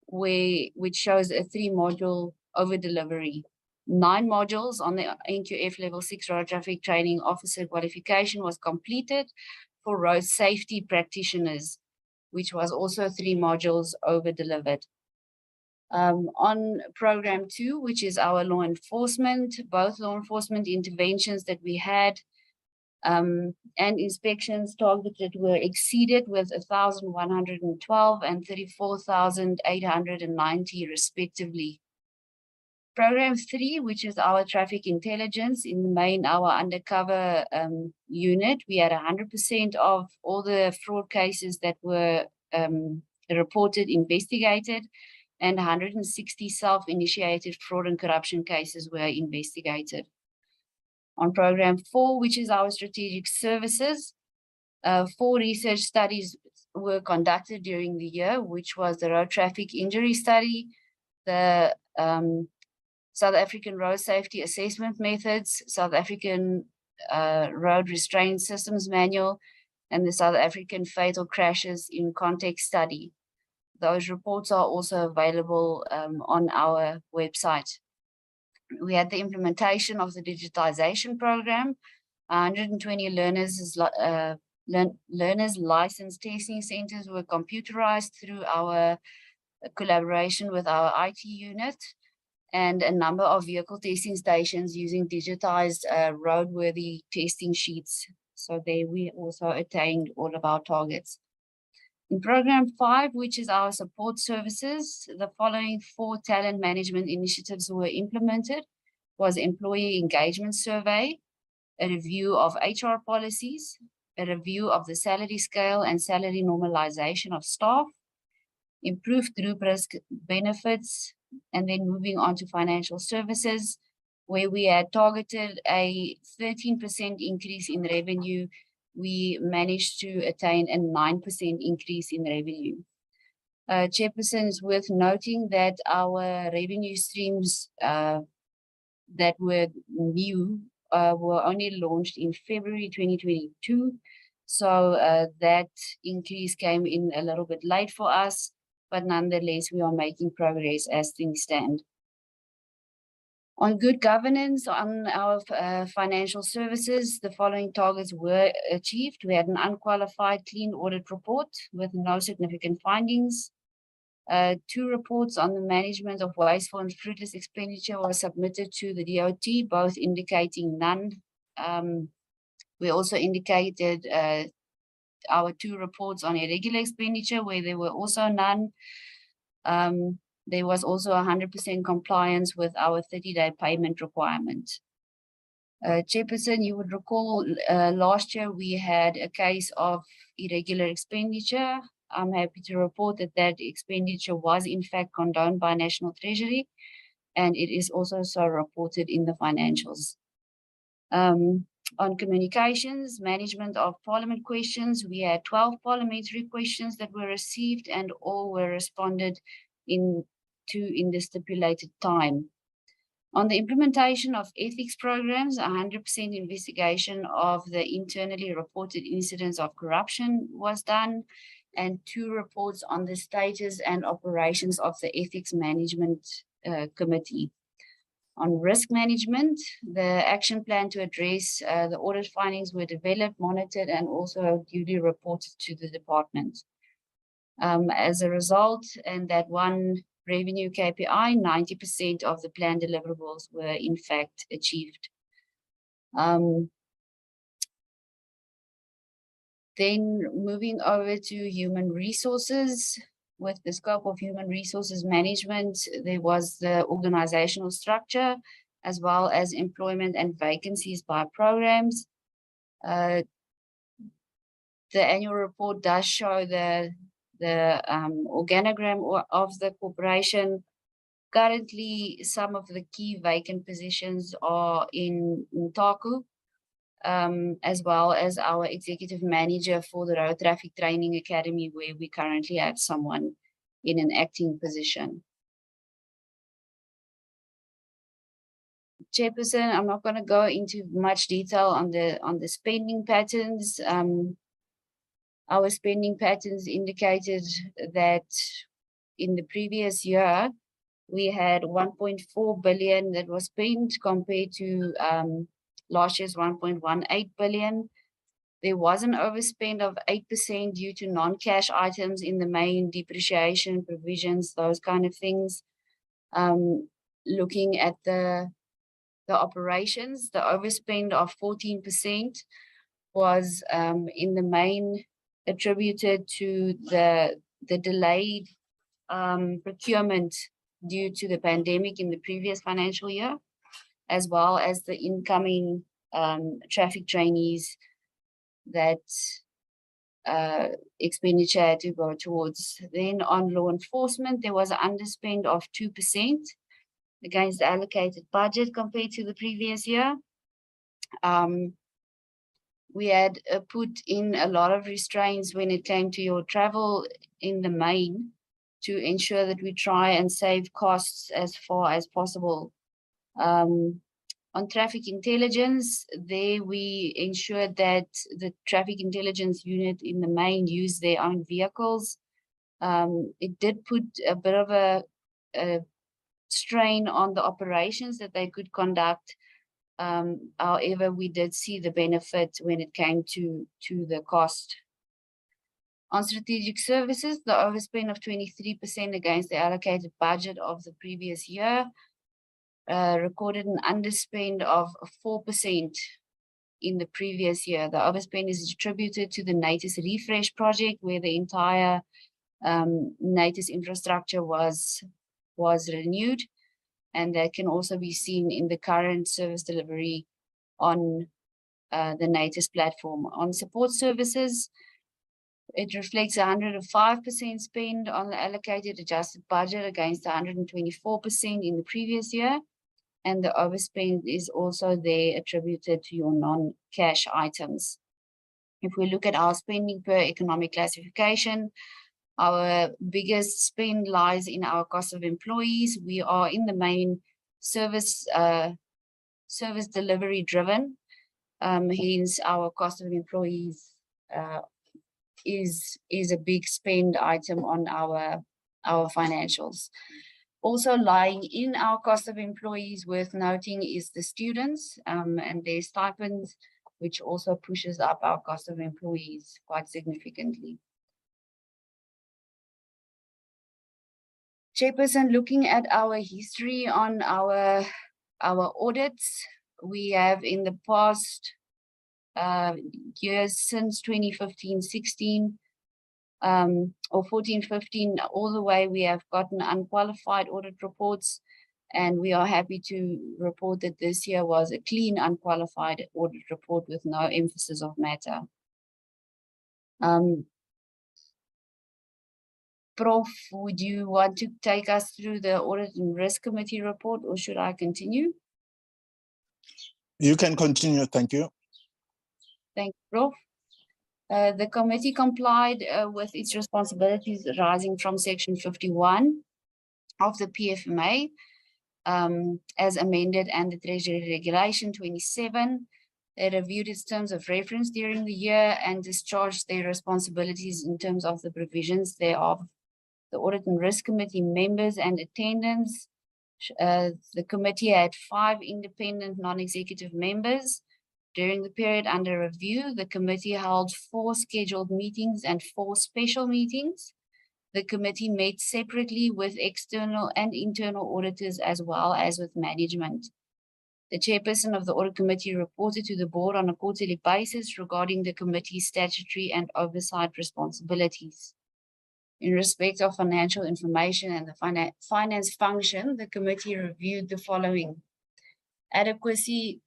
which shows a 3-module over delivery 9 modules on the NQF Level 6 Road Traffic Training Officer qualification was completed for road safety practitioners, which was also 3 modules over-delivered. On program 2, which is our law enforcement, both law enforcement interventions that we had and inspections targeted were exceeded with 1,112 and 34,890 respectively. Program 3, which is our traffic intelligence, in the main our undercover unit, we had 100% of all the fraud cases that were reported, investigated, and 160 self-initiated fraud and corruption cases were investigated. On program 4, which is our strategic services, 4 research studies were conducted during the year, which was the road traffic injury study, the South African Road Safety Assessment Methods, South African Road Restraint Systems Manual, and the South African Fatal Crashes in Context Study. Those reports are also available on our website. We had the implementation of the digitization program. 120 learners license testing centers were computerized through our collaboration with our IT unit, and a number of vehicle testing stations using digitized roadworthy testing sheets. So there we also attained all of our targets. In program 5, which is our support services, the following 4 talent management initiatives were implemented: was employee engagement survey, a review of HR policies, a review of the salary scale and salary normalization of staff, improved group risk benefits, and then moving on to financial services, where we had targeted a 13% increase in revenue. We managed to attain a 9% increase in revenue. Chairperson, is worth noting that our revenue streams that were new were only launched in February 2022. So that increase came in a little bit late for us, but nonetheless, we are making progress as things stand. On good governance, on our financial services, the following targets were achieved. We had an unqualified clean audit report with no significant findings. 2 reports on the management of wasteful and fruitless expenditure were submitted to the DOT, both indicating none. We also indicated our 2 reports on irregular expenditure, where there were also none. There was also 100% compliance with our 30-day payment requirement. Chairperson, you would recall last year we had a case of irregular expenditure. I'm happy to report that that expenditure was in fact condoned by National Treasury, and it is also so reported in the financials. On communications, management of Parliament questions, we had 12 parliamentary questions that were received, and all were responded in the stipulated time. On the implementation of ethics programs, 100% investigation of the internally reported incidents of corruption was done, and 2 reports on the status and operations of the ethics management committee. On risk management, the action plan to address the audit findings were developed, monitored, and also duly reported to the department. As a result, and that one revenue KPI, 90% of the planned deliverables were in fact achieved. Then moving over to human resources. With the scope of human resources management, there was the organizational structure, as well as employment and vacancies by programs. The annual report does show the organogram of the corporation. Currently, some of the key vacant positions are in Ntaku, as well as our executive manager for the Road Traffic Training Academy, where we currently have someone in an acting position. Chairperson, I'm not going to go into much detail on the spending patterns. Our spending patterns indicated that in the previous year, we had 1.4 billion that was spent compared to last year's 1.18 billion. There was an overspend of 8% due to non-cash items in the main, depreciation, provisions, those kind of things. Looking at the operations, the overspend of 14% was in the main attributed to the delayed procurement due to the pandemic in the previous financial year, as well as the incoming traffic trainees that expenditure had to go towards. Then on law enforcement, there was an underspend of 2% against the allocated budget compared to the previous year. We had put in a lot of restraints when it came to your travel in the main to ensure that we try and save costs as far as possible. On traffic intelligence, there we ensured that the traffic intelligence unit in the main used their own vehicles. It did put a bit of a strain on the operations that they could conduct. However, we did see the benefit when it came to the cost. On strategic services, the overspend of 23% against the allocated budget of the previous year recorded an underspend of 4% in the previous year. The overspend is attributed to the NATIS refresh project, where the entire NATIS infrastructure was renewed, and that can also be seen in the current service delivery on the NATIS platform. On support services, it reflects 105% spend on the allocated adjusted budget against 124% in the previous year. And the overspend is also there attributed to your non-cash items. If we look at our spending per economic classification, our biggest spend lies in our cost of employees. We are in the main service delivery driven. Hence, our cost of employees is a big spend item on our financials. Also lying in our cost of employees worth noting is the students and their stipends, which also pushes up our cost of employees quite significantly. Chairperson, looking at our history on our audits, we have in the past years since 2015-16 or 14-15 all the way, we have gotten unqualified audit reports, and we are happy to report that this year was a clean unqualified audit report with no emphasis of matter. Prof, would you want to take us through the Audit and Risk Committee report, or should I continue? You can continue, thank you. Thank you, Prof. The committee complied with its responsibilities arising from Section 51 of the PFMA as amended, and the Treasury Regulation 27. They reviewed its terms of reference during the year and discharged their responsibilities in terms of the provisions thereof. The Audit and Risk Committee members and attendance. The committee had 5 independent non-executive members. During the period under review, the committee held 4 scheduled meetings and 4 special meetings. The committee met separately with external and internal auditors as well as with management. The chairperson of the audit committee reported to the board on a quarterly basis regarding the committee's statutory and oversight responsibilities. In respect of financial information and the finance function, the committee reviewed the following: adequacy,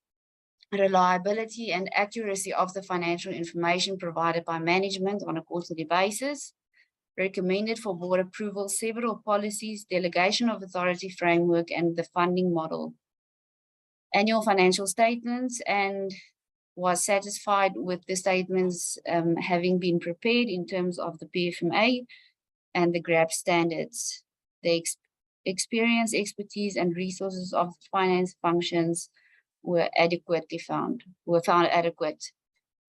reliability, and accuracy of the financial information provided by management on a quarterly basis, recommended for board approval several policies, delegation of authority framework, and the funding model. Annual financial statements, and was satisfied with the statements having been prepared in terms of the PFMA and the GRAP standards. The experience, expertise, and resources of the finance functions were found adequate.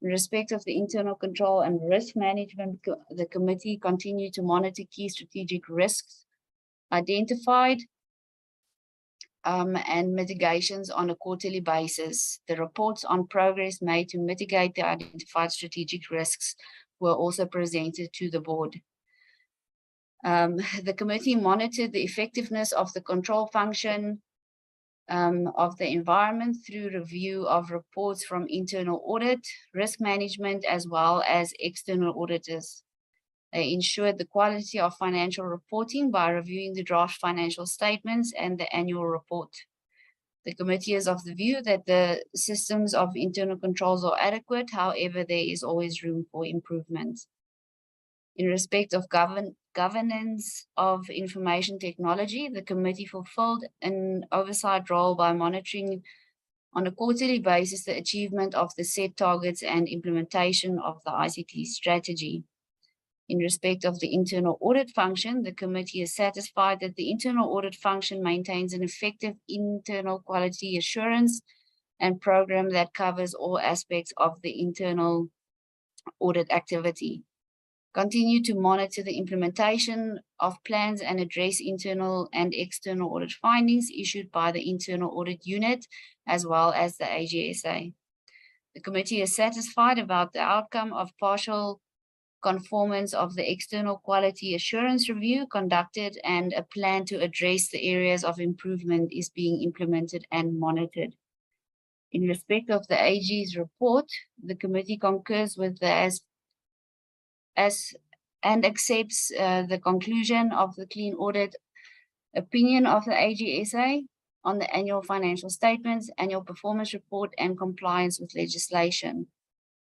In respect of the internal control and risk management, the committee continued to monitor key strategic risks identified and mitigations on a quarterly basis. The reports on progress made to mitigate the identified strategic risks were also presented to the board. The committee monitored the effectiveness of the control function of the environment through review of reports from internal audit, risk management, as well as external auditors. They ensured the quality of financial reporting by reviewing the draft financial statements and the annual report. The committee is of the view that the systems of internal controls are adequate. However, there is always room for improvement. In respect of governance of information technology, the committee fulfilled an oversight role by monitoring on a quarterly basis the achievement of the set targets and implementation of the ICT strategy. In respect of the internal audit function, the committee is satisfied that the internal audit function maintains an effective internal quality assurance and program that covers all aspects of the internal audit activity. Continue to monitor the implementation of plans and address internal and external audit findings issued by the internal audit unit, as well as the AGSA. The committee is satisfied about the outcome of partial conformance of the external quality assurance review conducted, and a plan to address the areas of improvement is being implemented and monitored. In respect of the AG's report, the committee concurs with the and accepts the conclusion of the clean audit opinion of the AGSA on the annual financial statements, annual performance report, and compliance with legislation.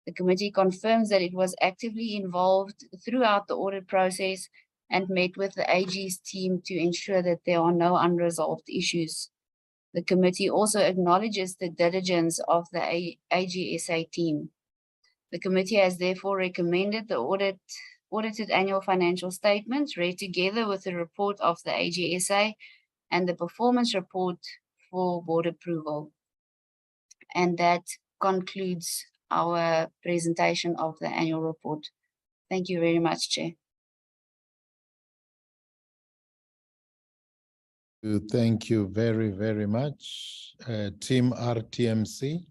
The committee confirms that it was actively involved throughout the audit process and met with the AG's team to ensure that there are no unresolved issues. The committee also acknowledges the diligence of the AGSA team. The committee has therefore recommended the audited annual financial statements read together with the report of the AGSA and the performance report for board approval. And that concludes our presentation of the annual report. Thank you very much, Chair. Thank you very, very much, Team RTMC.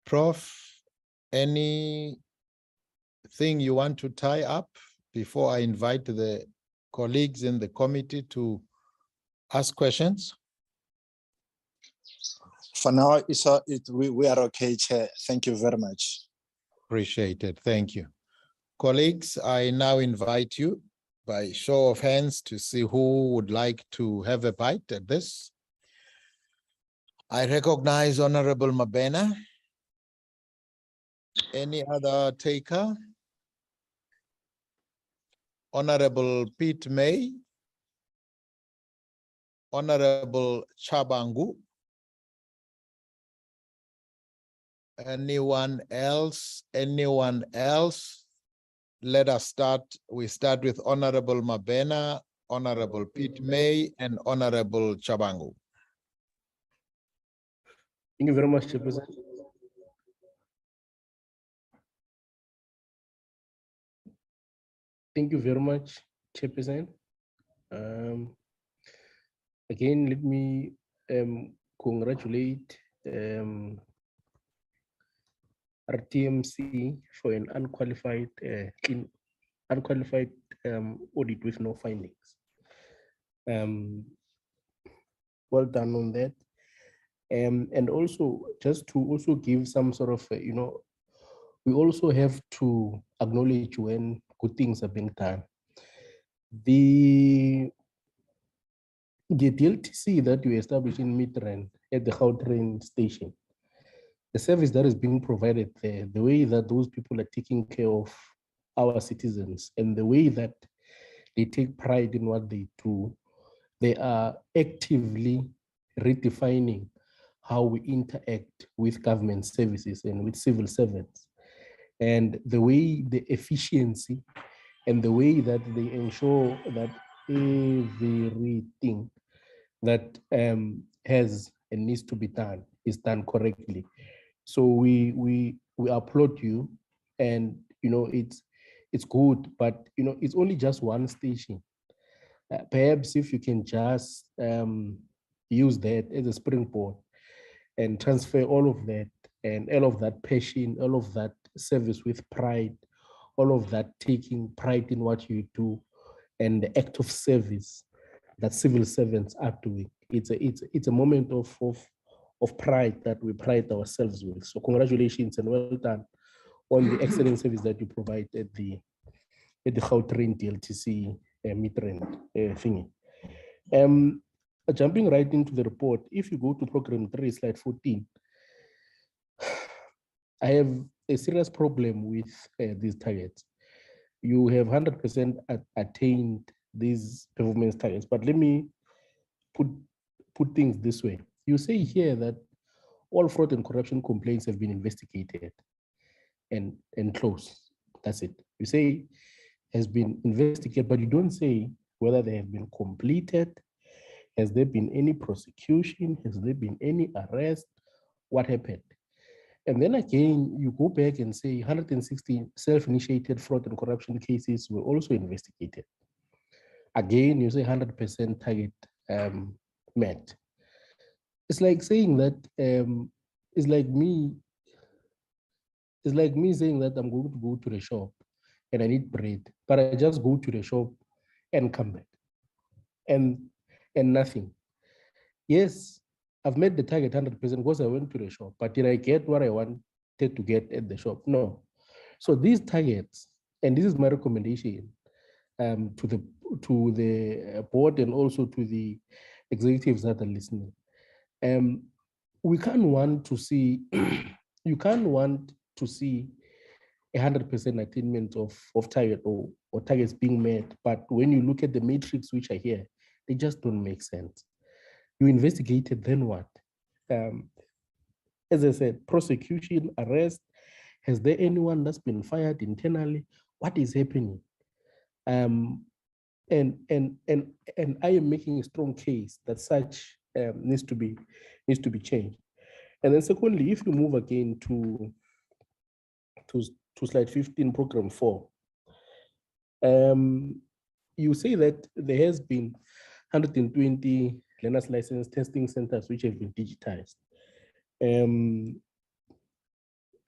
Prof, anything you want to tie up before I invite the colleagues in the committee to ask questions? For now, we are okay, Chair. Thank you very much. Appreciate it. Thank you. Colleagues, I now invite you by show of hands to see who would like to have a bite at this. I recognize Honorable Mabena. Any other taker? Honorable Pete May. Honorable Chabangu. Anyone else? Anyone else? Let us start. We start with Honorable Mabena, Honorable Pete May, and Honorable Chabangu. Thank you very much, Chairperson. Thank you very much, Chairperson. Again, let me congratulate RTMC for an unqualified audit with no findings. Well done on that. And also, just to also give some sort of, we also have to acknowledge when good things are being done. The DLTC that we established in Midrand at the Gautrain station, the service that is being provided there, the way that those people are taking care of our citizens, and the way that they take pride in what they do, they are actively redefining how we interact with government services and with civil servants. And the way, the efficiency, and the way that they ensure that everything that has and needs to be done is done correctly. So we applaud you, and it's good, but it's only just one station Perhaps if you can just use that as a springboard and transfer all of that and all of that passion, all of that service with pride, all of that taking pride in what you do, and the act of service that civil servants are doing. It's a moment of pride that we pride ourselves with. So congratulations and well done on the excellent service that you provide at the Gauteng DLTC Midrand thingy. Jumping right into the report, if you go to program 3, slide 14, I have a serious problem with these targets. You have 100% attained these performance targets, but let me put things this way. You say here that all fraud and corruption complaints have been investigated and closed. That's it. You say has been investigated, but you don't say whether they have been completed. Has there been any prosecution? Has there been any arrest? What happened? And then again, you go back and say 160 self-initiated fraud and corruption cases were also investigated. Again, you say 100% target met. It's like saying that, it's like me saying that I'm going to go to the shop and I need bread, but I just go to the shop and come back and nothing. Yes, I've met the target 100% because I went to the shop, but did I get what I wanted to get at the shop? No. So these targets, and this is my recommendation to the board and also to the executives that are listening. We can't want to see, you can't want to see 100% attainment of target or targets being met, but when you look at the metrics which are here, they just don't make sense. You investigated, then what? As I said, prosecution, arrest. Has there anyone that's been fired internally? What is happening? And I am making a strong case that such needs to be changed. And then secondly, if you move again to slide 15, program 4, you say that there has been 120 learners license testing centers which have been digitized. And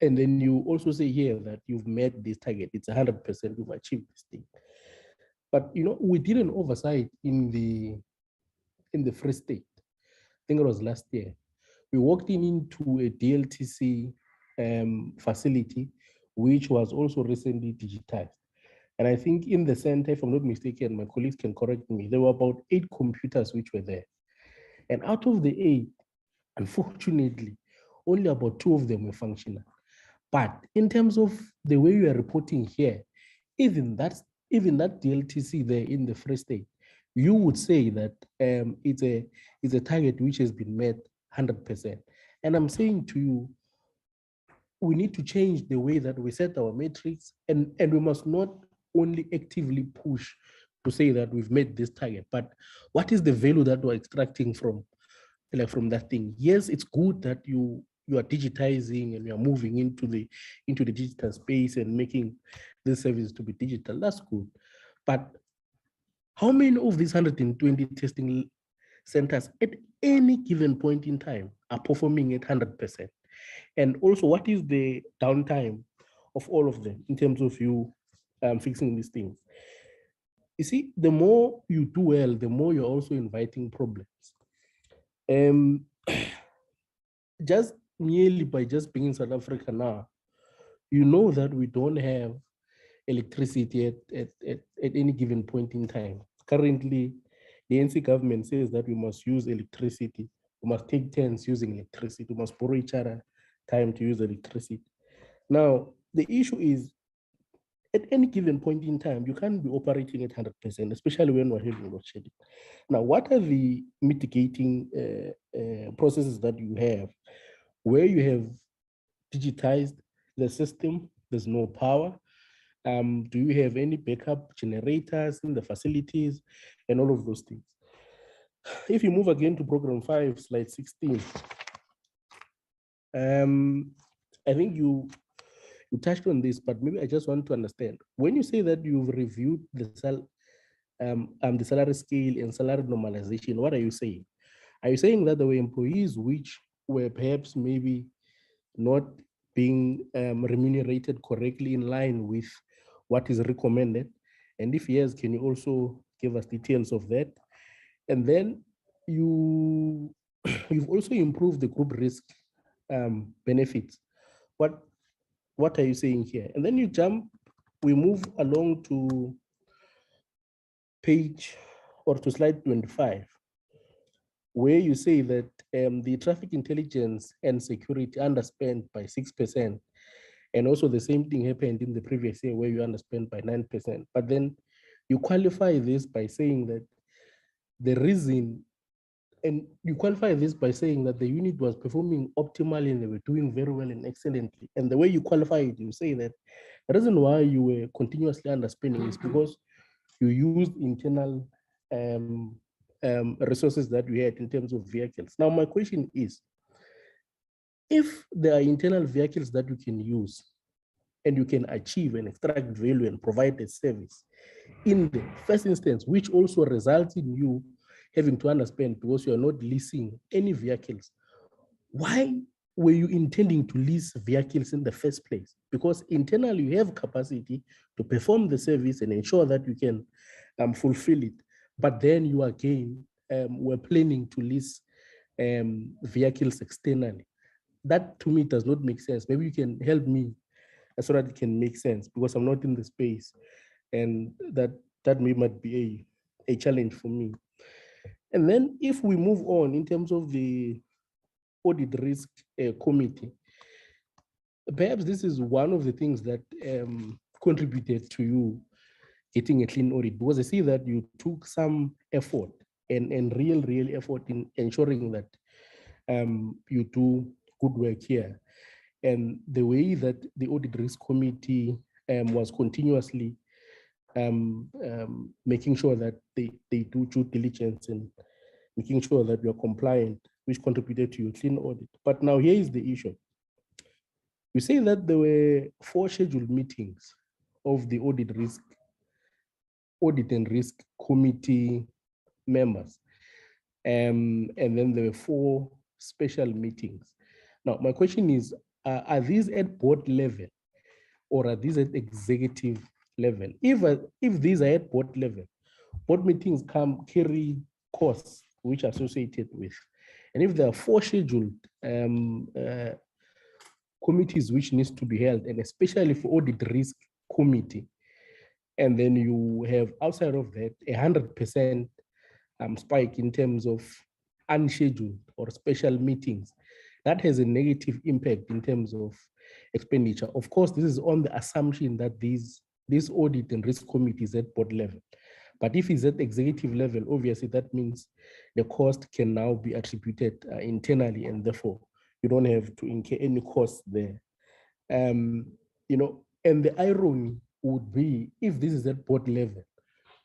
then you also say here that you've met this target. It's 100% you've achieved this thing. But you know, we did an oversight in the Free State. I think it was last year. We walked into a DLTC facility, which was also recently digitized. And I think in the center, if I'm not mistaken, my colleagues can correct me, there were about 8 computers which were there. And out of the 8, unfortunately, only about 2 of them were functional. But in terms of the way you are reporting here, even that DLTC there in the Free State, you would say that it's a target which has been met 100%. And I'm saying to you, we need to change the way that we set our metrics, and we must not only actively push to say that we've made this target, but what is the value that we're extracting from that thing? Yes, it's good that you are digitizing and you are moving into the digital space and making this service to be digital. That's good. But how many of these 120 testing centers at any given point in time are performing at 100%? And also, what is the downtime of all of them in terms of you fixing these things? You see, the more you do well, the more you're also inviting problems. Just merely by just being in South Africa now, you know that we don't have electricity at any given point in time. Currently, the NC government says that we must use electricity. We must take turns using electricity. We must borrow each other time to use electricity. Now, the issue is, at any given point in time, you can't be operating at 100%, especially when we're having load shedding. Now, what are the mitigating processes that you have where you have digitized the system, there's no power? Do you have any backup generators in the facilities and all of those things? If you move again to program 5, slide 16, I think you touched on this, but maybe I just want to understand. When you say that you've reviewed the the salary scale and salary normalization, what are you saying? Are you saying that there were employees which were perhaps maybe not being remunerated correctly in line with what is recommended? And if yes, can you also give us details of that? And then you've also improved the group risk benefits. What are you saying here? And then we move along to slide 25, where you say that the traffic intelligence and security underspent by 6%. And also the same thing happened in the previous year where you underspent by 9%. But then you qualify this by saying that the reason, and you qualify this by saying that the unit was performing optimally and they were doing very well and excellently. And the way you qualify it, you say that the reason why you were continuously underspending is because you used internal resources that we had in terms of vehicles. Now, my question is, if there are internal vehicles that you can use and you can achieve and extract value and provide a service in the first instance, which also results in you having to underspend because you are not leasing any vehicles, why were you intending to lease vehicles in the first place? Because internally you have capacity to perform the service and ensure that you can fulfill it. But then you again were planning to lease vehicles externally. That to me does not make sense. Maybe you can help me so that it can make sense, because I'm not in the space, and that might be a challenge for me. And then if we move on in terms of the audit risk committee, perhaps this is one of the things that contributed to you getting a clean audit, because I see that you took some effort and real effort in ensuring that you do good work here. And the way that the audit risk committee was continuously making sure that they do due diligence and making sure that we are compliant, which contributed to your clean audit. But now here is the issue. You say that there were 4 scheduled meetings of the audit and risk committee members. And then there were 4 special meetings. Now, my question is, are these at board level or are these at executive level? If these are at board level, board meetings carry costs which are associated with. And if there are 4 scheduled committees which needs to be held, and especially for audit risk committee, and then you have outside of that 100% spike in terms of unscheduled or special meetings, that has a negative impact in terms of expenditure. Of course, this is on the assumption that this audit and risk committee is at board level. But if it's at executive level, obviously that means the cost can now be attributed internally, and therefore you don't have to incur any cost there. And the irony would be, if this is at board level,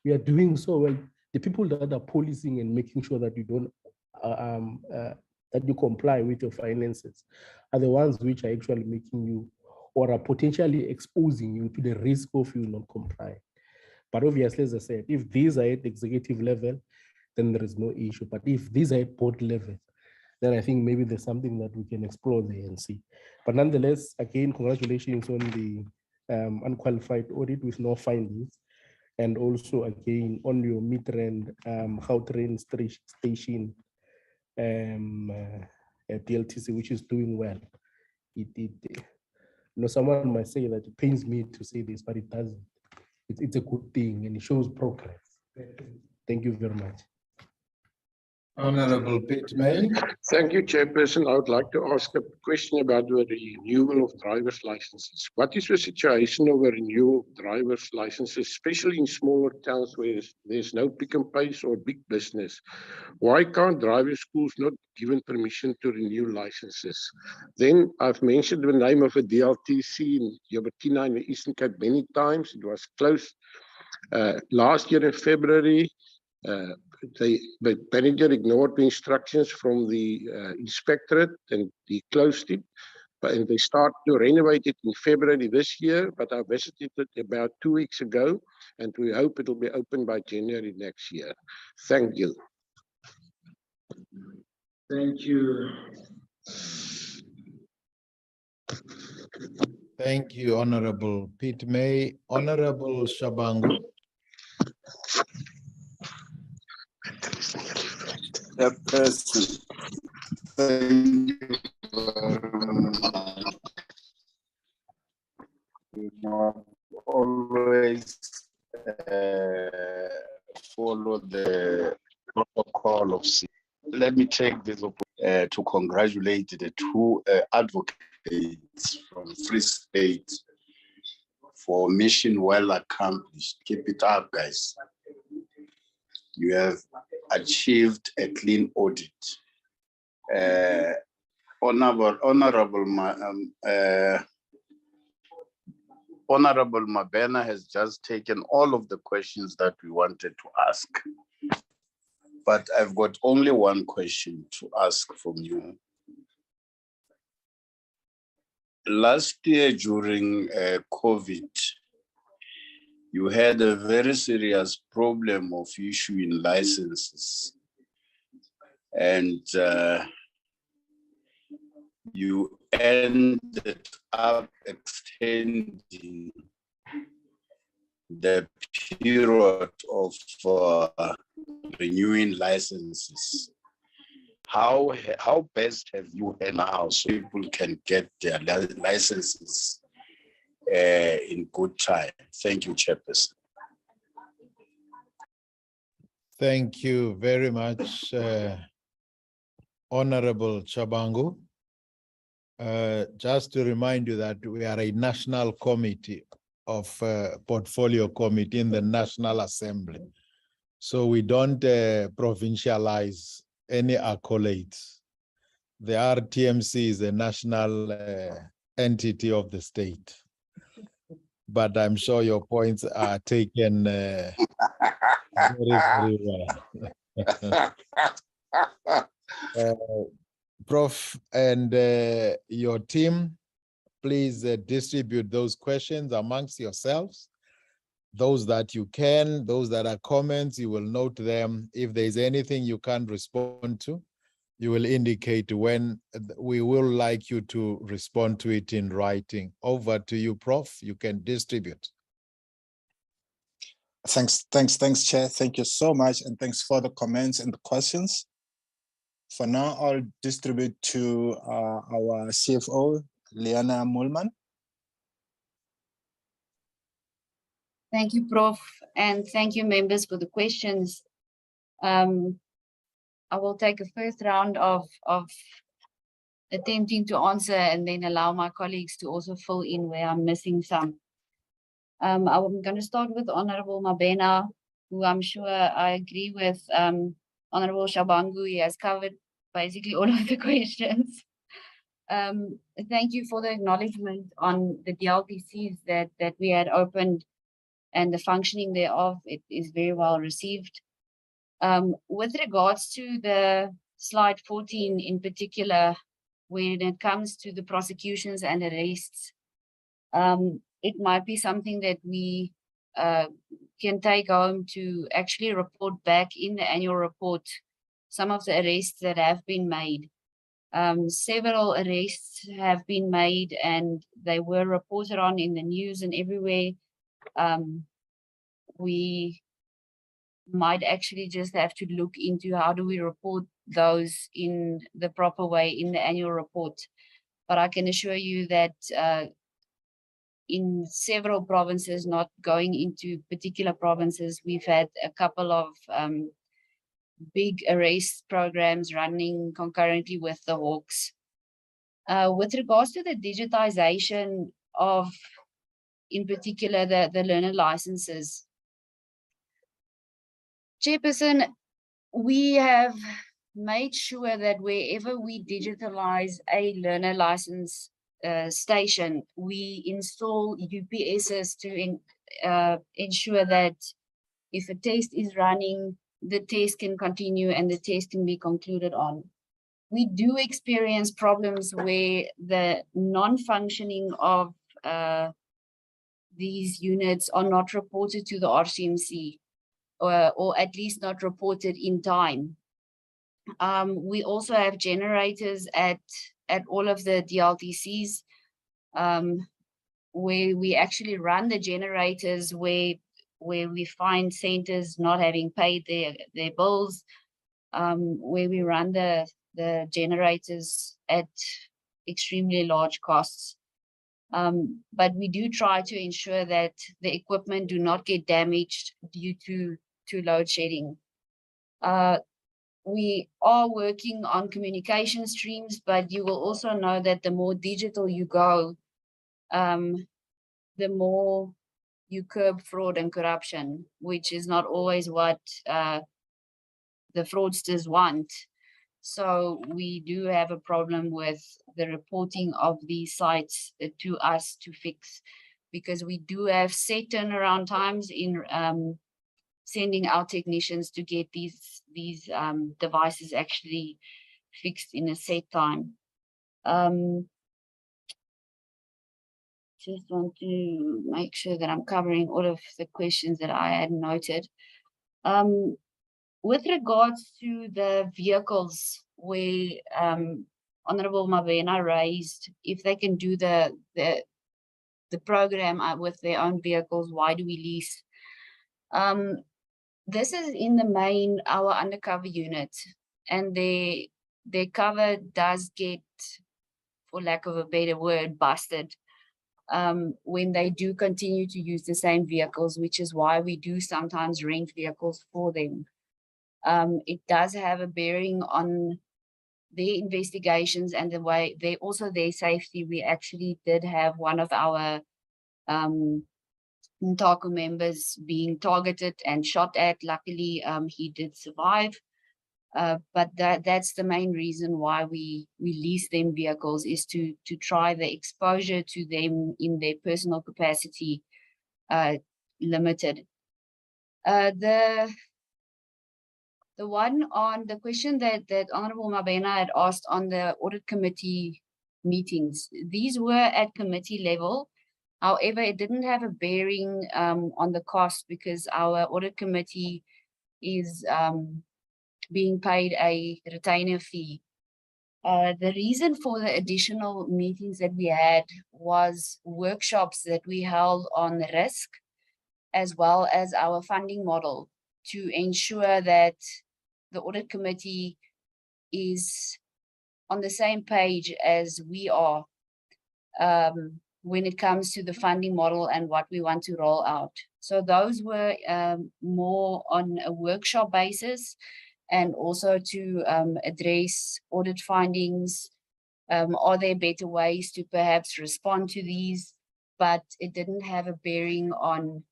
we are doing so well. The people that are policing and making sure that you don't that you comply with your finances are the ones which are actually making you, or are potentially exposing you to the risk of you not complying. But obviously, as I said, if these are at executive level, then there is no issue. But if these are at board level, then I think maybe there's something that we can explore there and see. But nonetheless, again, congratulations on the unqualified audit with no findings. And also, again, on your mid-range Gautrain station PLTC, which is doing well. Someone might say that it pains me to say this, but it doesn't. It's a good thing and it shows progress. Thank you very much. Honorable Pitt May. Thank you, Chairperson. I would like to ask a question about the renewal of driver's licenses. What is the situation of a renewal of driver's licenses, especially in smaller towns where there's no pick and place or big business? Why can't driving schools not given permission to renew licenses? Then I've mentioned the name of a DLTC in Yobatina in the Eastern Cape many times. It was closed last year in February. The manager ignored the instructions from the inspectorate and he closed it. But they start to renovate it in February this year, but I visited it about 2 weeks ago, and we hope it will be open by January next year. Thank you. Thank you. Thank you, Honorable Pete May. Honorable Shabangu. Chairperson, thank you very much. We must always follow the protocol of C. Let me take this opportunity to congratulate the two advocates from Free State for mission well accomplished. Keep it up, guys. You have achieved a clean audit. Honorable Mabena has just taken all of the questions that we wanted to ask. But I've got only one question to ask from you. Last year during COVID, you had a very serious problem of issuing licenses. And you ended up extending the period of renewing licenses. How best have you had now so people can get their licenses in good time? Thank you, Chairperson. Thank you very much, Honorable Chabangu. Just to remind you that we are a national committee of portfolio committee in the National Assembly. So we don't provincialize any accolades. The RTMC is a national entity of the state. But I'm sure your points are taken very, very well. Prof and your team, please distribute those questions amongst yourselves. Those that you can, those that are comments, you will note them. If there's anything you can't respond to, you will indicate when. We will like you to respond to it in writing. Over to you, Prof. You can distribute. Thanks, Chair. Thank you so much, and thanks for the comments and the questions. For now, I'll distribute to our CFO, Liana Mulman. Thank you, Prof. And thank you, members, for the questions. I will take a first round of attempting to answer and then allow my colleagues to also fill in where I'm missing some. I'm going to start with Honorable Mabena, who I'm sure I agree with Honorable Shabangu. He has covered basically all of the questions. Thank you for the acknowledgement on the DLTCs that we had opened and the functioning thereof. It is very well received. With regards to the slide 14 in particular, when it comes to the prosecutions and arrests, it might be something that we can take home to actually report back in the annual report some of the arrests that have been made. Several arrests have been made and they were reported on in the news and everywhere. We might actually just have to look into how do we report those in the proper way in the annual report. But I can assure you that in several provinces, not going into particular provinces, we've had a couple of big arrest programs running concurrently with the Hawks. With regards to the digitization of, in particular, the learner licenses, Chairperson, we have made sure that wherever we digitalize a learner license station, we install UPSs to ensure that if a test is running, the test can continue and the test can be concluded on. we do experience problems where the non-functioning of these units are not reported to the RCMC, or at least not reported in time. We also have generators at all of the DLTCs, where we actually run the generators where we find centers not having paid their bills, where we run the generators at extremely large costs. But we do try to ensure that the equipment do not get damaged due to load shedding. We are working on communication streams, but you will also know that the more digital you go, the more you curb fraud and corruption, which is not always what the fraudsters want. So we do have a problem with the reporting of these sites to us to fix, because we do have set turnaround times in sending our technicians to get these devices actually fixed in a set time. Just want to make sure that I'm covering all of the questions that I had noted. With regards to the vehicles, where Honorable Mabena raised, if they can do the program with their own vehicles, why do we lease? This is in the main our undercover unit, and their cover does get, for lack of a better word, busted when they do continue to use the same vehicles, which is why we do sometimes rent vehicles for them. It does have a bearing on their investigations and the way their safety. We actually did have one of our Ntaku members being targeted and shot at. Luckily, he did survive. But that's the main reason why we lease them vehicles, is to try the exposure to them in their personal capacity limited. The one on the question that Honorable Mabena had asked on the audit committee meetings, these were at committee level. However, it didn't have a bearing on the cost, because our audit committee is being paid a retainer fee. The reason for the additional meetings that we had was workshops that we held on risk, as well as our funding model, to ensure that the audit committee is on the same page as we are when it comes to the funding model and what we want to roll out. So those were more on a workshop basis, and also to address audit findings. Are there better ways to perhaps respond to these? But it didn't have a bearing on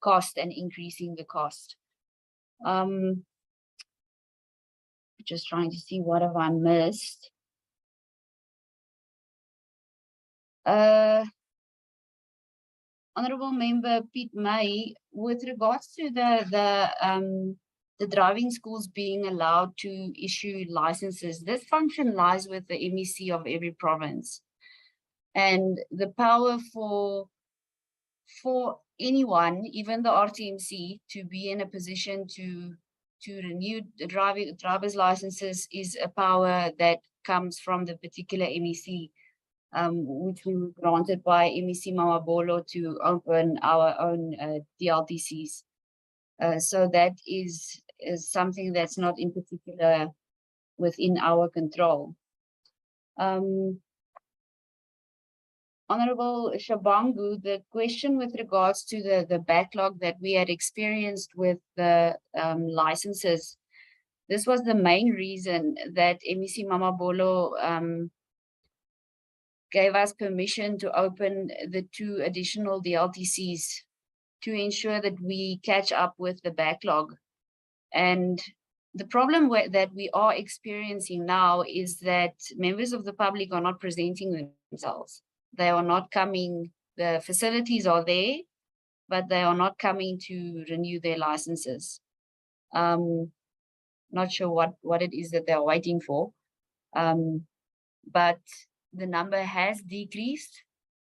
cost and increasing the cost. Just trying to see what have I missed. Honorable Member Piet May, with regards to the driving schools being allowed to issue licenses, this function lies with the MEC of every province. And the power for anyone, even the RTMC, to be in a position to renew the driver's licenses is a power that comes from the particular MEC, which we were granted by MEC Mamabolo to open our own DLTCs. So that is something that's not in particular within our control. Honorable Shabangu, the question with regards to the backlog that we had experienced with the licenses, this was the main reason that MEC Mamabolo gave us permission to open the 2 additional DLTCs to ensure that we catch up with the backlog. And the problem that we are experiencing now is that members of the public are not presenting themselves. They are not coming, the facilities are there, but they are not coming to renew their licenses. Not sure what it is that they're waiting for. But the number has decreased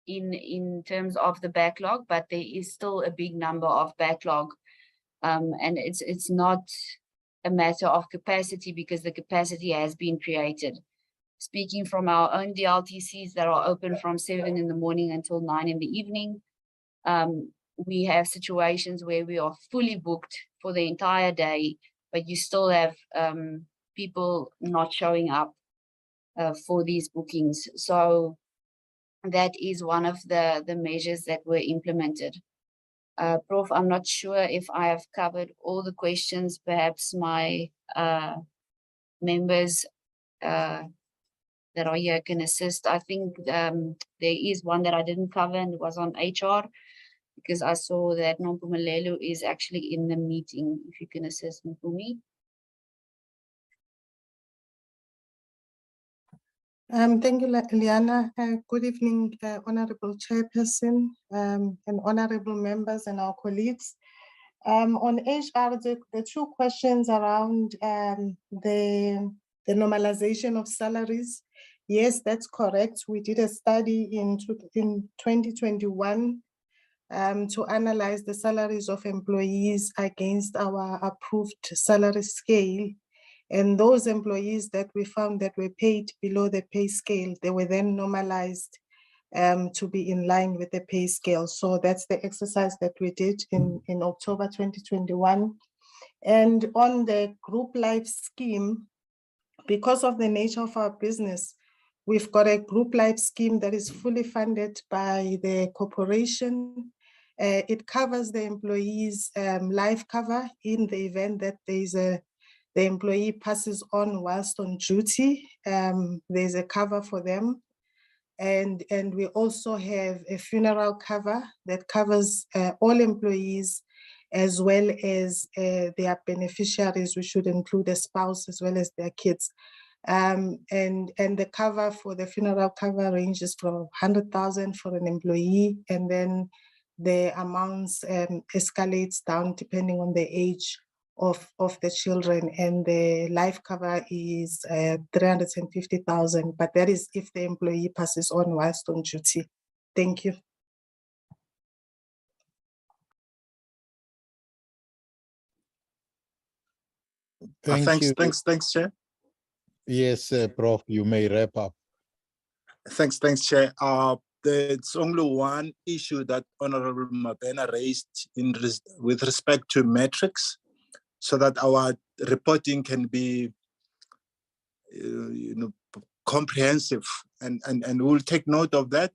in terms of the backlog, but there is still a big number of backlog. And it's not a matter of capacity because the capacity has been created. Speaking from our own DLTCs that are open from 7 in the morning until 9 in the evening, we have situations where we are fully booked for the entire day, but you still have people not showing up for these bookings. So that is one of the measures that were implemented. Prof, I'm not sure if I have covered all the questions. Perhaps my members that are here can assist. I think there is one that I didn't cover, and it was on HR, because I saw that Nompumelelo is actually in the meeting. If you can assist me for me. Thank you, Liana. Good evening, Honorable Chairperson, and honorable members and our colleagues. On HR, the 2 questions around the normalization of salaries. Yes, that's correct. We did a study in 2021 to analyze the salaries of employees against our approved salary scale. And those employees that we found that were paid below the pay scale, they were then normalized to be in line with the pay scale. So that's the exercise that we did in October 2021. And on the group life scheme, because of the nature of our business, we've got a group life scheme that is fully funded by the corporation. It covers the employees' life cover in the event that the employee passes on whilst on duty. There's a cover for them. And we also have a funeral cover that covers all employees as well as their beneficiaries, which should include a spouse as well as their kids. And the cover for the funeral cover ranges from 100,000 for an employee, and then the amounts escalates down depending on the age of the children, and the life cover is 350,000, but that is if the employee passes on whilst on duty. Thank you. Thanks, Chair. Yes, Prof, you may wrap up. Thanks, Chair. There's only one issue that Honorable Mabena raised with respect to metrics, so that our reporting can be, comprehensive, and we'll take note of that,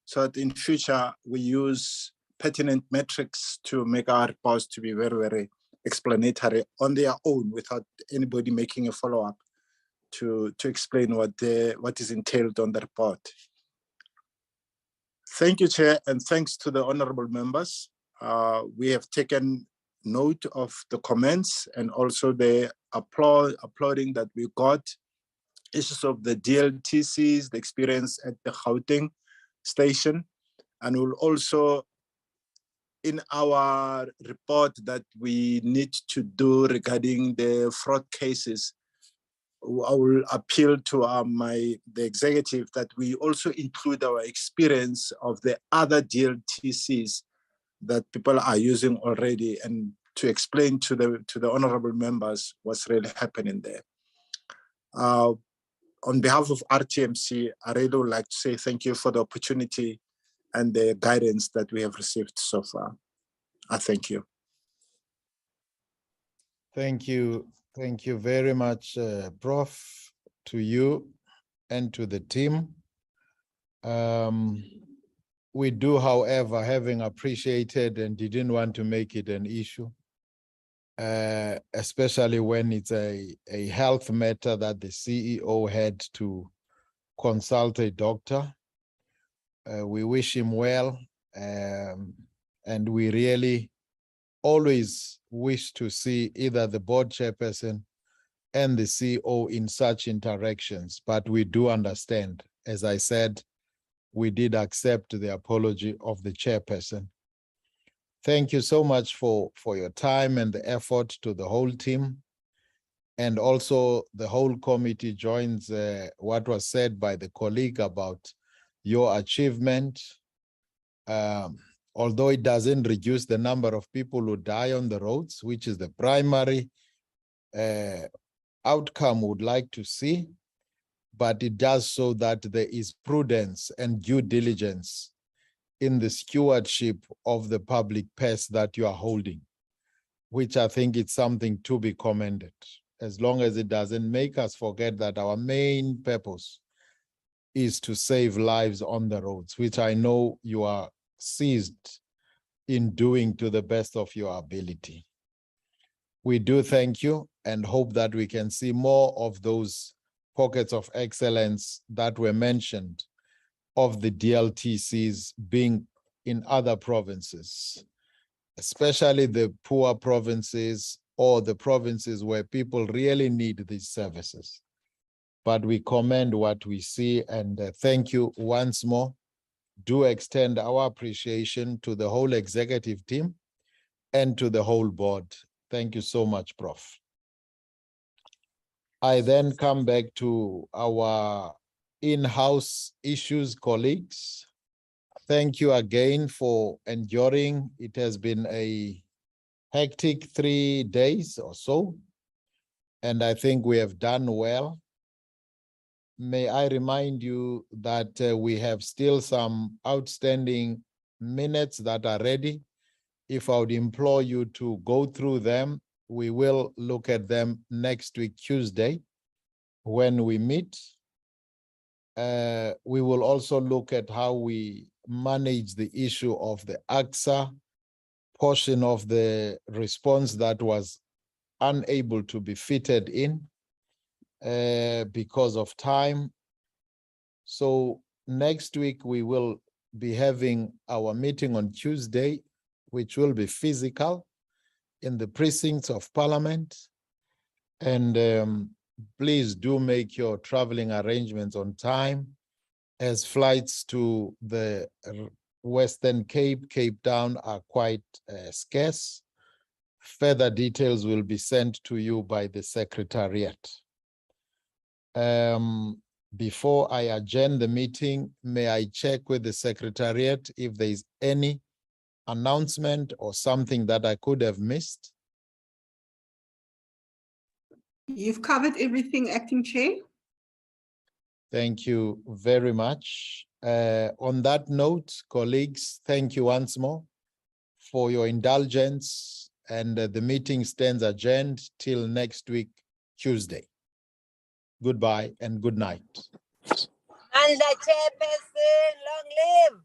so that in future we use pertinent metrics to make our reports to be very, very explanatory on their own, without anybody making a follow-up to explain what is entailed on the report. Thank you, Chair, and thanks to the honorable members. We have taken note of the comments and also the applauding that we got, issues of the DLTCs, the experience at the Gauteng station, and we'll also, in our report that we need to do regarding the fraud cases, I will appeal to the executive that we also include our experience of the other DLTCs that people are using already, and to explain to the honorable members what's really happening there. On behalf of RTMC, I really would like to say thank you for the opportunity and the guidance that we have received so far. I thank you. Thank you. Thank you very much, Prof, to you and to the team. We do, however, having appreciated and didn't want to make it an issue, especially when it's a health matter that the CEO had to consult a doctor. We wish him well, and we really always wish to see either the board chairperson and the CEO in such interactions, but we do understand. As I said, we did accept the apology of the chairperson. Thank you so much for your time and the effort to the whole team. And also the whole committee joins what was said by the colleague about your achievement. Although it doesn't reduce the number of people who die on the roads, which is the primary outcome we would like to see, but it does so that there is prudence and due diligence in the stewardship of the public purse that you are holding, which I think it's something to be commended, as long as it doesn't make us forget that our main purpose is to save lives on the roads, which I know you are seized in doing to the best of your ability. We do thank you and hope that we can see more of those pockets of excellence that were mentioned of the DLTCs being in other provinces, especially the poor provinces or the provinces where people really need these services. But we commend what we see, and thank you once more. Do extend our appreciation to the whole executive team and to the whole board. Thank you so much, Prof. I then come back to our in-house issues colleagues. Thank you again for enduring. It has been a hectic 3 days or so, and I think we have done well. May I remind you that we have still some outstanding minutes that are ready. If I would implore you to go through them, we will look at them next week, Tuesday, when we meet. We will also look at how we manage the issue of the AXA portion of the response that was unable to be fitted in because of time. So next week we will be having our meeting on Tuesday, which will be physical in the precincts of Parliament. And please do make your traveling arrangements on time, as flights to the Western Cape, Cape Town are quite scarce. Further details will be sent to you by the Secretariat. Before I adjourn the meeting, may I check with the Secretariat if there is any announcement or something that I could have missed? You've covered everything, Acting Chair. Thank you very much. On that note, colleagues, thank you once more for your indulgence, and the meeting stands adjourned till next week, Tuesday. Goodbye and good night. And the chairperson, long live.